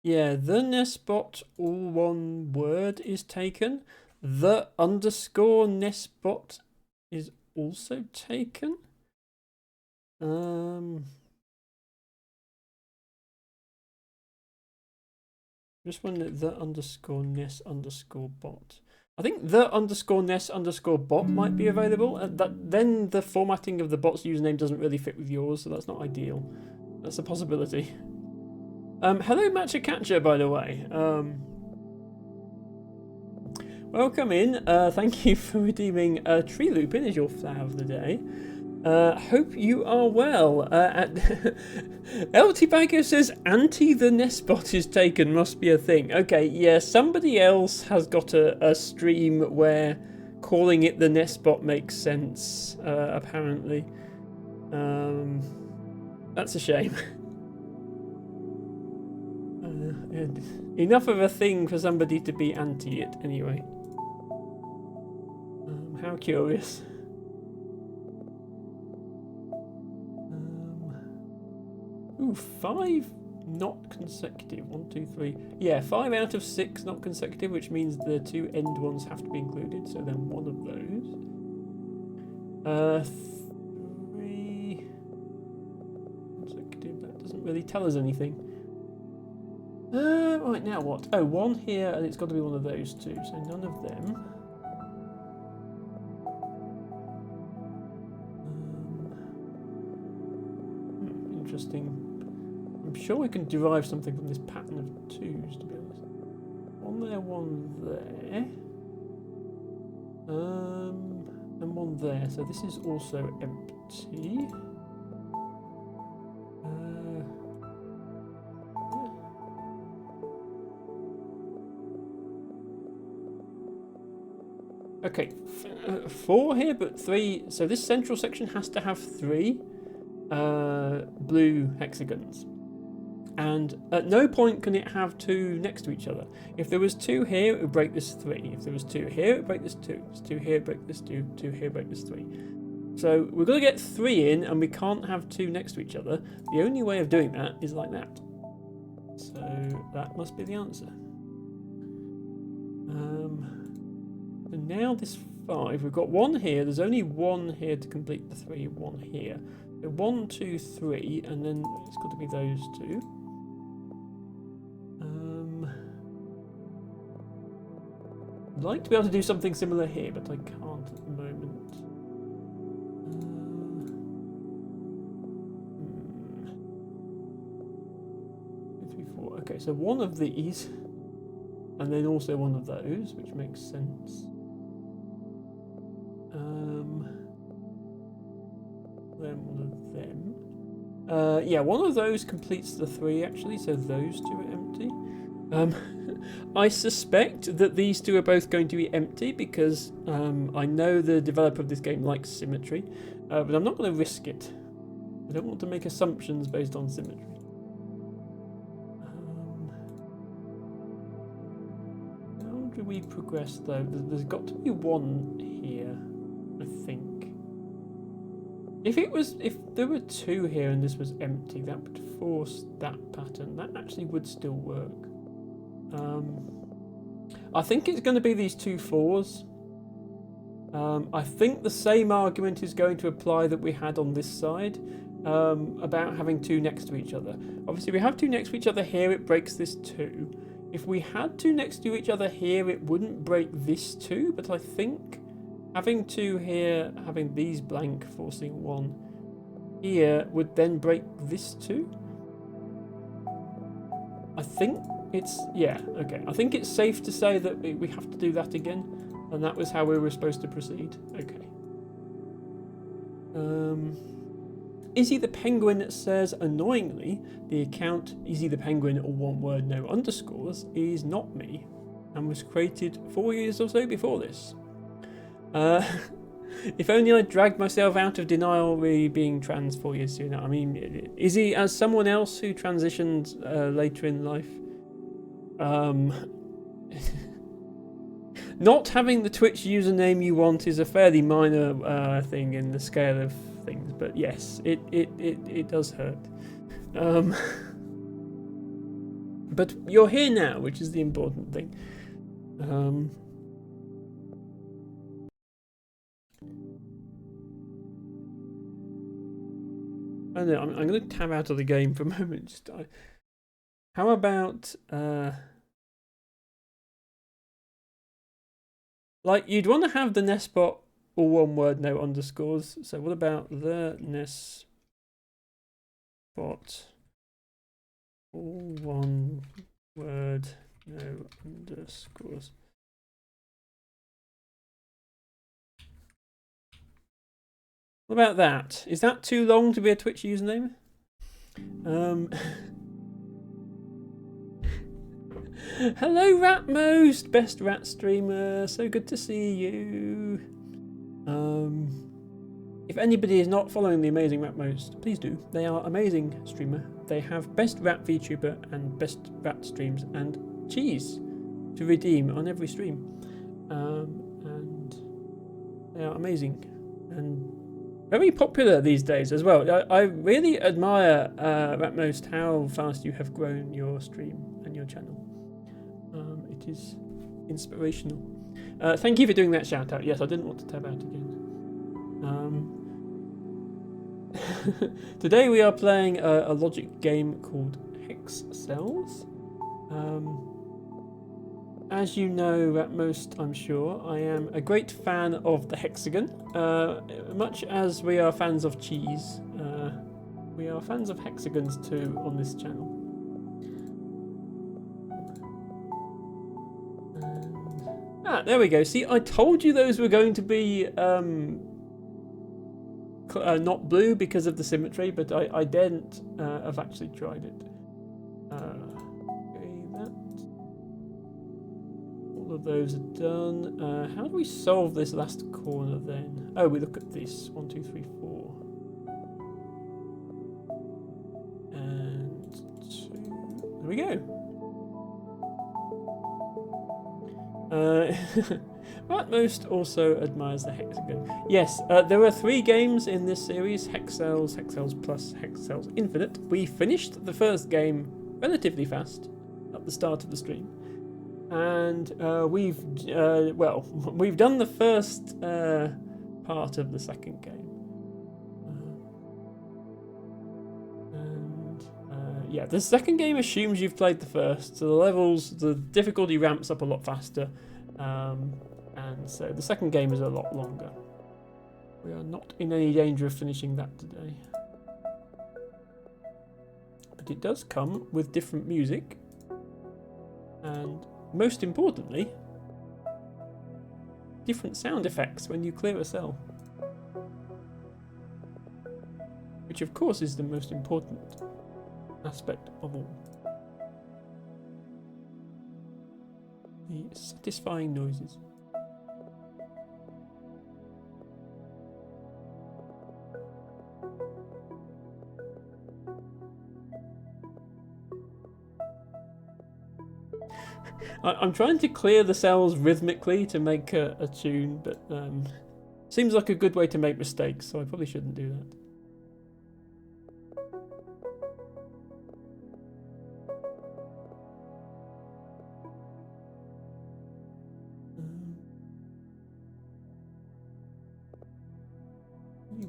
Yeah, the Nesbot, all one word, is taken. The underscore Nesbot is also taken. Just wondering the underscore Ness underscore bot. I think the underscore Ness underscore bot might be available. Then the formatting of the bot's username doesn't really fit with yours, so that's not ideal. That's a possibility. Hello, Matcha Catcher, by the way. Welcome in. Thank you for redeeming Tree Lupin as your flower of the day. Hope you are well. LT Bagger says anti the Nesbot is taken, must be a thing. Okay, yeah, somebody else has got a stream where calling it the Nesbot makes sense, apparently. That's a shame. Enough of a thing for somebody to be anti it, anyway. How curious. Ooh, 5 not consecutive. 1, 2, 3. Yeah, 5 out of 6 not consecutive, which means the 2 end ones have to be included. So then one of those. 3 consecutive. That doesn't really tell us anything. Right, now what? Oh, 1 here, and it's got to be one of those 2. So none of them. Interesting. I'm sure we can derive something from this pattern of 2s, to be honest. 1 there, 1 there. And 1 there. So this is also empty. Okay, 4 here, but 3. So this central section has to have 3 blue hexagons. And at no point can it have 2 next to each other. If there was 2 here, it would break this 3. If there was 2 here, it would break this 2. If there's 2 here, it break this 2. 2 here, break this 3. So we're going to get 3 in, and we can't have 2 next to each other. The only way of doing that is like that. So that must be the answer. So now this 5, we've got 1 here. There's only 1 here to complete the 3. 1 here. So 1, 2, 3, and then it's got to be those 2. I'd like to be able to do something similar here, but I can't at the moment. 2, 3, 4. Okay, so 1 of these, and then also 1 of those, which makes sense. Then 1 of them. Yeah, 1 of those completes the 3 actually, so those 2 are empty. I suspect that these 2 are both going to be empty because I know the developer of this game likes symmetry, but I'm not going to risk it. I don't want to make assumptions based on symmetry. How do we progress though? There's got to be 1 here, I think. If there were 2 here and this was empty, that would force that pattern. That actually would still work. I think it's going to be these 2 4s. I think the same argument is going to apply that we had on this side about having 2 next to each other. Obviously, we have 2 next to each other here, it breaks this 2. If we had 2 next to each other here, it wouldn't break this 2, but I think having 2 here, having these blank, forcing 1 here, would then break this 2. I think it's, yeah, okay. I think it's safe to say that we have to do that again, and that was how we were supposed to proceed. Okay. Izzy the Penguin says, annoyingly, the account Izzy the Penguin, or 1 word, no underscores, is not me, and was created 4 years or so before this. If only I dragged myself out of denial re being trans 4 years sooner. I mean, is he as someone else who transitioned later in life? Not having the Twitch username you want is a fairly minor thing in the scale of things, but yes, it does hurt. But you're here now, which is the important thing. I don't know, I'm going to tab out of the game for a moment. Just how about like you'd want to have the Nespot all one word, no underscores. So what about the Nespot all one word, no underscores? What about that? Is that too long to be a Twitch username? Hello, Ratmost, best rat streamer. So good to see you. If anybody is not following the amazing Ratmost, please do. They are amazing streamer. They have best rat VTuber and best rat streams and cheese to redeem on every stream. And they are amazing and very popular these days as well. I really admire, Ratmost, how fast you have grown your stream and your channel. It is inspirational. Thank you for doing that shout out. Yes, I didn't want to tab out again. Today we are playing a logic game called hexagons. As you know, at most, I'm sure, I am a great fan of the hexagon. Much as we are fans of cheese, we are fans of hexagons too on this channel. And, there we go. See, I told you those were going to be not blue because of the symmetry, but I didn't have actually tried it. Of those are done. How do we solve this last corner then? Oh, we look at this. 1, 2, 3, 4. And 2. There we go. Ratmost also admires the hexagon. Yes, there are 3 games in this series: Hexels, Hexels Plus, Hexels Infinite. We finished the first game relatively fast at the start of the stream. And we've done the first part of the second game, yeah, the second game assumes you've played the first, so the difficulty ramps up a lot faster, and so the second game is a lot longer. We are not in any danger of finishing that today, but it does come with different music, and most importantly, different sound effects when you clear a cell. Which of course is the most important aspect of all. The satisfying noises. I'm trying to clear the cells rhythmically to make a tune, but seems like a good way to make mistakes, so I probably shouldn't do that.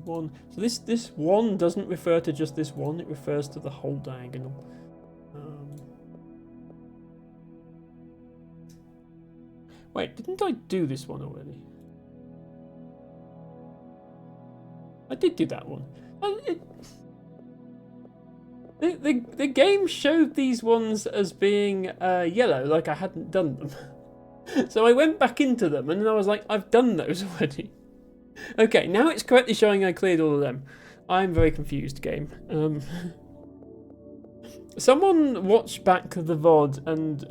One. So this one doesn't refer to just this one; it refers to the whole diagonal. Wait, didn't I do this one already? I did do that one. The game showed these ones as being yellow, like I hadn't done them. So I went back into them, and then I was like, I've done those already. Okay, now it's correctly showing I cleared all of them. I'm very confused, game. Someone watch back the VOD and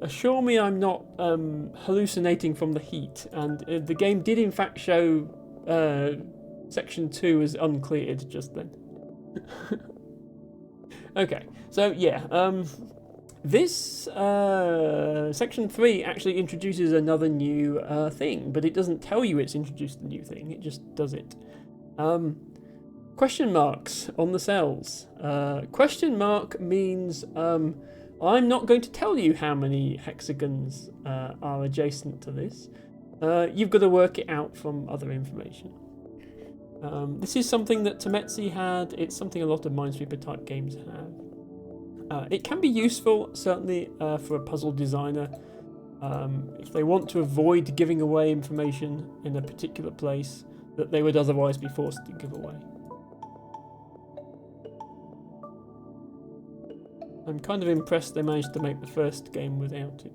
assure me I'm not hallucinating from the heat, and the game did in fact show section 2 is uncleared just then. Okay, so yeah, this section 3 actually introduces another new thing, but it doesn't tell you it's introduced a new thing, it just does it. Question marks on the cells. Question mark means I'm not going to tell you how many hexagons are adjacent to this. You've got to work it out from other information. This is something that Tametsi had. It's something a lot of Minesweeper type games have. It can be useful, certainly for a puzzle designer, if they want to avoid giving away information in a particular place that they would otherwise be forced to give away. I'm kind of impressed they managed to make the first game without it.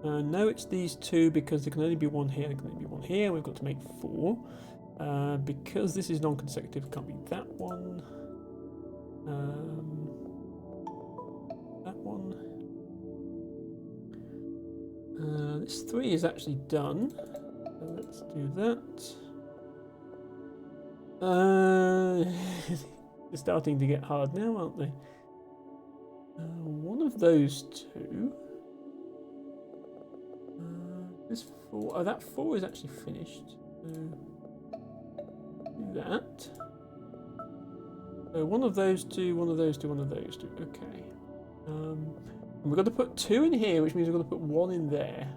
No, it's these two because there can only be one here, there can only be one here. We've got to make 4. Because this is non-consecutive, it can't be that one. That one. This 3 is actually done. So let's do that. They're starting to get hard now, aren't they? One of those two. This 4. Oh, that 4 is actually finished. So do that. So one of those two, one of those two, one of those two. Okay. And we've got to put 2 in here, which means we've got to put 1 in there.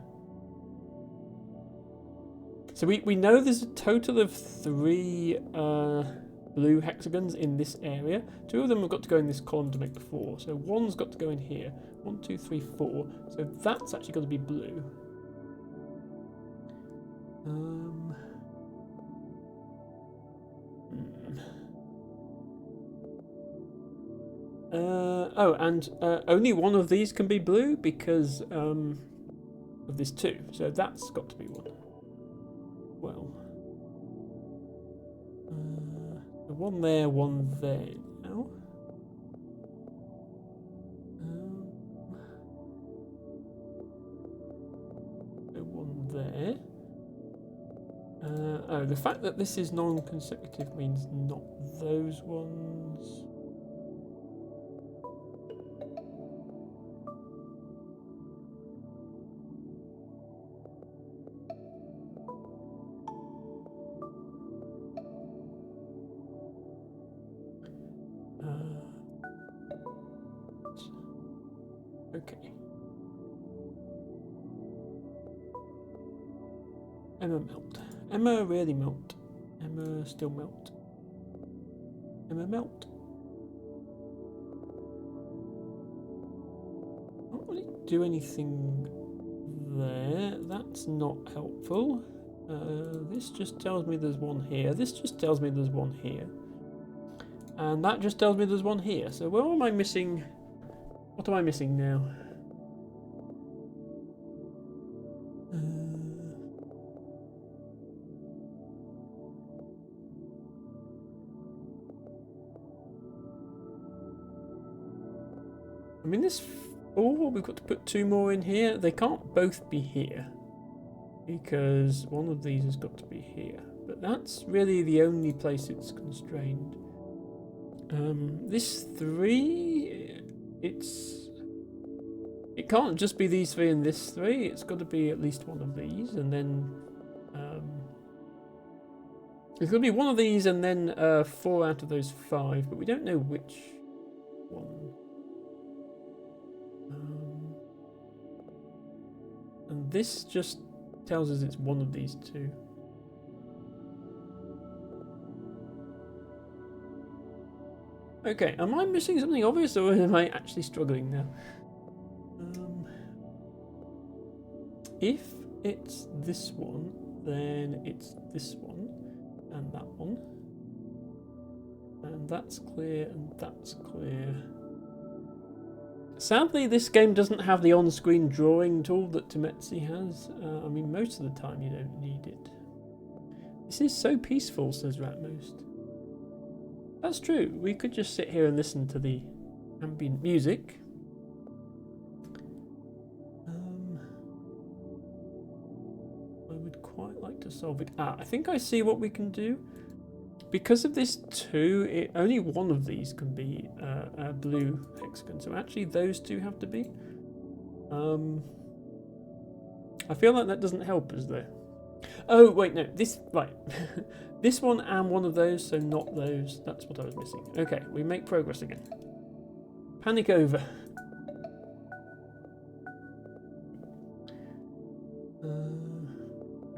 So we know there's a total of 3 blue hexagons in this area. 2 of them have got to go in this column to make the 4. So 1's got to go in here. 1, 2, 3, 4. So that's actually got to be blue. Oh, and only one of these can be blue because of this 2. So that's got to be 1. Well, 1 there, 1 there now. So 1 there. Oh, the fact that this is non-consecutive means not those ones. Okay. Emma melt. Emma really melt. Emma still melt. Emma melt. Not really do anything there. That's not helpful. This just tells me there's 1 here. This just tells me there's 1 here. And that just tells me there's 1 here. So where am I missing? What am I missing now? I mean, this 4, we've got to put 2 more in here. They can't both be here because one of these has got to be here. But that's really the only place it's constrained. This 3, it can't just be these 3 and this 3. It's got to be at least one of these, and then it's got to be one of these, and then 4 out of those 5. But we don't know which one. And this just tells us it's one of these 2. Okay, am I missing something obvious, or am I actually struggling now? If it's this one, then it's this one, and that one. And that's clear, and that's clear. Sadly, this game doesn't have the on-screen drawing tool that Tametsi has. I mean, most of the time you don't need it. This is so peaceful, says Ratmost. That's true. We could just sit here and listen to the ambient music. would quite like to solve it. I think I see what we can do. Because of this 2, only one of these can be a blue hexagon. So actually those 2 have to be. I feel like that doesn't help us though. Oh wait, no, this, right. This one and one of those, so not those. That's what I was missing. Okay, we make progress again. Panic over.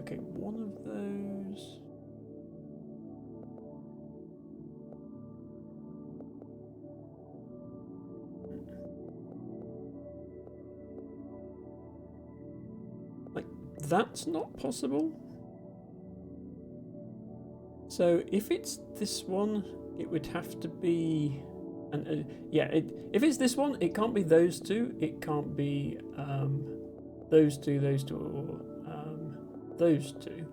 Okay, one of those. Like, that's not possible. So if it's this one, it would have to be, and yeah, if it's this one, it can't be those 2. It can't be those two, or those 2.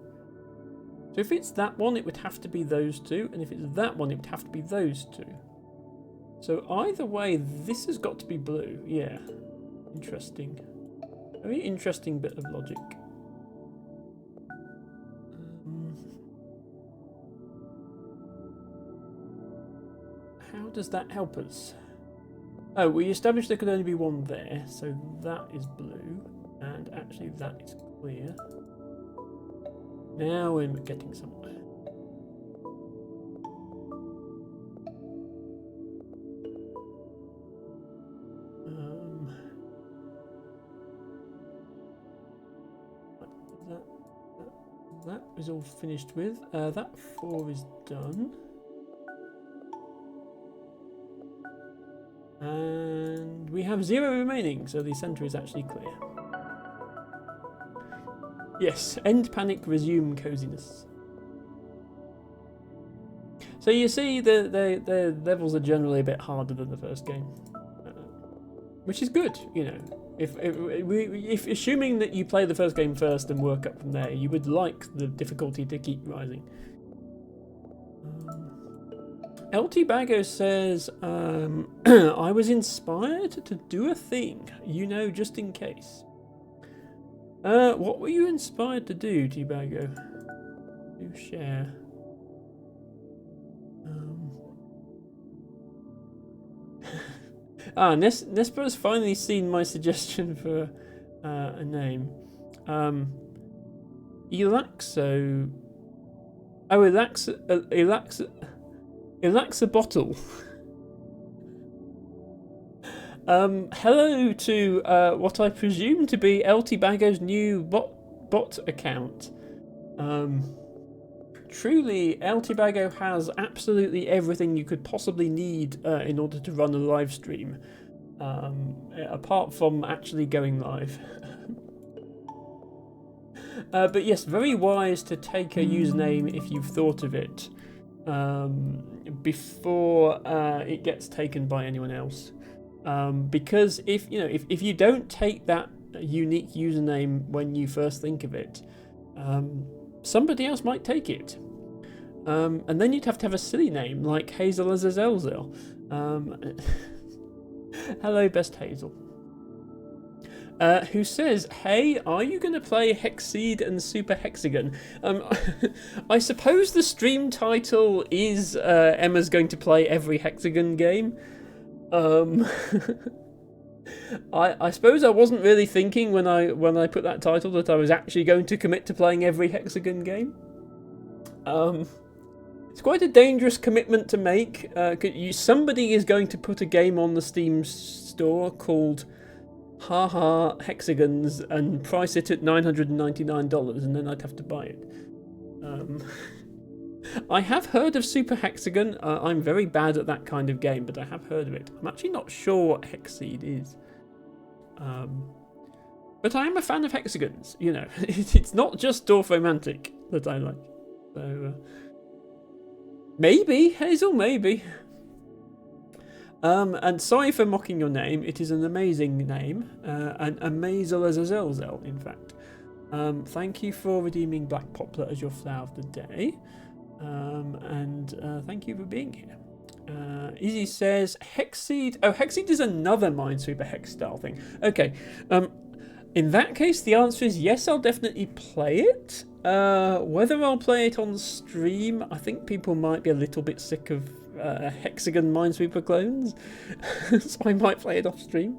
So if it's that one, it would have to be those 2, and if it's that one, it would have to be those 2. So either way, this has got to be blue. Yeah, interesting. Very interesting bit of logic. How does that help us? Oh, we established there could only be one there, so that is blue, and actually that is clear. Now we're getting somewhere. That is all finished with. That 4 is done. And we have 0 remaining, so the centre is actually clear. Yes, end panic, resume coziness. So you see, the levels are generally a bit harder than the first game, which is good, you know. If assuming that you play the first game first and work up from there, you would like the difficulty to keep rising. LT Bago says, I was inspired to do a thing, you know, just in case. What were you inspired to do, T-Bago? Do share. Nesper has finally seen my suggestion for a name. Elaxo. Oh, Elaxa Bottle. Hello to what I presume to be LT Bago's new bot account. Truly, LT Bago has absolutely everything you could possibly need in order to run a live stream, apart from actually going live. But yes, very wise to take a username if you've thought of it before it gets taken by anyone else. Because if you don't take that unique username when you first think of it, somebody else might take it. And then you'd have to have a silly name like Hazel Azazelzel. Hello, Best Hazel. Who says, hey, are you going to play Hexseed and Super Hexagon? I suppose the stream title is Emma's going to play every Hexagon game. I suppose I wasn't really thinking when I put that title that I was actually going to commit to playing every Hexagon game. It's quite a dangerous commitment to make. Somebody is going to put a game on the Steam store called Haha Hexagons and price it at $999, and then I'd have to buy it. I have heard of Super Hexagon. I'm very bad at that kind of game, but I have heard of it. I'm actually not sure what Hexseed is. But I am a fan of hexagons, you know. It's not just Dorfomantic that I like. So, maybe, Hazel, maybe. And sorry for mocking your name. It is an amazing name. An Amazel as a Zelzel, in fact. Thank you for redeeming Black Poplar as your flower of the day. And thank you for being here. Izzy says Hexseed. Oh, Hexseed is another Minesweeper Hex style thing. Okay. In that case, the answer is yes, I'll definitely play it. Whether I'll play it on stream, I think people might be a little bit sick of hexagon Minesweeper clones, so I might play it off stream.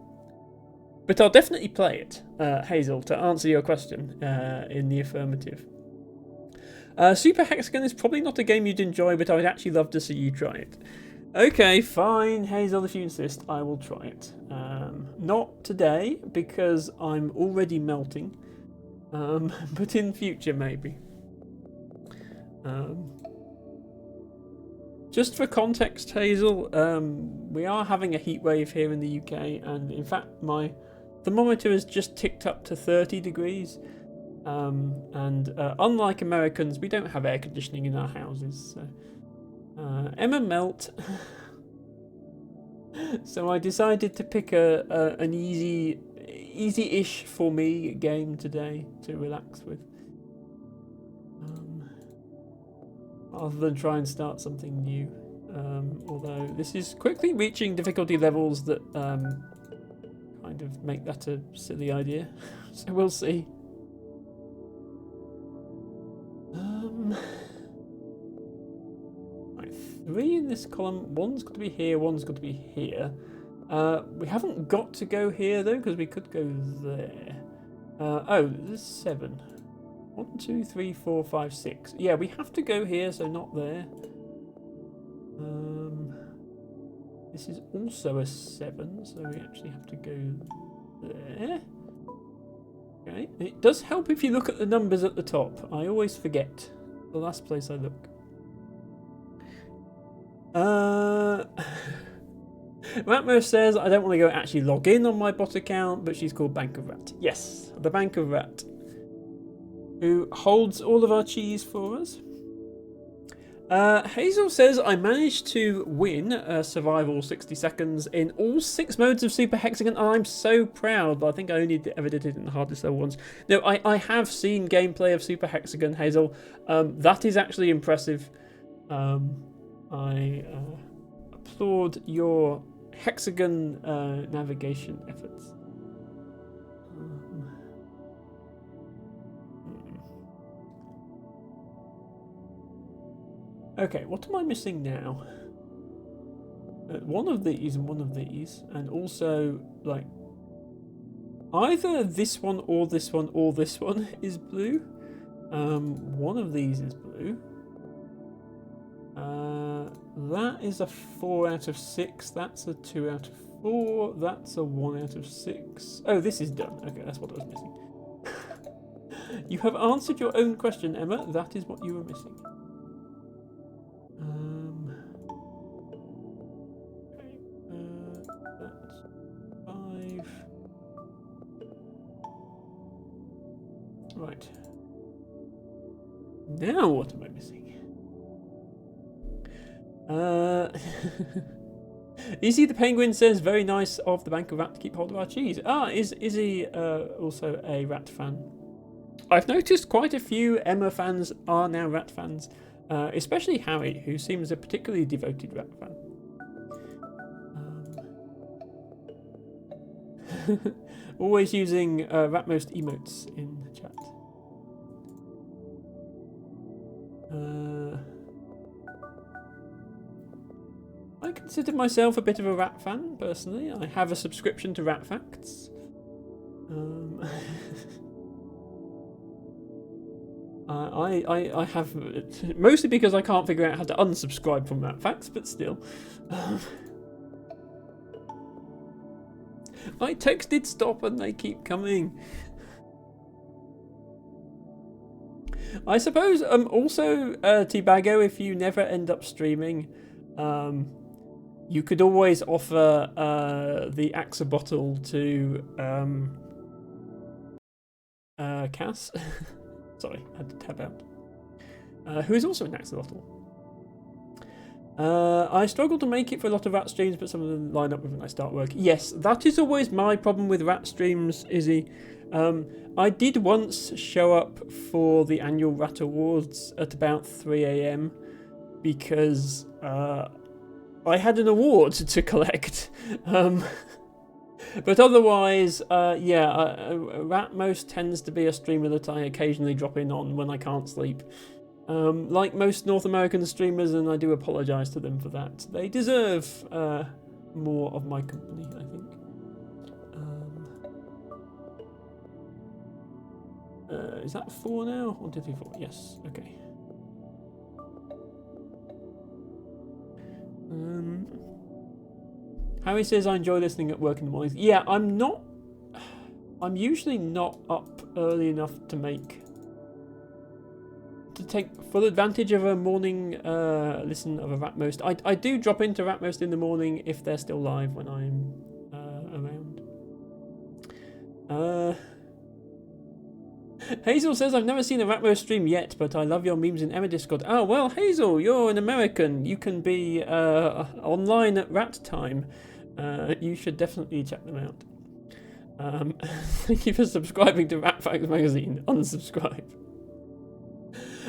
But I'll definitely play it, Hazel, to answer your question in the affirmative. Super Hexagon is probably not a game you'd enjoy, but I would actually love to see you try it. Okay, fine, Hazel, if you insist, I will try it. Not today, because I'm already melting, but in future, maybe. Just for context, Hazel, we are having a heat wave here in the UK, and in fact, my thermometer has just ticked up to 30 degrees. And unlike Americans, we don't have air conditioning in our houses. So. Emma melt. So I decided to pick an easy-ish for me game today to relax with, rather than try and start something new. Although this is quickly reaching difficulty levels that kind of make that a silly idea. So we'll see. Right, 3 in this column. One's got to be here, one's got to be here. We haven't got to go here though, because we could go there. Oh, there's 7. 1, 2, 3, 4, 5, 6. Yeah, we have to go here, so not there. This is also a 7, so we actually have to go there. Okay, it does help if you look at the numbers at the top. I always forget the last place I look. Ratmo says, I don't want to go actually log in on my bot account, but she's called Bank of Rat. Yes, the Bank of Rat, who holds all of our cheese for us. Hazel says, I managed to win survival 60 seconds in all 6 modes of Super Hexagon, and I'm so proud, but I think I only ever did it in the hardest level ones. No, I have seen gameplay of Super Hexagon, Hazel. That is actually impressive. I applaud your Hexagon navigation efforts. Okay, what am I missing now? One of these and one of these, and also, like, either this one or this one or this one is blue. One of these is blue. That is a 4 out of 6. That's a 2 out of 4. That's a 1 out of 6. Oh, this is done. Okay, that's what I was missing. You have answered your own question, Emma. That is what you were missing. That's 5. Right. Now what am I missing? Izzy the Penguin says, very nice of the Bank of Rat to keep hold of our cheese. Ah, is Izzy also a Rat fan? I've noticed quite a few Emma fans are now Rat fans, especially Harry, who seems a particularly devoted Rat fan. Always using Ratmost emotes in the chat. I consider myself a bit of a Rat fan, personally. I have a subscription to Rat Facts. I have, mostly because I can't figure out how to unsubscribe from Rat Facts, but still. I texted stop and they keep coming. I suppose also, T-Bago, if you never end up streaming, you could always offer the axolotl to Cass. Sorry, I had to tab out. Who is also an axolotl. I struggle to make it for a lot of Rat streams, but some of them line up with when I start work. Yes, that is always my problem with Rat streams, Izzy. I did once show up for the annual Rat Awards at about 3 AM because I had an award to collect. But otherwise, yeah, Ratmost tends to be a streamer that I occasionally drop in on when I can't sleep. Like most North American streamers, and I do apologise to them for that. They deserve more of my company, I think. Is that 4 now? 1, 2, 3, 4. Yes. Okay. Harry says I enjoy listening at work in the mornings. Yeah, I'm not. I'm usually not up early enough to take full advantage of a morning listen of a Ratmost. I do drop into Ratmost in the morning if they're still live when I'm around. Hazel says I've never seen a Ratmost stream yet, but I love your memes in Emma Discord. Oh well, Hazel, you're an American. You can be online at Rat Time. You should definitely check them out. Thank you for subscribing to Rat Facts Magazine. Unsubscribe.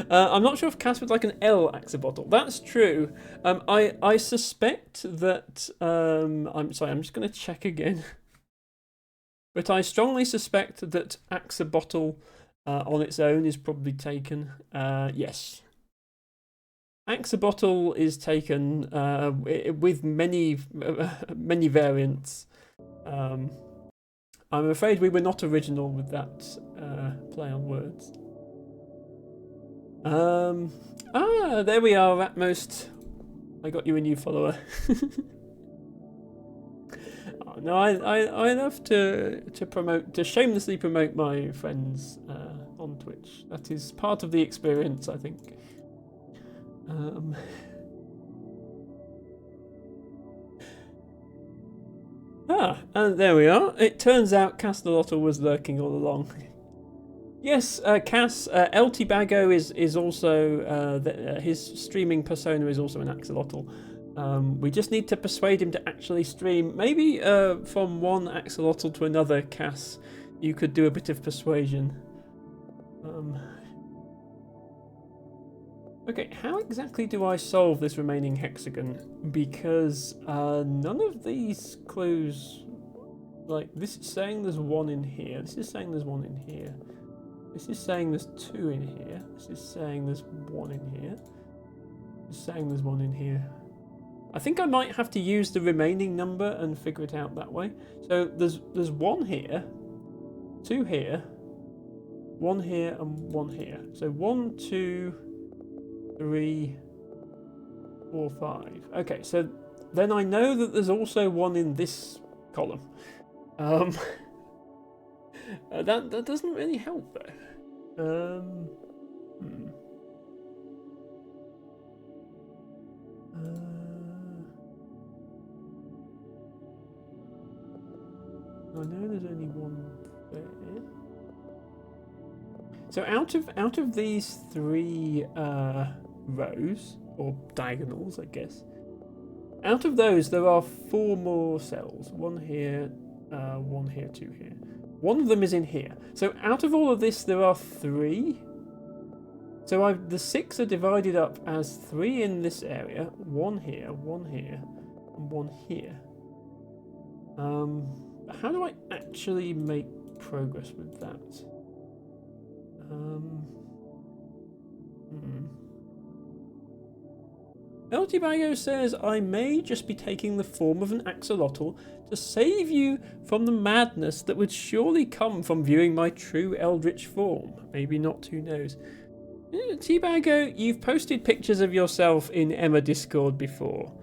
I'm not sure if Cass would like an L axolotl. That's true. I suspect that. I'm sorry. I'm just going to check again. But I strongly suspect that axolotl on its own is probably taken. Yes. Axolotl is taken with many variants. I'm afraid we were not original with that play on words. There we are, Ratmost. I got you a new follower. Oh, no, I love to shamelessly promote my friends on Twitch. That is part of the experience, I think. And there we are. It turns out Castelotto was lurking all along. Yes, Cass, LT Bago is also, his streaming persona is also an axolotl. We just need to persuade him to actually stream. Maybe from one axolotl to another, Cass, you could do a bit of persuasion. Okay, how exactly do I solve this remaining hexagon? Because none of these clues, like this is saying there's 1 in here, this is saying there's 1 in here, this is saying there's 2 in here, this is saying there's 1 in here, this is saying there's 1 in here. I think I might have to use the remaining number and figure it out that way. So there's 1 here, 2 here, 1 here, and 1 here. So 1, 2, 3, 4, 5. Okay, so then I know that there's also 1 in this column. That doesn't really help though. I know there's only 1 there. So out of these 3 rows, or diagonals, I guess, out of those there are 4 more cells. 1 here, 1 here, 2 here. 1 of them is in here. So out of all of this there are 3. So the 6 are divided up as 3 in this area, 1 here, 1 here, and 1 here. How do I actually make progress with that? LT Bago says, I may just be taking the form of an axolotl to save you from the madness that would surely come from viewing my true eldritch form. Maybe not, who knows. T-Bago, you've posted pictures of yourself in Emma Discord before.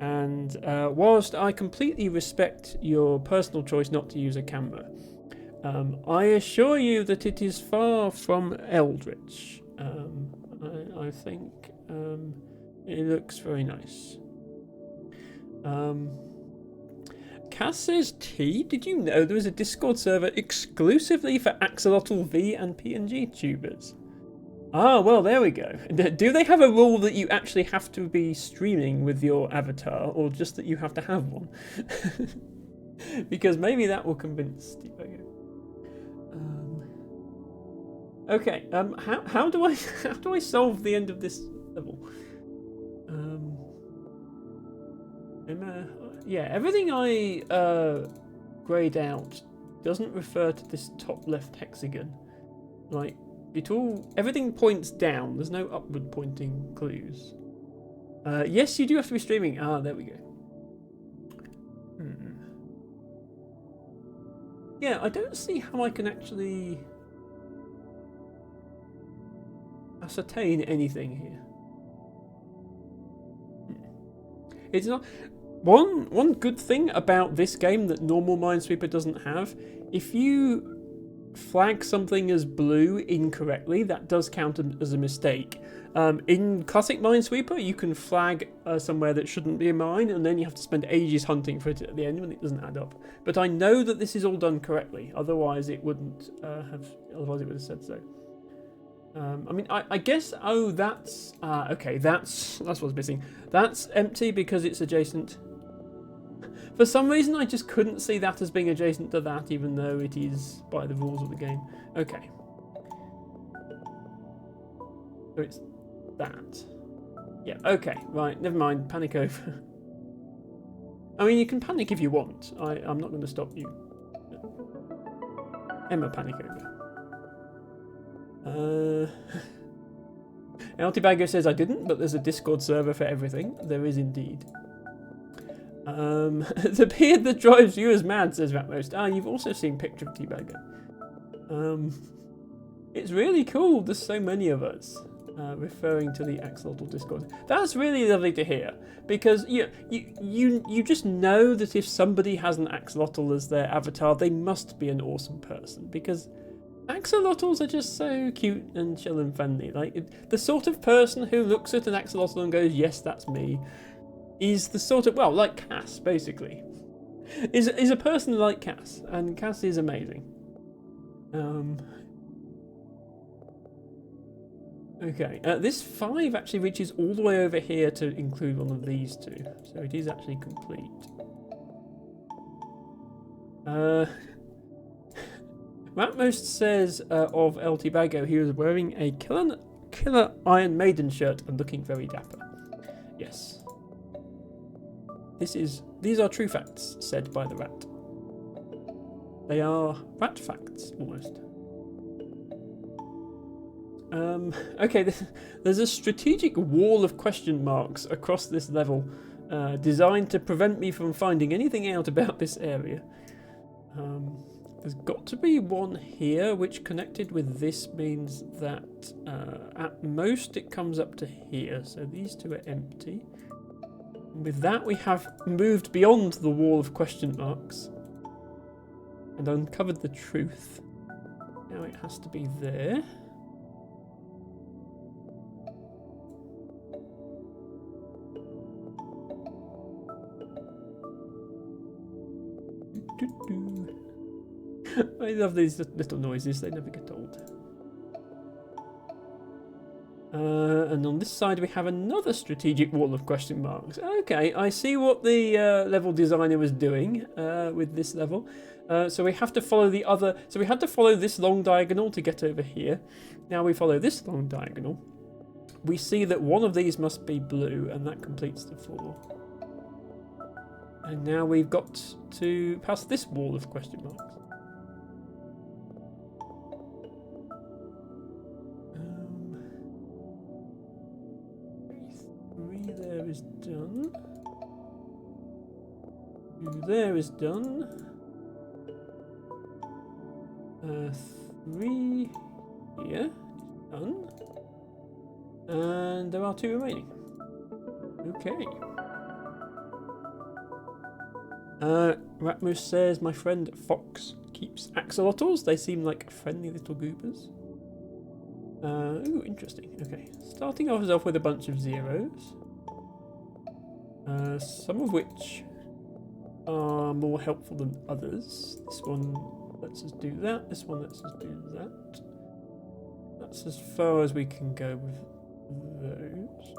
And whilst I completely respect your personal choice not to use a camera, I assure you that it is far from eldritch. I think it looks very nice. Cass says, T, did you know there is a Discord server exclusively for Axolotl V and PNG tubers? Ah, well, there we go. Do they have a rule that you actually have to be streaming with your avatar, or just that you have to have one? Because maybe that will convince Steve. Okay. How do I solve the end of this level? Yeah, everything I greyed out doesn't refer to this top left hexagon. Like, everything points down. There's no upward pointing clues. Yes, you do have to be streaming. Ah, there we go. Yeah, I don't see how I can actually ascertain anything here. It's not one good thing about this game that normal Minesweeper doesn't have. If you flag something as blue incorrectly, that does count as a mistake. In classic Minesweeper, you can flag somewhere that shouldn't be a mine, and then you have to spend ages hunting for it at the end when it doesn't add up. But I know that this is all done correctly. Otherwise, it wouldn't have. Otherwise, it would have said so. I mean, I guess. Oh, that's okay. That's what's missing. That's empty because it's adjacent. For some reason, I just couldn't see that as being adjacent to that, even though it is by the rules of the game. Okay. So it's that. Yeah, okay. Right, never mind. Panic over. I mean, you can panic if you want. I'm not going to stop you. Emma, panic over. Altibago says I didn't, but there's a Discord server for everything. There is indeed. The beard that drives you is mad, says Ratmost. Ah, you've also seen Picture of Teabagger. It's really cool. There's so many of us. Referring to the Axolotl Discord. That's really lovely to hear, because you just know that if somebody has an axolotl as their avatar, they must be an awesome person, because axolotls are just so cute and chill and friendly. Like, the sort of person who looks at an axolotl and goes, yes, that's me, is the sort of, well, like Cass, basically. Is a person like Cass, and Cass is amazing. Okay, this 5 actually reaches all the way over here to include one of these two, so it is actually complete. Ratmost says of El Tibago, he was wearing a killer Iron Maiden shirt and looking very dapper. Yes. These are true facts, said by the rat. They are rat facts, almost. Okay, there's a strategic wall of question marks across this level, designed to prevent me from finding anything out about this area. There's got to be one here, which connected with this means that at most it comes up to here, so these two are empty. With that, we have moved beyond the wall of question marks and uncovered the truth. Now it has to be there. I love these little noises, they never get old. And on this side we have another strategic wall of question marks. Okay, I see what the level designer was doing with this level. So we have to follow the other... So we had to follow this long diagonal to get over here. Now we follow this long diagonal. We see that one of these must be blue, and that completes the 4. And now we've got to pass this wall of question marks. 3 there is done. 2 there is done. 3 here is done. And there are 2 remaining. Okay. Ratmus says, my friend Fox keeps axolotls. They seem like friendly little goobers. Ooh, interesting. Okay, starting off with a bunch of zeros. Some of which are more helpful than others. This one lets us do that. This one lets us do that. That's as far as we can go with those.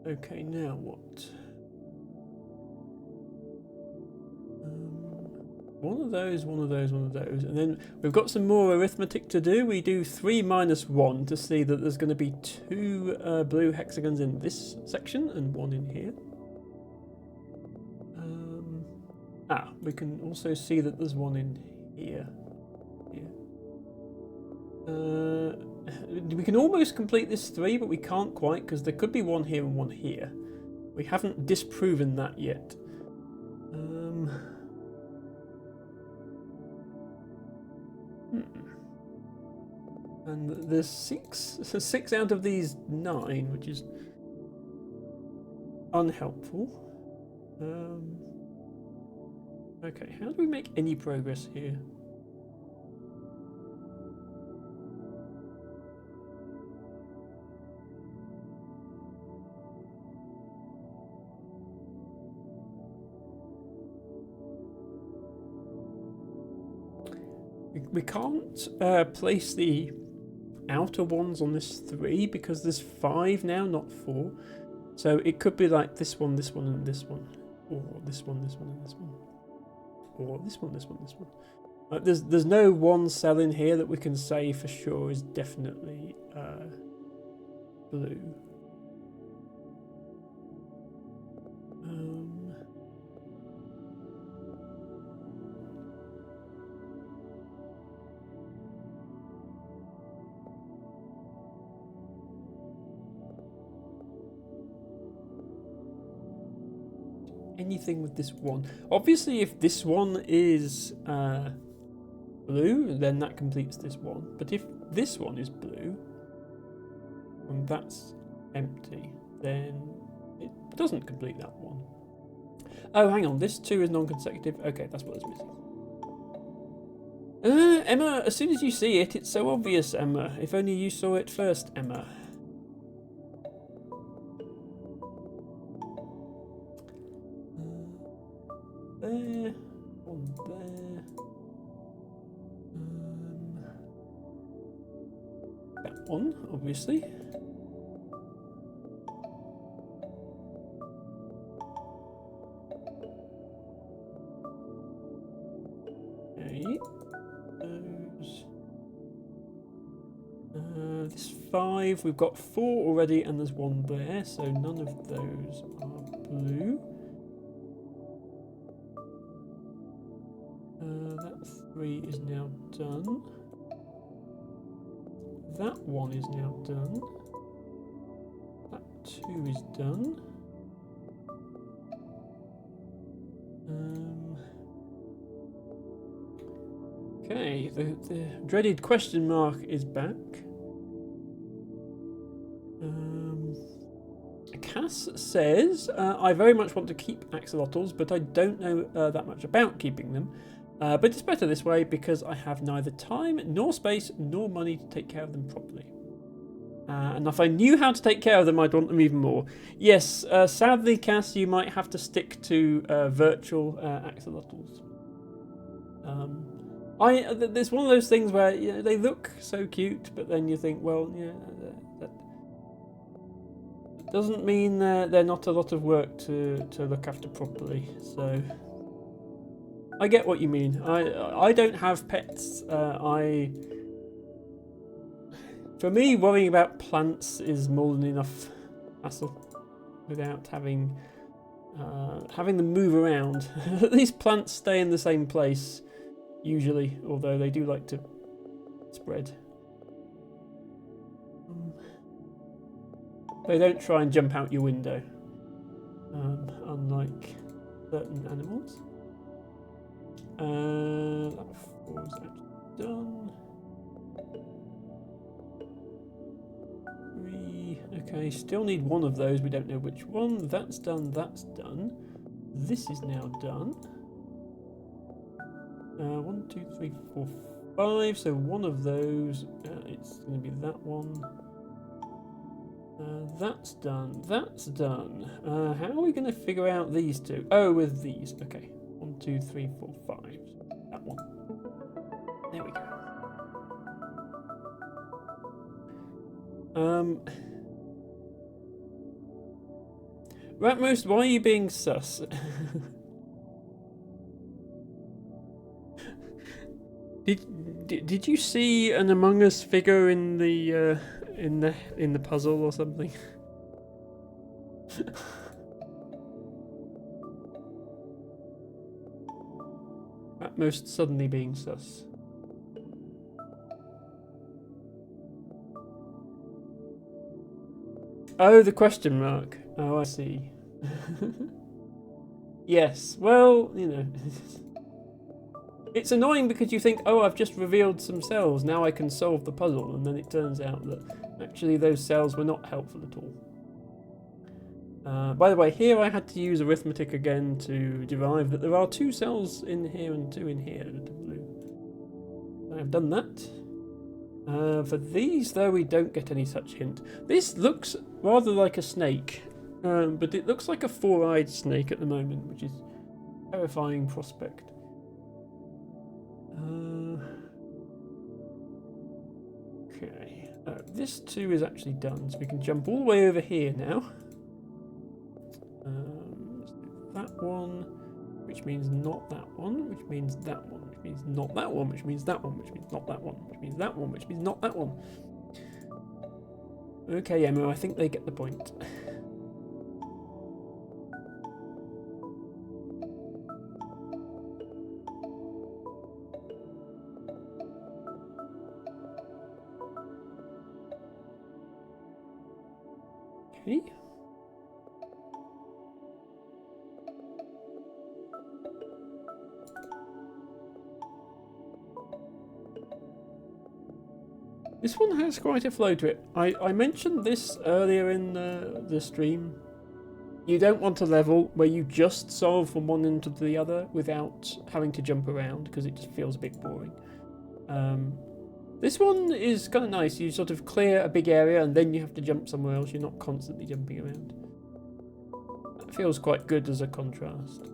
Okay, now what? One of those, one of those, one of those. And then we've got some more arithmetic to do. We do 3 minus 1 to see that there's going to be 2 blue hexagons in this section and 1 in here. We can also see that there's 1 in here. We can almost complete this 3, but we can't quite because there could be 1 here and 1 here. We haven't disproven that yet. And there's 6 out of these 9, which is unhelpful. Okay, how do we make any progress here? We can't place the outer ones on this 3 because there's 5 now, not 4. So it could be like this one, and this one. Or this one, and this one. Or this one, this one, this one. There's no one cell in here that we can say for sure is definitely blue. Anything with this one. Obviously, if this one is blue, then that completes this one. But if this one is blue, and that's empty, then it doesn't complete that one. Oh, hang on. This 2 is non-consecutive. Okay, that's what is missing. Emma, as soon as you see it, it's so obvious, Emma. If only you saw it first, Emma. There, 1 there. That one, obviously. Okay. Those. This 5, we've got 4 already, and there's 1 there, so none of those are blue. That 3 is now done. That 1 is now done. That 2 is done. Okay, the dreaded question mark is back. Cass says, I very much want to keep axolotls, but I don't know that much about keeping them. But it's better this way because I have neither time, nor space, nor money to take care of them properly. And if I knew how to take care of them, I'd want them even more. Yes, sadly, Cass, you might have to stick to virtual axolotls. There's one of those things where they look so cute, but then you think, well, yeah, that doesn't mean they're not a lot of work to look after properly. So I get what you mean. I don't have pets. For me, worrying about plants is more than enough hassle without having them move around. These plants stay in the same place usually, although they do like to spread. They don't try and jump out your window, unlike certain animals. That 4 is actually done. 3. Okay, still need 1 of those. We don't know which one. That's done. That's done. This is now done. 1, 2, 3, 4, 5. So 1 of those. It's going to be that one. That's done. That's done. How are we going to figure out these 2? Oh, with these. Okay. 1, 2, 3, 4, 5. That one. There we go. Ratmost, why are you being sus? Did you see an Among Us figure in the puzzle or something? At most suddenly being sus. Oh, the question mark. Oh, I see. Yes, well, you know. It's annoying because you think, oh, I've just revealed some cells, now I can solve the puzzle, and then it turns out that actually those cells were not helpful at all. By the way, here I had to use arithmetic again to derive that there are 2 cells in here and 2 in here that are blue. I've done that. For these, though, we don't get any such hint. This looks rather like a snake, but it looks like a 4-eyed snake at the moment, which is a terrifying prospect. Okay, this 2 is actually done, so we can jump all the way over here now. That one, which means not that one, which means that one, which means not that one, which means that one, which means not that one, which means that one, which means not that one. Okay, Emma, I think they get the point. Okay. This one has quite a flow to it. I mentioned this earlier in the stream. You don't want a level where you just solve from one end to the other without having to jump around, because it just feels a bit boring. This one is kind of nice. You sort of clear a big area and then you have to jump somewhere else. You're not constantly jumping around. That feels quite good as a contrast.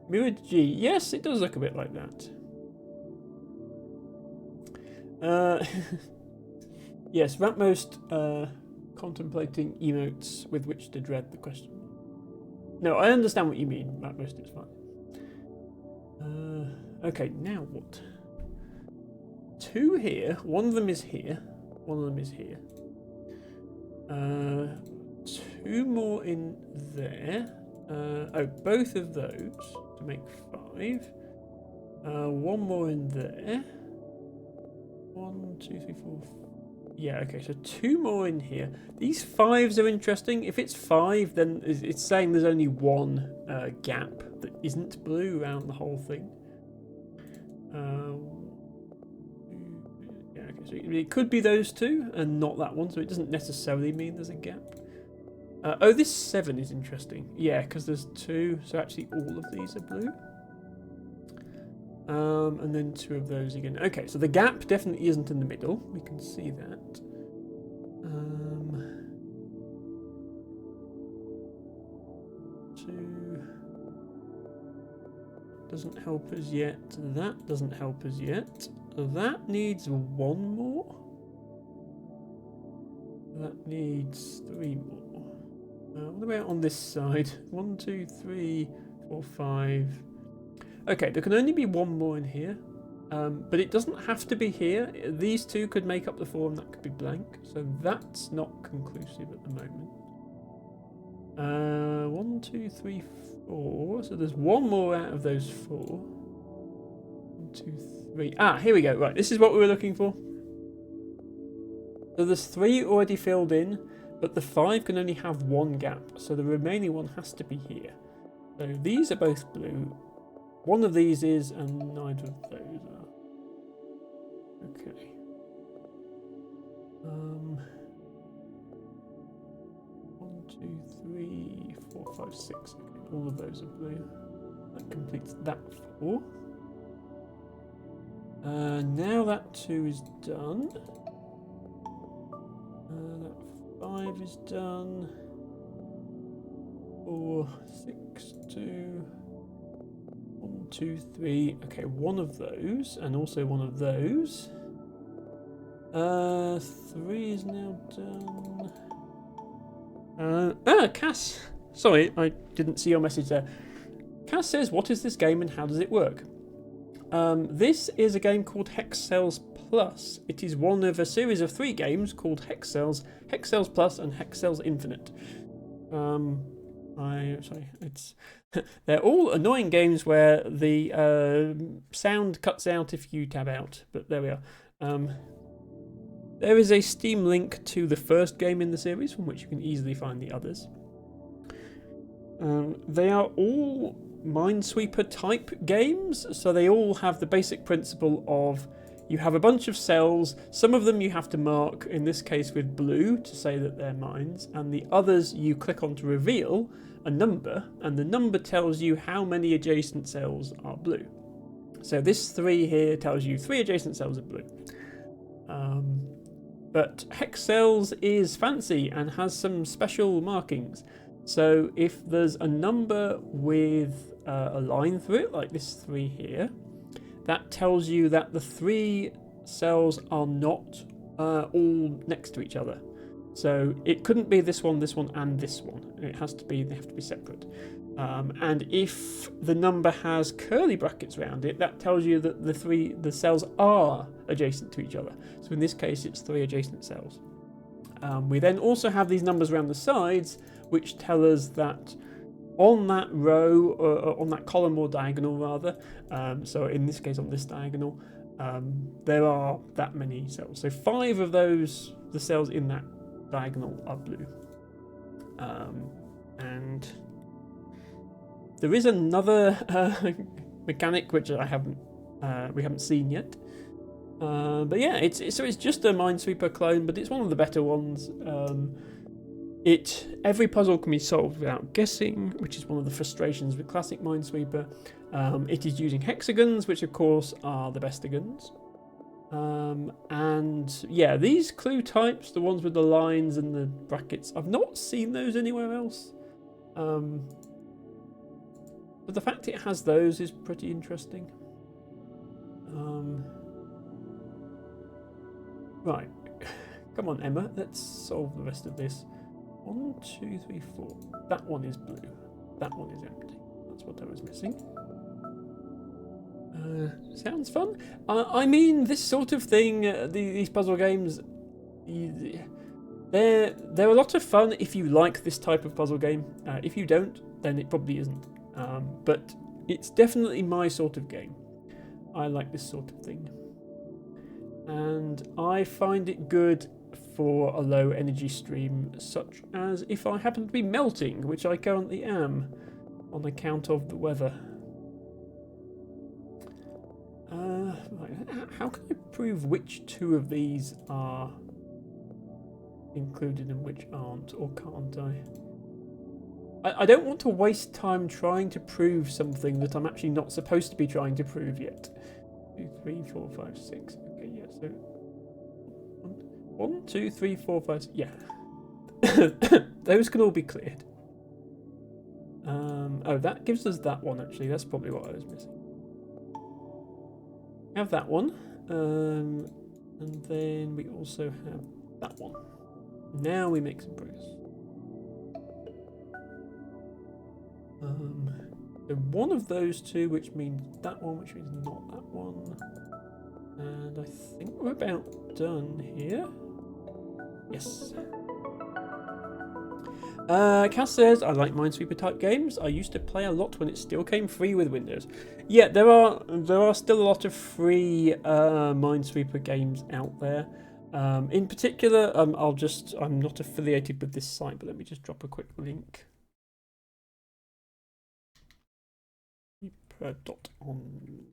Mirrored G. Yes, it does look a bit like that. Yes, Ratmost contemplating emotes with which to dread the question. No, I understand what you mean, Ratmost, it's fine. Okay, now what? 2 here. One of them is here. One of them is here. 2 more in there. Oh, both of those to make 5. 1 more in there. 1, 2, 3, 4. Yeah, okay, so 2 more in here. These 5s are interesting. If it's 5, then it's saying there's only 1 gap that isn't blue around the whole thing. Yeah, okay, so it could be those 2 and not that one, so it doesn't necessarily mean there's a gap. Oh, this 7 is interesting. Yeah, because there's 2, so actually all of these are blue. And then 2 of those again. Okay, so the gap definitely isn't in the middle. We can see that. 2 doesn't help us yet. That doesn't help us yet. That needs 1 more. That needs 3 more. What about on this side? 1, 2, 3, 4, 5. Okay, there can only be 1 more in here, but it doesn't have to be here. These 2 could make up the 4 and that could be blank, so that's not conclusive at the moment. 1, 2, 3, 4, so there's 1 more out of those 4. 1, 2, 3. Ah, here we go. Right, this is what we were looking for. So there's 3 already filled in, but the 5 can only have 1 gap, so the remaining one has to be here. So these are both blue. One of these is, and neither of those are. Okay. 1, 2, 3, 4, 5, 6. Okay, all of those are blue. That completes that 4. Now that 2 is done. That 5 is done. 4, 6, 2. 1, 2, 3. Okay, 1 of those, and also 1 of those. 3 is now done. Cass sorry, I didn't see your message there. Cass says, what is this game and how does it work? This is a game called Hex Cells Plus. It is one of a series of 3 games called Hex Cells Plus, and Hex Cells Infinite. They're all annoying games where the sound cuts out if you tab out, but there we are. There is a Steam link to the first game in the series from which you can easily find the others. They are all Minesweeper type games, so they all have the basic principle of you have a bunch of cells, some of them you have to mark, in this case with blue, to say that they're mines, and the others you click on to reveal a number, and the number tells you how many adjacent cells are blue. So this 3 here tells you 3 adjacent cells are blue. But Hex Cells is fancy and has some special markings. So if there's a number with a line through it, like this 3 here, that tells you that the 3 cells are not all next to each other. So it couldn't be this one, and this one. They have to be separate. And if the number has curly brackets around it, that tells you that the cells are adjacent to each other. So in this case, it's 3 adjacent cells. We then also have these numbers around the sides, which tell us that on that row, or on that column or diagonal rather, so in this case on this diagonal, there are that many cells. So 5 of those, the cells in that diagonal are blue. And there is another mechanic which we haven't seen yet. But yeah, it's just a Minesweeper clone, but it's one of the better ones. Every puzzle can be solved without guessing, which is one of the frustrations with classic Minesweeper. It is using hexagons, which of course are the bestigons. And yeah, these clue types, the ones with the lines and the brackets, I've not seen those anywhere else. But the fact it has those is pretty interesting. Right, come on Emma, let's solve the rest of this. 1, 2, 3, 4. That one is blue. That one is empty. That's what I was missing. Sounds fun. I mean, this sort of thing, these puzzle games, they're a lot of fun if you like this type of puzzle game. If you don't, then it probably isn't. But it's definitely my sort of game. I like this sort of thing. And I find it good for a low energy stream, such as if I happen to be melting, which I currently am, on account of the weather. Right. How can I prove which 2 of these are included and which aren't, or can't I? I don't want to waste time trying to prove something that I'm actually not supposed to be trying to prove yet. 2, 3, 4, 5, 6. Okay, yeah, so 1, 2, 3, 4, 5, yeah. Those can all be cleared. Oh, that gives us that one, actually. That's probably what I was missing. We have that one. And then we also have that one. Now we make some progress. So one of those 2, which means that one, which means not that one. And I think we're about done here. Yes. Cass says, I like Minesweeper type games. I used to play a lot when it still came free with Windows. Yeah, there are still a lot of free Minesweeper games out there. In particular, I'm not affiliated with this site, but let me just drop a quick link. .online.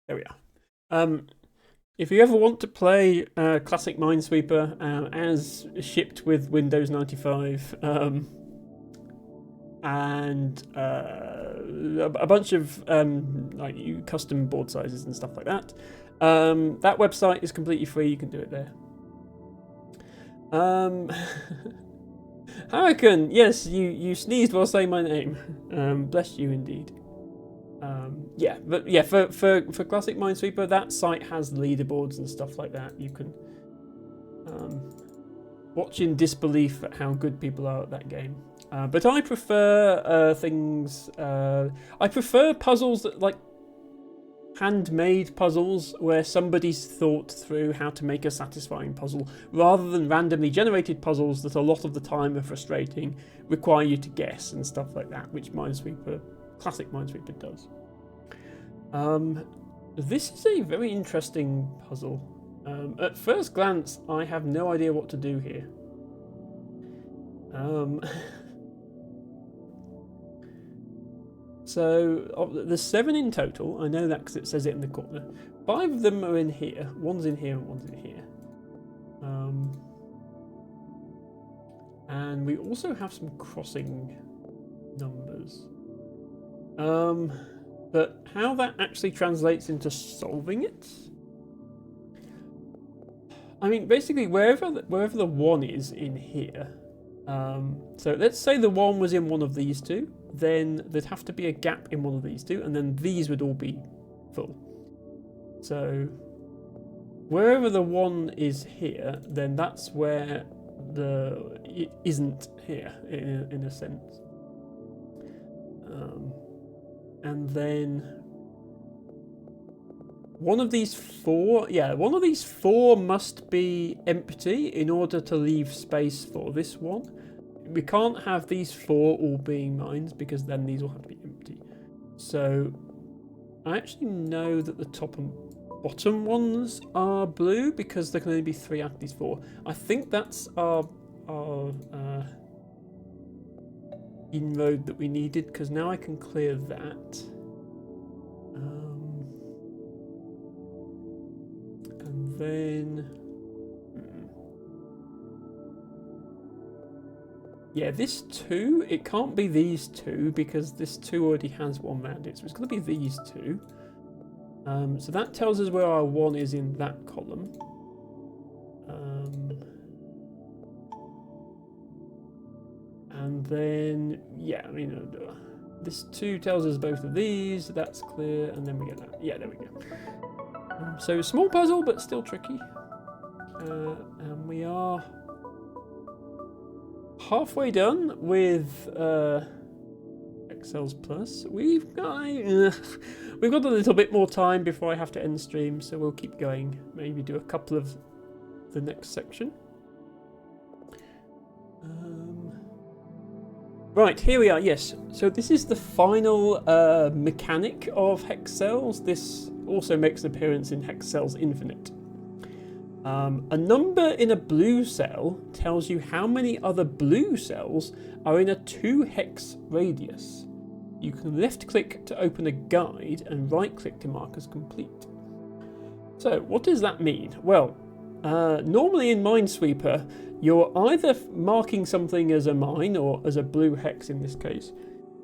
There we are. If you ever want to play classic Minesweeper as shipped with Windows 95 and a bunch of custom board sizes and stuff like that, that website is completely free. You can do it there. Hurricane, yes, you sneezed while saying my name. Bless you indeed. Yeah, but yeah, for classic Minesweeper, that site has leaderboards and stuff like that. You can watch in disbelief at how good people are at that game. But I prefer things. I prefer puzzles that like handmade puzzles where somebody's thought through how to make a satisfying puzzle, rather than randomly generated puzzles that a lot of the time are frustrating, require you to guess and stuff like that, which Minesweeper, classic Minesweeper does. This is a very interesting puzzle. At first glance, I have no idea what to do here. So there's 7 in total. I know that because it says it in the corner. 5 of them are in here. One's in here and one's in here. And we also have some crossing numbers. But how that actually translates into solving it? I mean, basically, wherever the 1 is in here. So let's say the 1 was in one of these two. Then there'd have to be a gap in one of these two, and then these would all be full. So wherever the 1 is here, then that's where it isn't here in a sense. And then one of these 4, one of these 4 must be empty in order to leave space for this one. We can't have these 4 all being mines because then these will have to be empty. So I actually know that the top and bottom ones are blue because there can only be 3 out of these 4. I think that's our inroad that we needed, because now I can clear that. And then yeah, this 2, it can't be these 2 because this 2 already has 1 round it, so it's going to be these 2. So that tells us where our 1 is in that column. And then, yeah, I mean, this 2 tells us both of these, that's clear, and then we get that. Yeah, there we go. So small puzzle, but still tricky. And we are halfway done with Excels Plus. We've got a little bit more time before I have to end stream, so we'll keep going. Maybe do a couple of the next section. Right, here we are. Yes, so this is the final mechanic of hex cells. This also makes an appearance in Hex Cells Infinite. A number in a blue cell tells you how many other blue cells are in a 2-hex radius. You can left-click to open a guide and right-click to mark as complete. So, what does that mean? Well, normally in Minesweeper, you're either marking something as a mine, or as a blue hex in this case,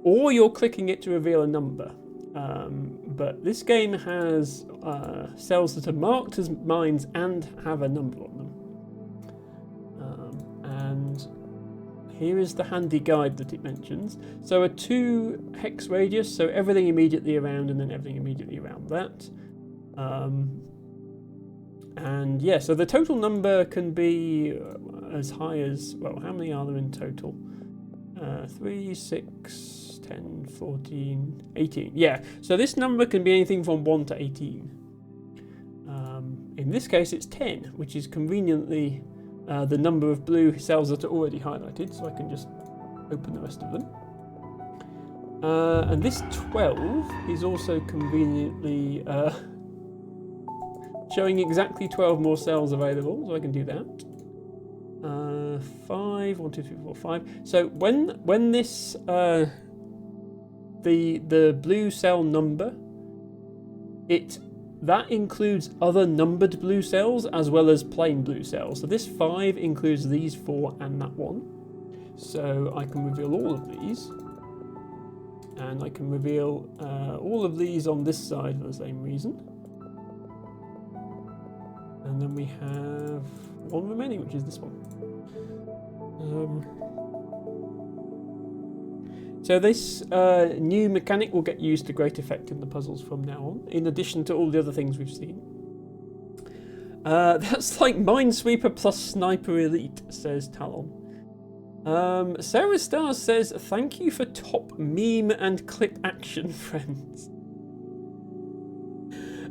or you're clicking it to reveal a number. But this game has cells that are marked as mines and have a number on them. And here is the handy guide that it mentions. So a 2-hex radius, so everything immediately around and then everything immediately around that. And yeah, so the total number can be as high as, well, how many are there in total? 3, 6, 10, 14, 18. Yeah, so this number can be anything from 1 to 18. In this case, it's 10, which is conveniently the number of blue cells that are already highlighted, so I can just open the rest of them. And this 12 is also conveniently showing exactly 12 more cells available, so I can do that. 5, 1, 2, 3, 4, 5. So when this the blue cell number, that includes other numbered blue cells as well as plain blue cells. So this 5 includes these 4 and that 1. So I can reveal all of these, and I can reveal all of these on this side for the same reason. And then we have 1 remaining, which is this one. So this new mechanic will get used to great effect in the puzzles from now on, in addition to all the other things we've seen. That's like Minesweeper plus Sniper Elite, says Talon. Sarah Star says, thank you for top meme and clip action, friends.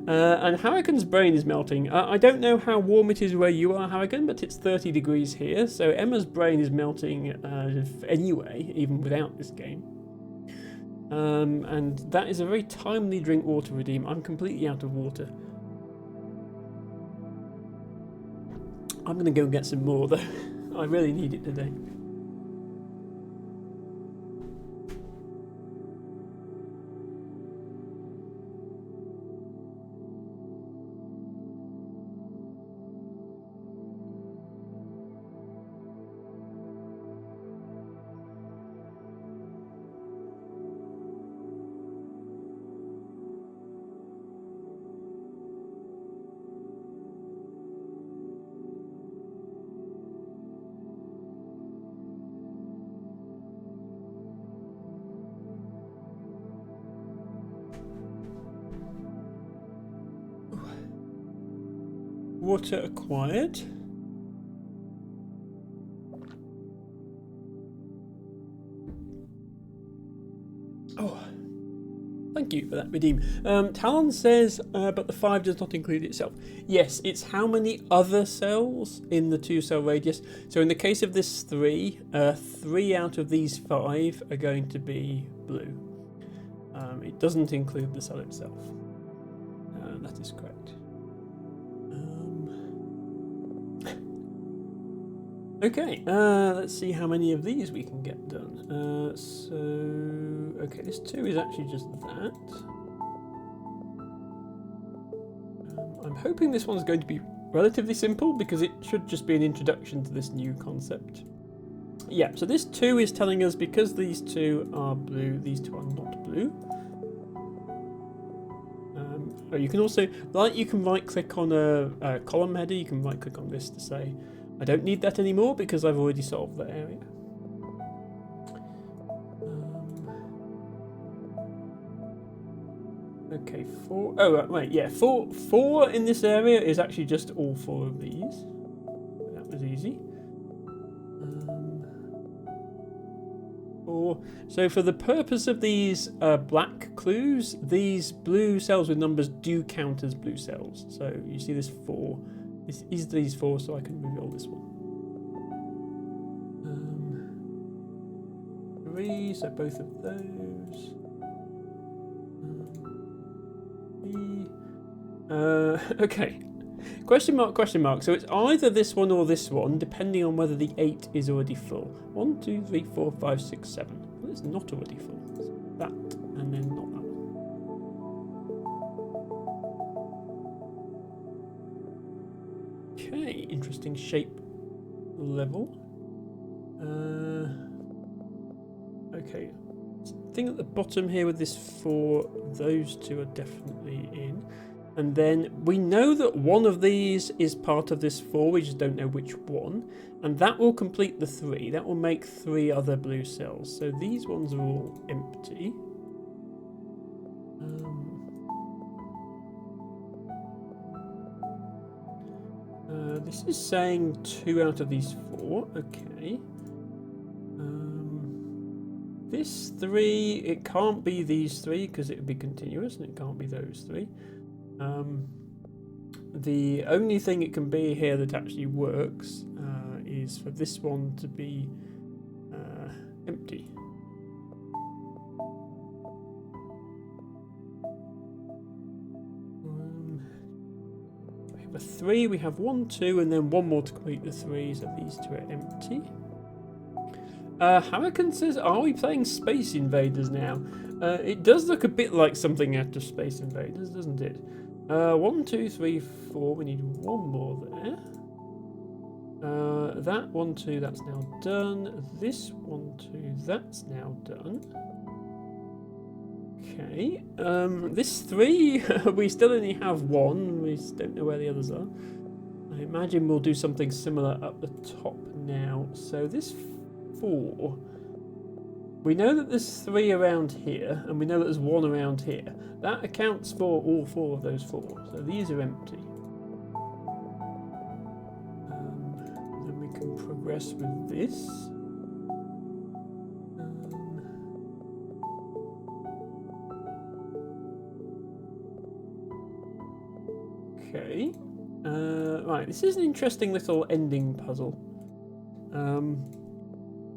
And Harrigan's brain is melting. I don't know how warm it is where you are, Harrigan, but it's 30 degrees here, so Emma's brain is melting anyway, even without this game. And that is a very timely drink water redeem. I'm completely out of water. I'm going to go get some more, though. I really need it today. Water acquired. Oh, thank you for that redeem. Talon says, but the 5 does not include itself. Yes, it's how many other cells in the 2-cell radius. So in the case of this 3, 3 out of these 5 are going to be blue. It doesn't include the cell itself. That is correct. Okay, let's see how many of these we can get done. Okay, this 2 is actually just that. I'm hoping this one's going to be relatively simple because it should just be an introduction to this new concept. Yeah, so this 2 is telling us because these 2 are blue, these 2 are not blue. You can also, like, you can right click on a column header, you can right click on this to say, I don't need that anymore because I've already solved that area. Okay, 4. Oh, wait, yeah, 4 in this area is actually just all 4 of these. That was easy. 4. So for the purpose of these black clues, these blue cells with numbers do count as blue cells. So you see this 4. This is these 4, so I can reveal this one. 3, so both of those. 3. Okay. Question mark, question mark. So it's either this one or this one, depending on whether the 8 is already full. 1, 2, 3, 4, 5, 6, 7. Well, it's not already full. It's that, and then not that one. Okay, interesting shape level. Okay, thing at the bottom here with this 4, those 2 are definitely in. And then we know that one of these is part of this 4, we just don't know which one. And that will complete the 3, that will make 3 other blue cells. So these ones are all empty. This is saying 2 out of these 4, okay. This 3, it can't be these 3 because it would be continuous, and it can't be those 3. The only thing it can be here that actually works is for this one to be empty. We have a 3, we have 1, 2, and then 1 more to complete the 3, so these 2 are empty. Hurricane says, are we playing Space Invaders now? It does look a bit like something out of Space Invaders, doesn't it? 1, 2, 3, 4, we need 1 more there. That 1, 2, that's now done. This 1, 2, that's now done. Okay, this 3, we still only have 1, we don't know where the others are. I imagine we'll do something similar up the top now. So this 4, we know that there's 3 around here, and we know that there's 1 around here. That accounts for all 4 of those 4, so these are empty. can progress with this. Okay. Right, this is an interesting little ending puzzle.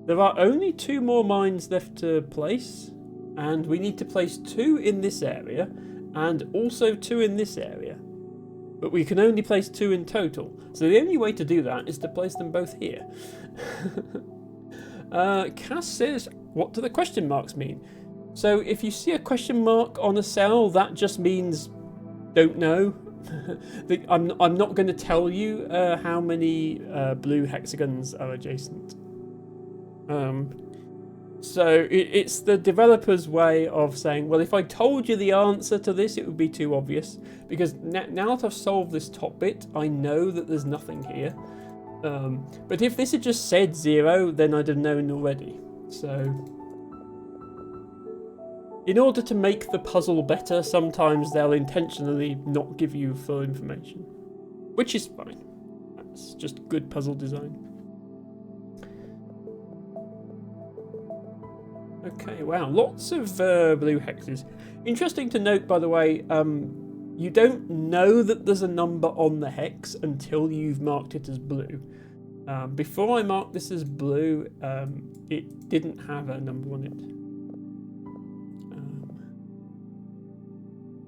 There are only 2 more mines left to place, and we need to place 2 in this area, and also 2 in this area. But we can only place 2 in total, so the only way to do that is to place them both here. Cass says, what do the question marks mean? So if you see a question mark on a cell, that just means don't know. I'm not going to tell you how many blue hexagons are adjacent. So it's the developer's way of saying, well, if I told you the answer to this, it would be too obvious. Because now that I've solved this top bit, I know that there's nothing here. But if this had just said 0, then I'd have known already. So in order to make the puzzle better, sometimes they'll intentionally not give you full information, which is fine. That's just good puzzle design. Okay, wow, lots of blue hexes. Interesting to note, by the way, you don't know that there's a number on the hex until you've marked it as blue. Before I marked this as blue, it didn't have a number on it.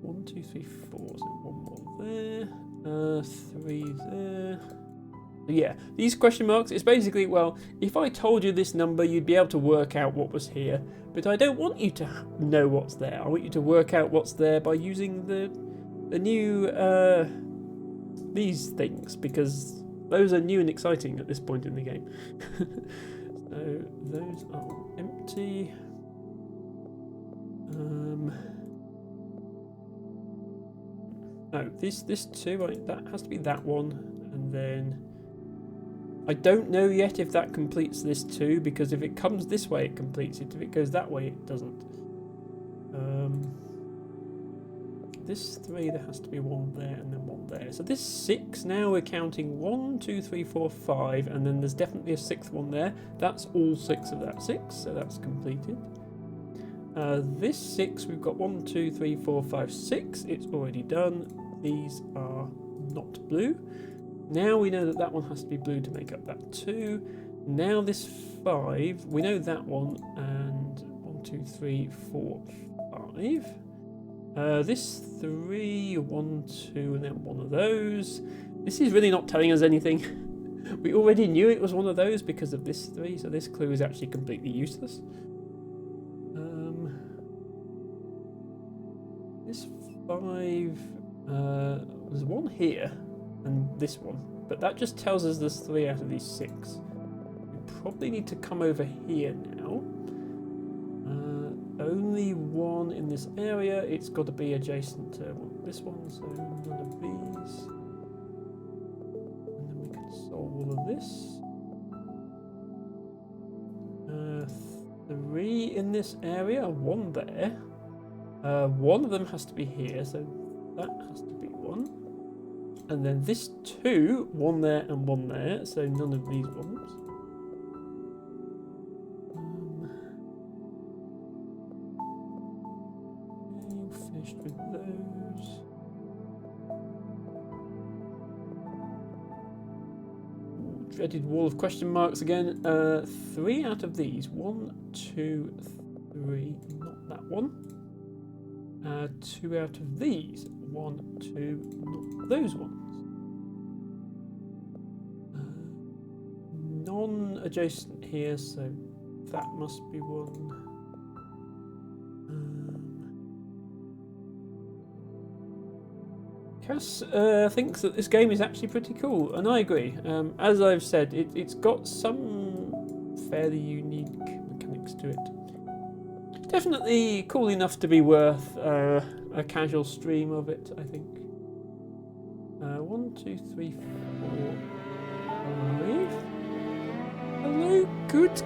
1, 2, 3, 4, so 1 more there, 3 there. Yeah, these question marks, it's basically, well, if I told you this number, you'd be able to work out what was here. But I don't want you to know what's there. I want you to work out what's there by using the new, these things, because those are new and exciting at this point in the game. So those are empty. Oh, this 2, right, that has to be that one, and then I don't know yet if that completes this 2, because if it comes this way it completes it, if it goes that way it doesn't. This 3, there has to be 1 there and then 1 there. So this 6, now we're counting 1, 2, 3, 4, 5, and then there's definitely a 6th one there. That's all 6 of that 6, so that's completed. This 6, we've got 1, 2, 3, 4, 5, 6. It's already done. These are not blue. Now we know that that one has to be blue to make up that 2. Now this 5, we know that one, and 1, 2, 3, 4, 5. This 3, 1, 2, and then 1 of those. This is really not telling us anything. We already knew it was one of those because of this 3, so this clue is actually completely useless. This 5, there's 1 here, and this one, but that just tells us there's 3 out of these 6. We probably need to come over here now. Only 1 in this area. It's got to be adjacent to this one, so none of these. And then we can solve all of this. 3 in this area, 1 there. 1 of them has to be here, so that has to be 1. And then this 2, 1 there and 1 there, so none of these ones. Okay, finished with those. Ooh, dreaded wall of question marks again. 3 out of these. 1, 2, 3. Not that one. 2 out of these. 1, 2, not those ones. Non-adjacent here, so that must be 1. Cass thinks that this game is actually pretty cool, and I agree. As I've said, it's got some fairly unique mechanics to it. Definitely cool enough to be worth a casual stream of it, I think. 1, 2, 3, 4, 5. Hello, good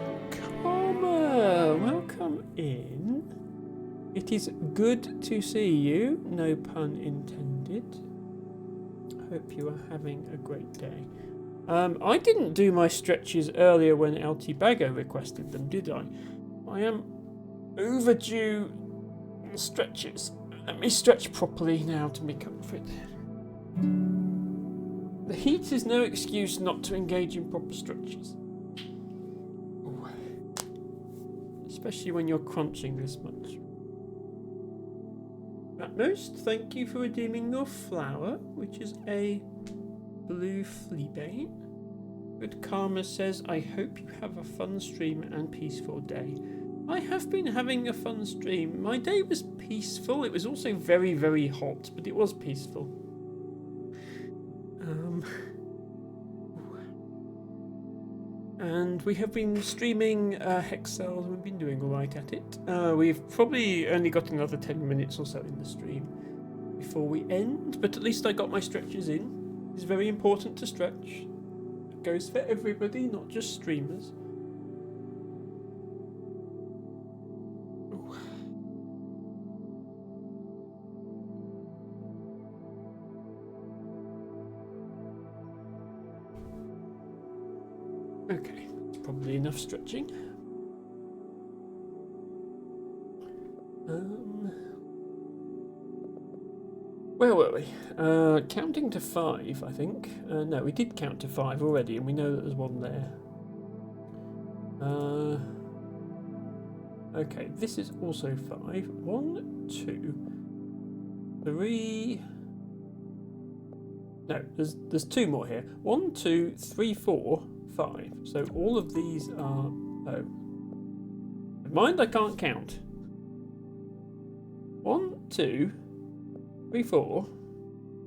karma. Welcome in. It is good to see you, no pun intended. Hope you are having a great day. I didn't do my stretches earlier when LT Bago requested them, did I? I am overdue stretches. Let me stretch properly now to make up for it. The heat is no excuse not to engage in proper stretches. Ooh. Especially when you're crunching this much. At most, thank you for redeeming your flower, which is a blue fleabane. Good Karma says, I hope you have a fun stream and peaceful day. I have been having a fun stream. My day was peaceful. It was also very, very hot, but it was peaceful. And we have been streaming Hexels, and we've been doing alright at it. We've probably only got another 10 minutes or so in the stream before we end, but at least I got my stretches in. It's very important to stretch. It goes for everybody, not just streamers. Ooh. Okay, that's probably enough stretching. Where were we? Counting to 5, I think. No, we did count to 5 already, and we know that there's one there. Okay, this is also 5. 1, 2, 3. No, there's 2 more here. 1, 2, 3, 4, 5. So all of these are. Oh, mind, I can't count. 1, 2, 3, 4.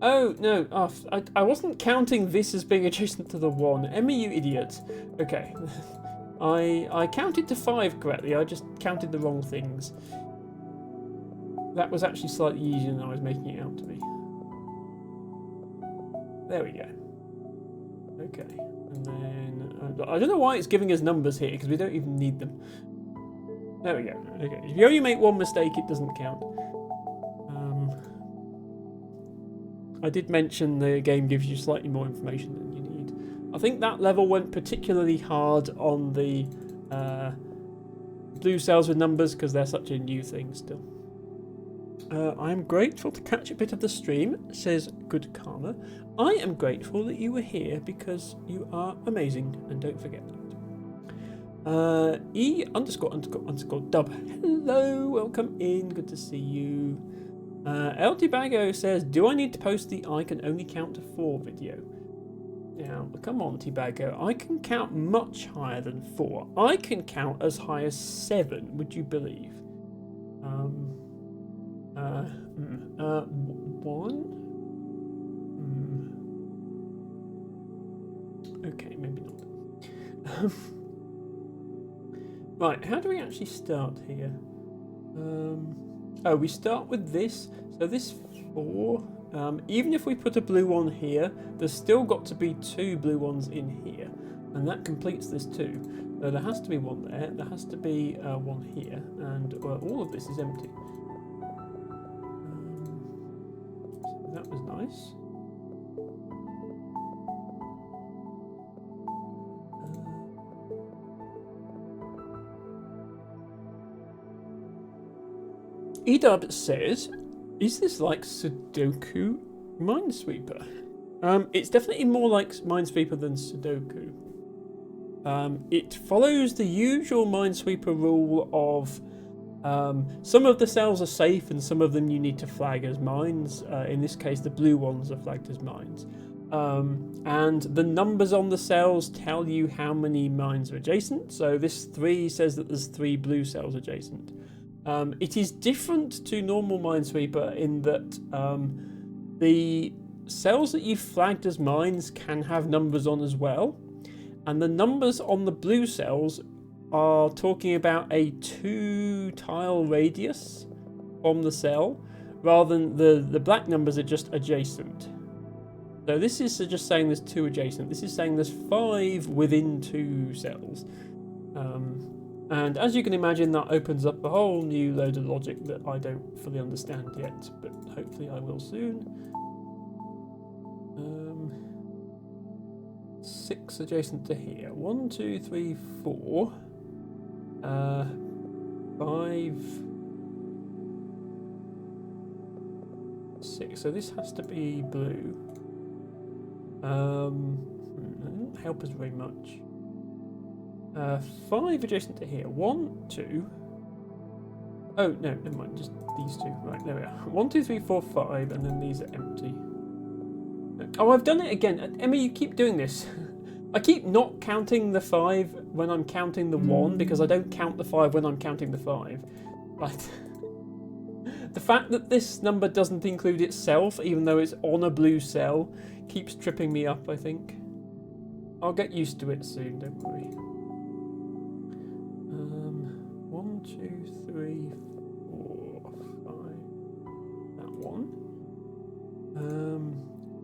Oh no! Oh, I wasn't counting this as being adjacent to the 1. Emmy, you idiot. Okay. I counted to 5 correctly, I just counted the wrong things. That was actually slightly easier than I was making it out to be. There we go. Okay, and then... I don't know why it's giving us numbers here, because we don't even need them. There we go. Okay, if you only make one mistake, it doesn't count. I did mention the game gives you slightly more information than you need. I think that level went particularly hard on the blue cells with numbers because they're such a new thing still. I'm grateful to catch a bit of the stream, says Good Karma. I am grateful that you were here because you are amazing, and don't forget that. E___dub. Hello, welcome in, good to see you. LT Bago says, do I need to post the I can only count to 4 video? Now, come on, T-Bago. I can count much higher than 4. I can count as high as 7, would you believe? 1? Okay, maybe not. Right, how do we actually start here? Oh, we start with this. So this 4, even if we put a blue one here, there's still got to be 2 blue ones in here. And that completes this 2. So there has to be 1 there, there has to be 1 here, and all of this is empty. So that was nice. Edub says, is this like Sudoku Minesweeper? It's definitely more like Minesweeper than Sudoku. It follows the usual Minesweeper rule of some of the cells are safe and some of them you need to flag as mines. In this case, the blue ones are flagged as mines. And the numbers on the cells tell you how many mines are adjacent. So this 3 says that there's 3 blue cells adjacent. It is different to normal Minesweeper in that the cells that you've flagged as mines can have numbers on as well, and the numbers on the blue cells are talking about a 2-tile radius from the cell, rather than the black numbers are just adjacent. So this is just saying there's 2 adjacent. This is saying there's 5 within 2 cells. And as you can imagine, that opens up a whole new load of logic that I don't fully understand yet, but hopefully I will soon. 6 adjacent to here. 1, 2, 3, 4. 5, 6. So this has to be blue. That didn't help us very much. 5 adjacent to here. 1, 2. Oh, no, never mind. Just these two. Right, there we are. 1, 2, 3, 4, 5, and then these are empty. Oh, I've done it again. Emma, you keep doing this. I keep not counting the 5 when I'm counting the 1 because I don't count the 5 when I'm counting the 5. Right. The fact that this number doesn't include itself, even though it's on a blue cell, keeps tripping me up, I think. I'll get used to it soon, don't worry. 1, 2, 3, 4, 5. That one.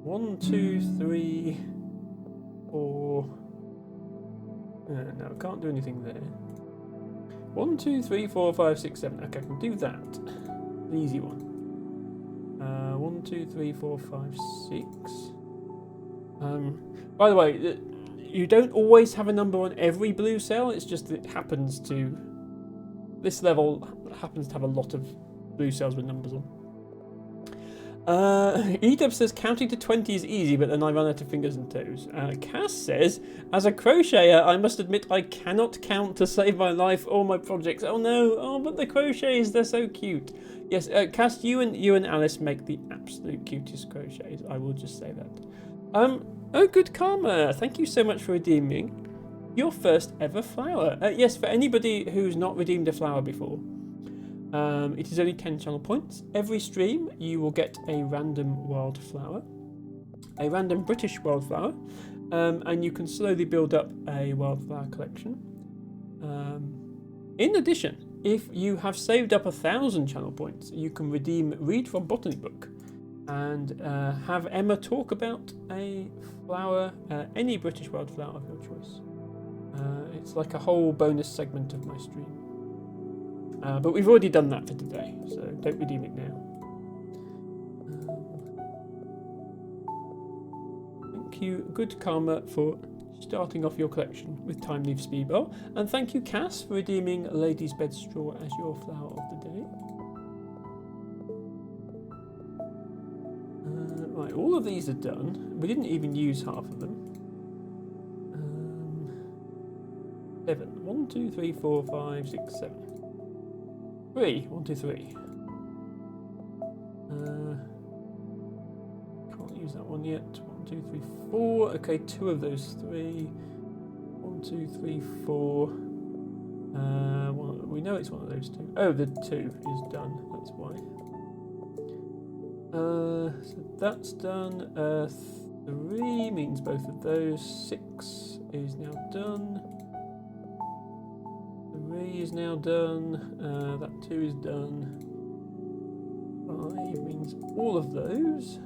1, 2, 3, 4. No, I can't do anything there. 1, 2, 3, 4, 5, 6, 7. Okay, I can do that. An easy one. 1, 2, 3, 4, 5, 6. By the way, you don't always have a number on every blue cell. It's just that it happens to. This level happens to have a lot of blue cells with numbers on. Edub says counting to 20 is easy, but then I run out of fingers and toes. Cass says, as a crocheter, I must admit I cannot count to save my life or my projects. Oh no! Oh, but the crochets, they're so cute. Yes, Cass, you and Alice make the absolute cutest crochets. I will just say that. Oh, good karma. Thank you so much for redeeming your first ever flower. Yes, for anybody who's not redeemed a flower before. It is only 10 channel points. Every stream you will get a random wildflower, a random British wildflower, and you can slowly build up a wildflower collection. In addition, if you have saved up 1,000 channel points, you can redeem Read from Botany Book and have Emma talk about a flower, any British wildflower of your choice. It's like a whole bonus segment of my stream. But we've already done that for today, so don't redeem it now. Thank you, Good Karma, for starting off your collection with Time Leaf Speedball. And thank you, Cass, for redeeming Lady's Bed Straw as your flower of the day. Right, all of these are done. We didn't even use half of them. 7. 1, 2, 3, 4, 5, 6, 7. 3. 1, 2, 3. Can't use that one yet. 1, 2, 3, 4. Okay, 2 of those 3. 1, 2, 3, 4. We know it's one of those 2. Oh, the 2 is done. That's why. So that's done. 3 means both of those. 6 is now done. 3 is now done. That 2 is done. 5 means all of those.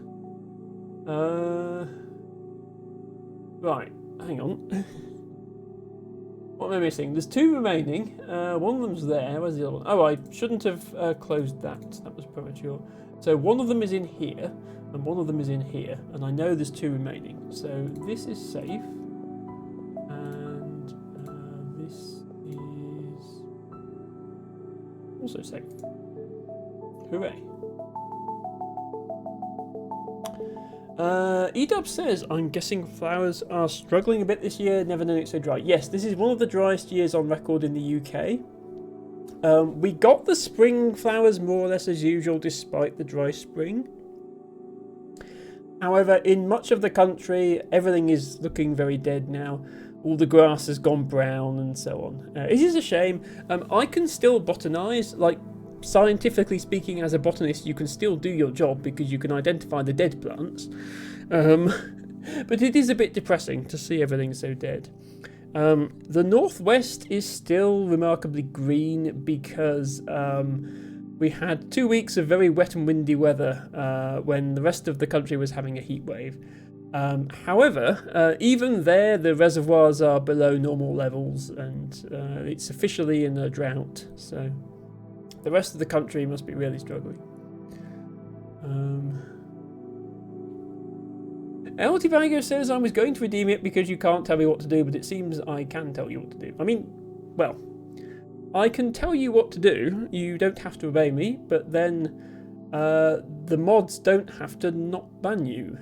Right, hang on. What am I missing? There's 2 remaining. One of them's there. Where's the other one? Oh, I shouldn't have closed that. That was premature. So one of them is in here, and one of them is in here. And I know there's 2 remaining. So this is safe. And this is also safe. Hooray. Edub says, I'm guessing flowers are struggling a bit this year, never known it so dry. Yes, this is one of the driest years on record in the UK. We got the spring flowers more or less as usual despite the dry spring. However, in much of the country, everything is looking very dead now. All the grass has gone brown and so on. It is a shame. I can still botanise, like, scientifically speaking, as a botanist, you can still do your job because you can identify the dead plants. But it is a bit depressing to see everything so dead. The northwest is still remarkably green because we had 2 weeks of very wet and windy weather when the rest of the country was having a heat wave. However, even there, the reservoirs are below normal levels and it's officially in a drought. So the rest of the country must be really struggling. Eltivago says I was going to redeem it because you can't tell me what to do, but it seems I can tell you what to do. I mean, well, I can tell you what to do. You don't have to obey me, but then the mods don't have to not ban you.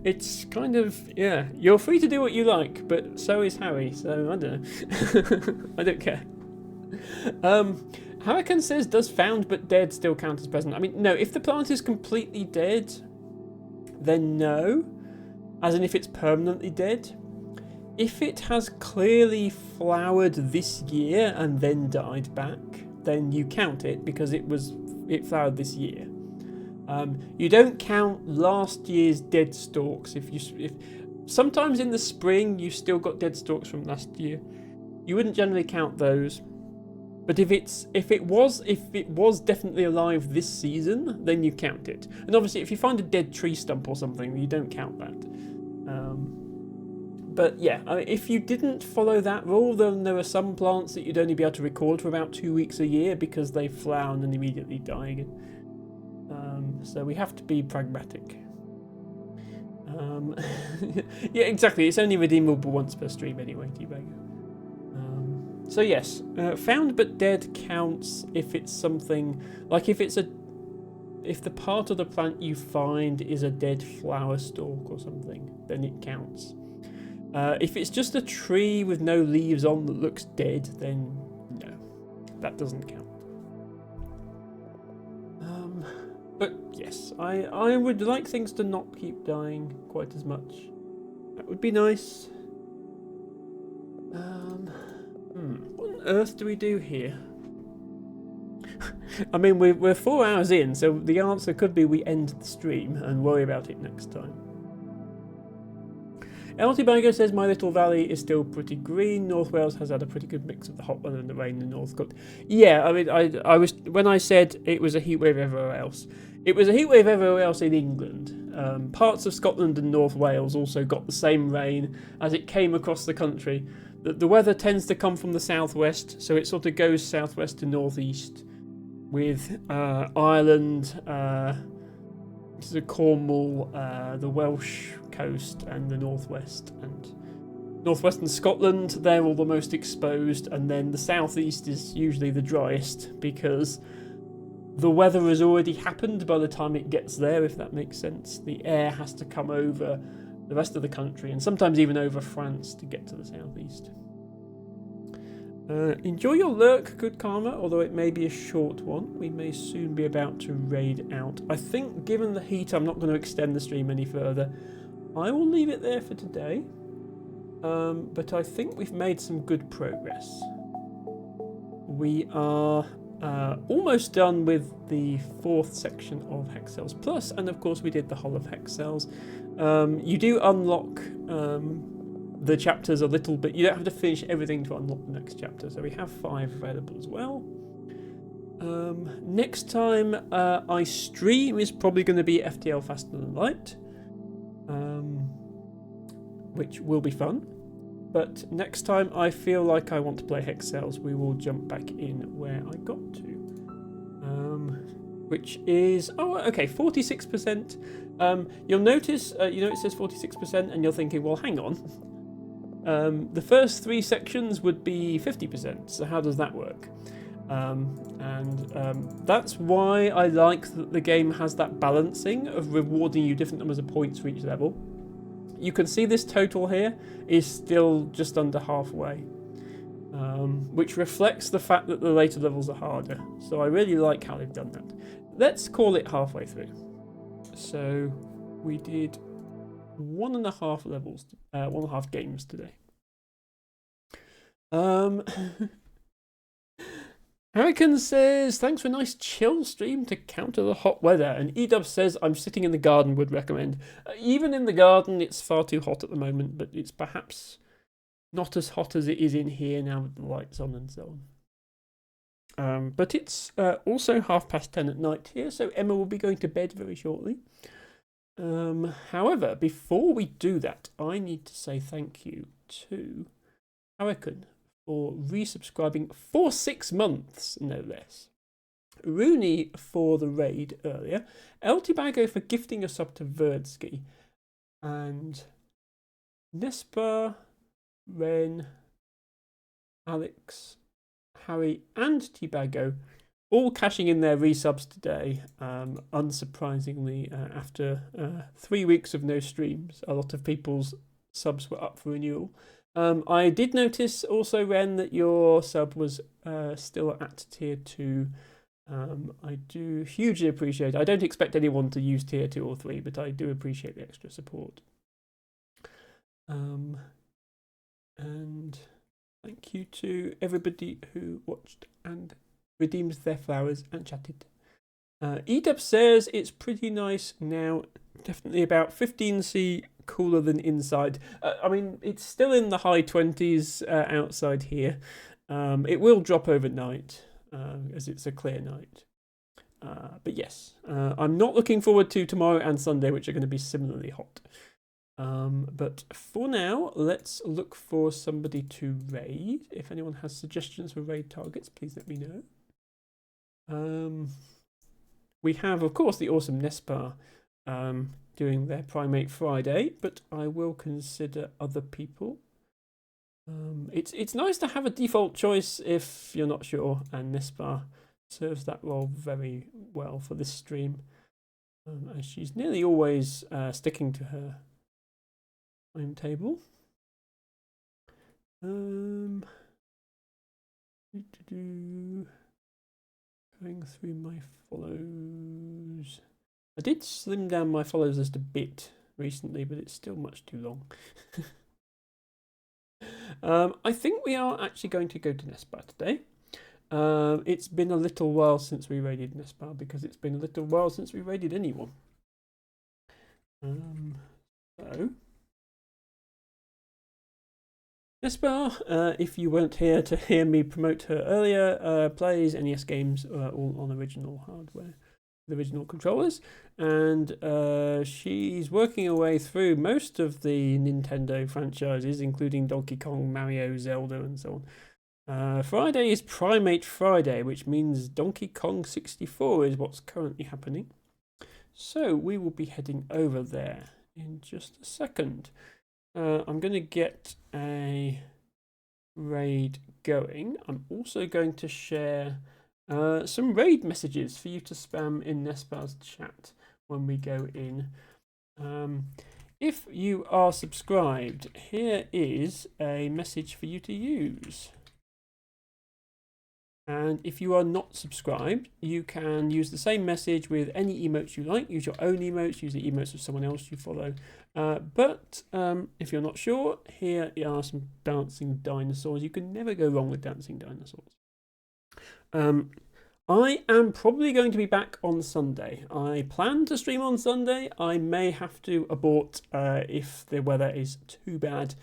It's kind of, yeah, you're free to do what you like, but so is Harry, so I don't know. I don't care. Hurricane says, does found but dead still count as present? I mean, no, if the plant is completely dead, then no. As in if it's permanently dead. If it has clearly flowered this year and then died back, then you count it because it flowered this year. You don't count last year's dead stalks. If sometimes in the spring you've still got dead stalks from last year, you wouldn't generally count those. But if it was definitely alive this season, then you count it. And obviously, if you find a dead tree stump or something, you don't count that. But yeah, I mean, if you didn't follow that rule, then there are some plants that you'd only be able to record for about 2 weeks a year because they flower and then immediately die again. So we have to be pragmatic. Yeah, exactly. It's only redeemable once per stream anyway, T-Bag. So yes, found but dead counts if it's something like if the part of the plant you find is a dead flower stalk or something, then it counts. If it's just a tree with no leaves on that looks dead, then no, that doesn't count. But yes, I would like things to not keep dying quite as much. That would be nice. What on earth do we do here? I mean, we're 4 hours in, so the answer could be we end the stream and worry about it next time. Eltibago says my little valley is still pretty green. North Wales has had a pretty good mix of the hot weather and the rain in the north. Yeah, I mean, I was when I said it was a heatwave everywhere else. It was a heatwave everywhere else in England. Parts of Scotland and North Wales also got the same rain as it came across the country. The weather tends to come from the southwest, so it sort of goes southwest to northeast, with Ireland, to Cornwall, the Welsh coast, and the northwest and northwestern Scotland. They're all the most exposed, and then the southeast is usually the driest because the weather has already happened by the time it gets there, if that makes sense. The air has to come over the rest of the country and sometimes even over France to get to the southeast. Enjoy your lurk, Good Karma, although it may be a short one. We may soon be about to raid out. I think, given the heat, I'm not going to extend the stream any further. I will leave it there for today. But I think we've made some good progress. We are almost done with the 4th section of Hex Cells Plus, and of course we did the whole of Hex Cells. You do unlock the chapters a little bit. You don't have to finish everything to unlock the next chapter, so we have 5 available as well. Next time I stream is probably going to be FTL Faster Than Light, which will be fun. But next time I feel like I want to play Hex Cells, we will jump back in where I got to, which is 46%. You'll notice, it says 46%, and you're thinking, well, hang on. The first 3 sections would be 50%, so how does that work? That's why I like that the game has that balancing of rewarding you different numbers of points for each level. You can see this total here is still just under halfway, which reflects the fact that the later levels are harder. So I really like how they've done that. Let's call it halfway through. So we did 1.5 levels, 1.5 games today. Hurricane says, thanks for a nice chill stream to counter the hot weather. And Edub says, I'm sitting in the garden, would recommend. Even in the garden, it's far too hot at the moment, but it's perhaps not as hot as it is in here now with the lights on and so on. But it's also 10:30 at night here, so Emma will be going to bed very shortly. However, before we do that, I need to say thank you to Hurricane for resubscribing for 6 months, no less. Rooney for the raid earlier, El Tibago for gifting a sub to Verdsky, and Nespa, Ren, Alex, Harry, and Tibago all cashing in their resubs today. Unsurprisingly, after 3 weeks of no streams, a lot of people's subs were up for renewal. I did notice also, Ren, that your sub was still at tier 2. I do hugely appreciate it. I don't expect anyone to use tier 2 or 3, but I do appreciate the extra support. And thank you to everybody who watched and redeemed their flowers and chatted. Edub says it's pretty nice now. Definitely about 15C cooler than inside. I mean, it's still in the high 20s outside here. It will drop overnight as it's a clear night. But yes, I'm not looking forward to tomorrow and Sunday, which are going to be similarly hot. But for now, let's look for somebody to raid. If anyone has suggestions for raid targets, please let me know. We have, of course, the awesome Nespa doing their Primate Friday, but I will consider other people. It's nice to have a default choice if you're not sure, and Nespa serves that role very well for this stream, as she's nearly always sticking to her timetable. Going through my follows. I did slim down my follows list a bit recently, but it's still much too long. I think we are actually going to go to Nespa today. It's been a little while since we raided Nespa, because it's been a little while since we raided anyone. So Nespa, if you weren't here to hear me promote her earlier, plays NES games all on original hardware, the original controllers, and she's working her way through most of the Nintendo franchises, including Donkey Kong, Mario, Zelda, and so on. Friday is Primate Friday, which means Donkey Kong 64 is what's currently happening. So we will be heading over there in just a second. I'm going to get a raid going. I'm also going to share some raid messages for you to spam in Nespa's chat when we go in. If you are subscribed, here is a message for you to use. And if you are not subscribed, you can use the same message with any emotes you like. Use your own emotes, use the emotes of someone else you follow. But if you're not sure, here are some dancing dinosaurs. You can never go wrong with dancing dinosaurs. I am probably going to be back on Sunday. I plan to stream on Sunday. I may have to abort if the weather is too bad.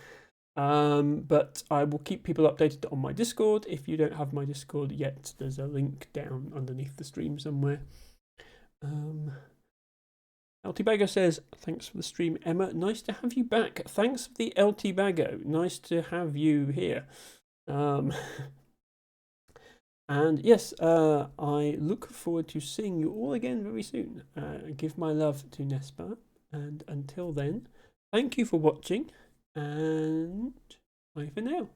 But I will keep people updated on my Discord. If you don't have my Discord yet, there's a link down underneath the stream somewhere. LT Bago says, thanks for the stream, Emma. Nice to have you back. Thanks for the LT Bago. Nice to have you here. And yes, I look forward to seeing you all again very soon. Give my love to Nespa. And until then, thank you for watching. And bye for now.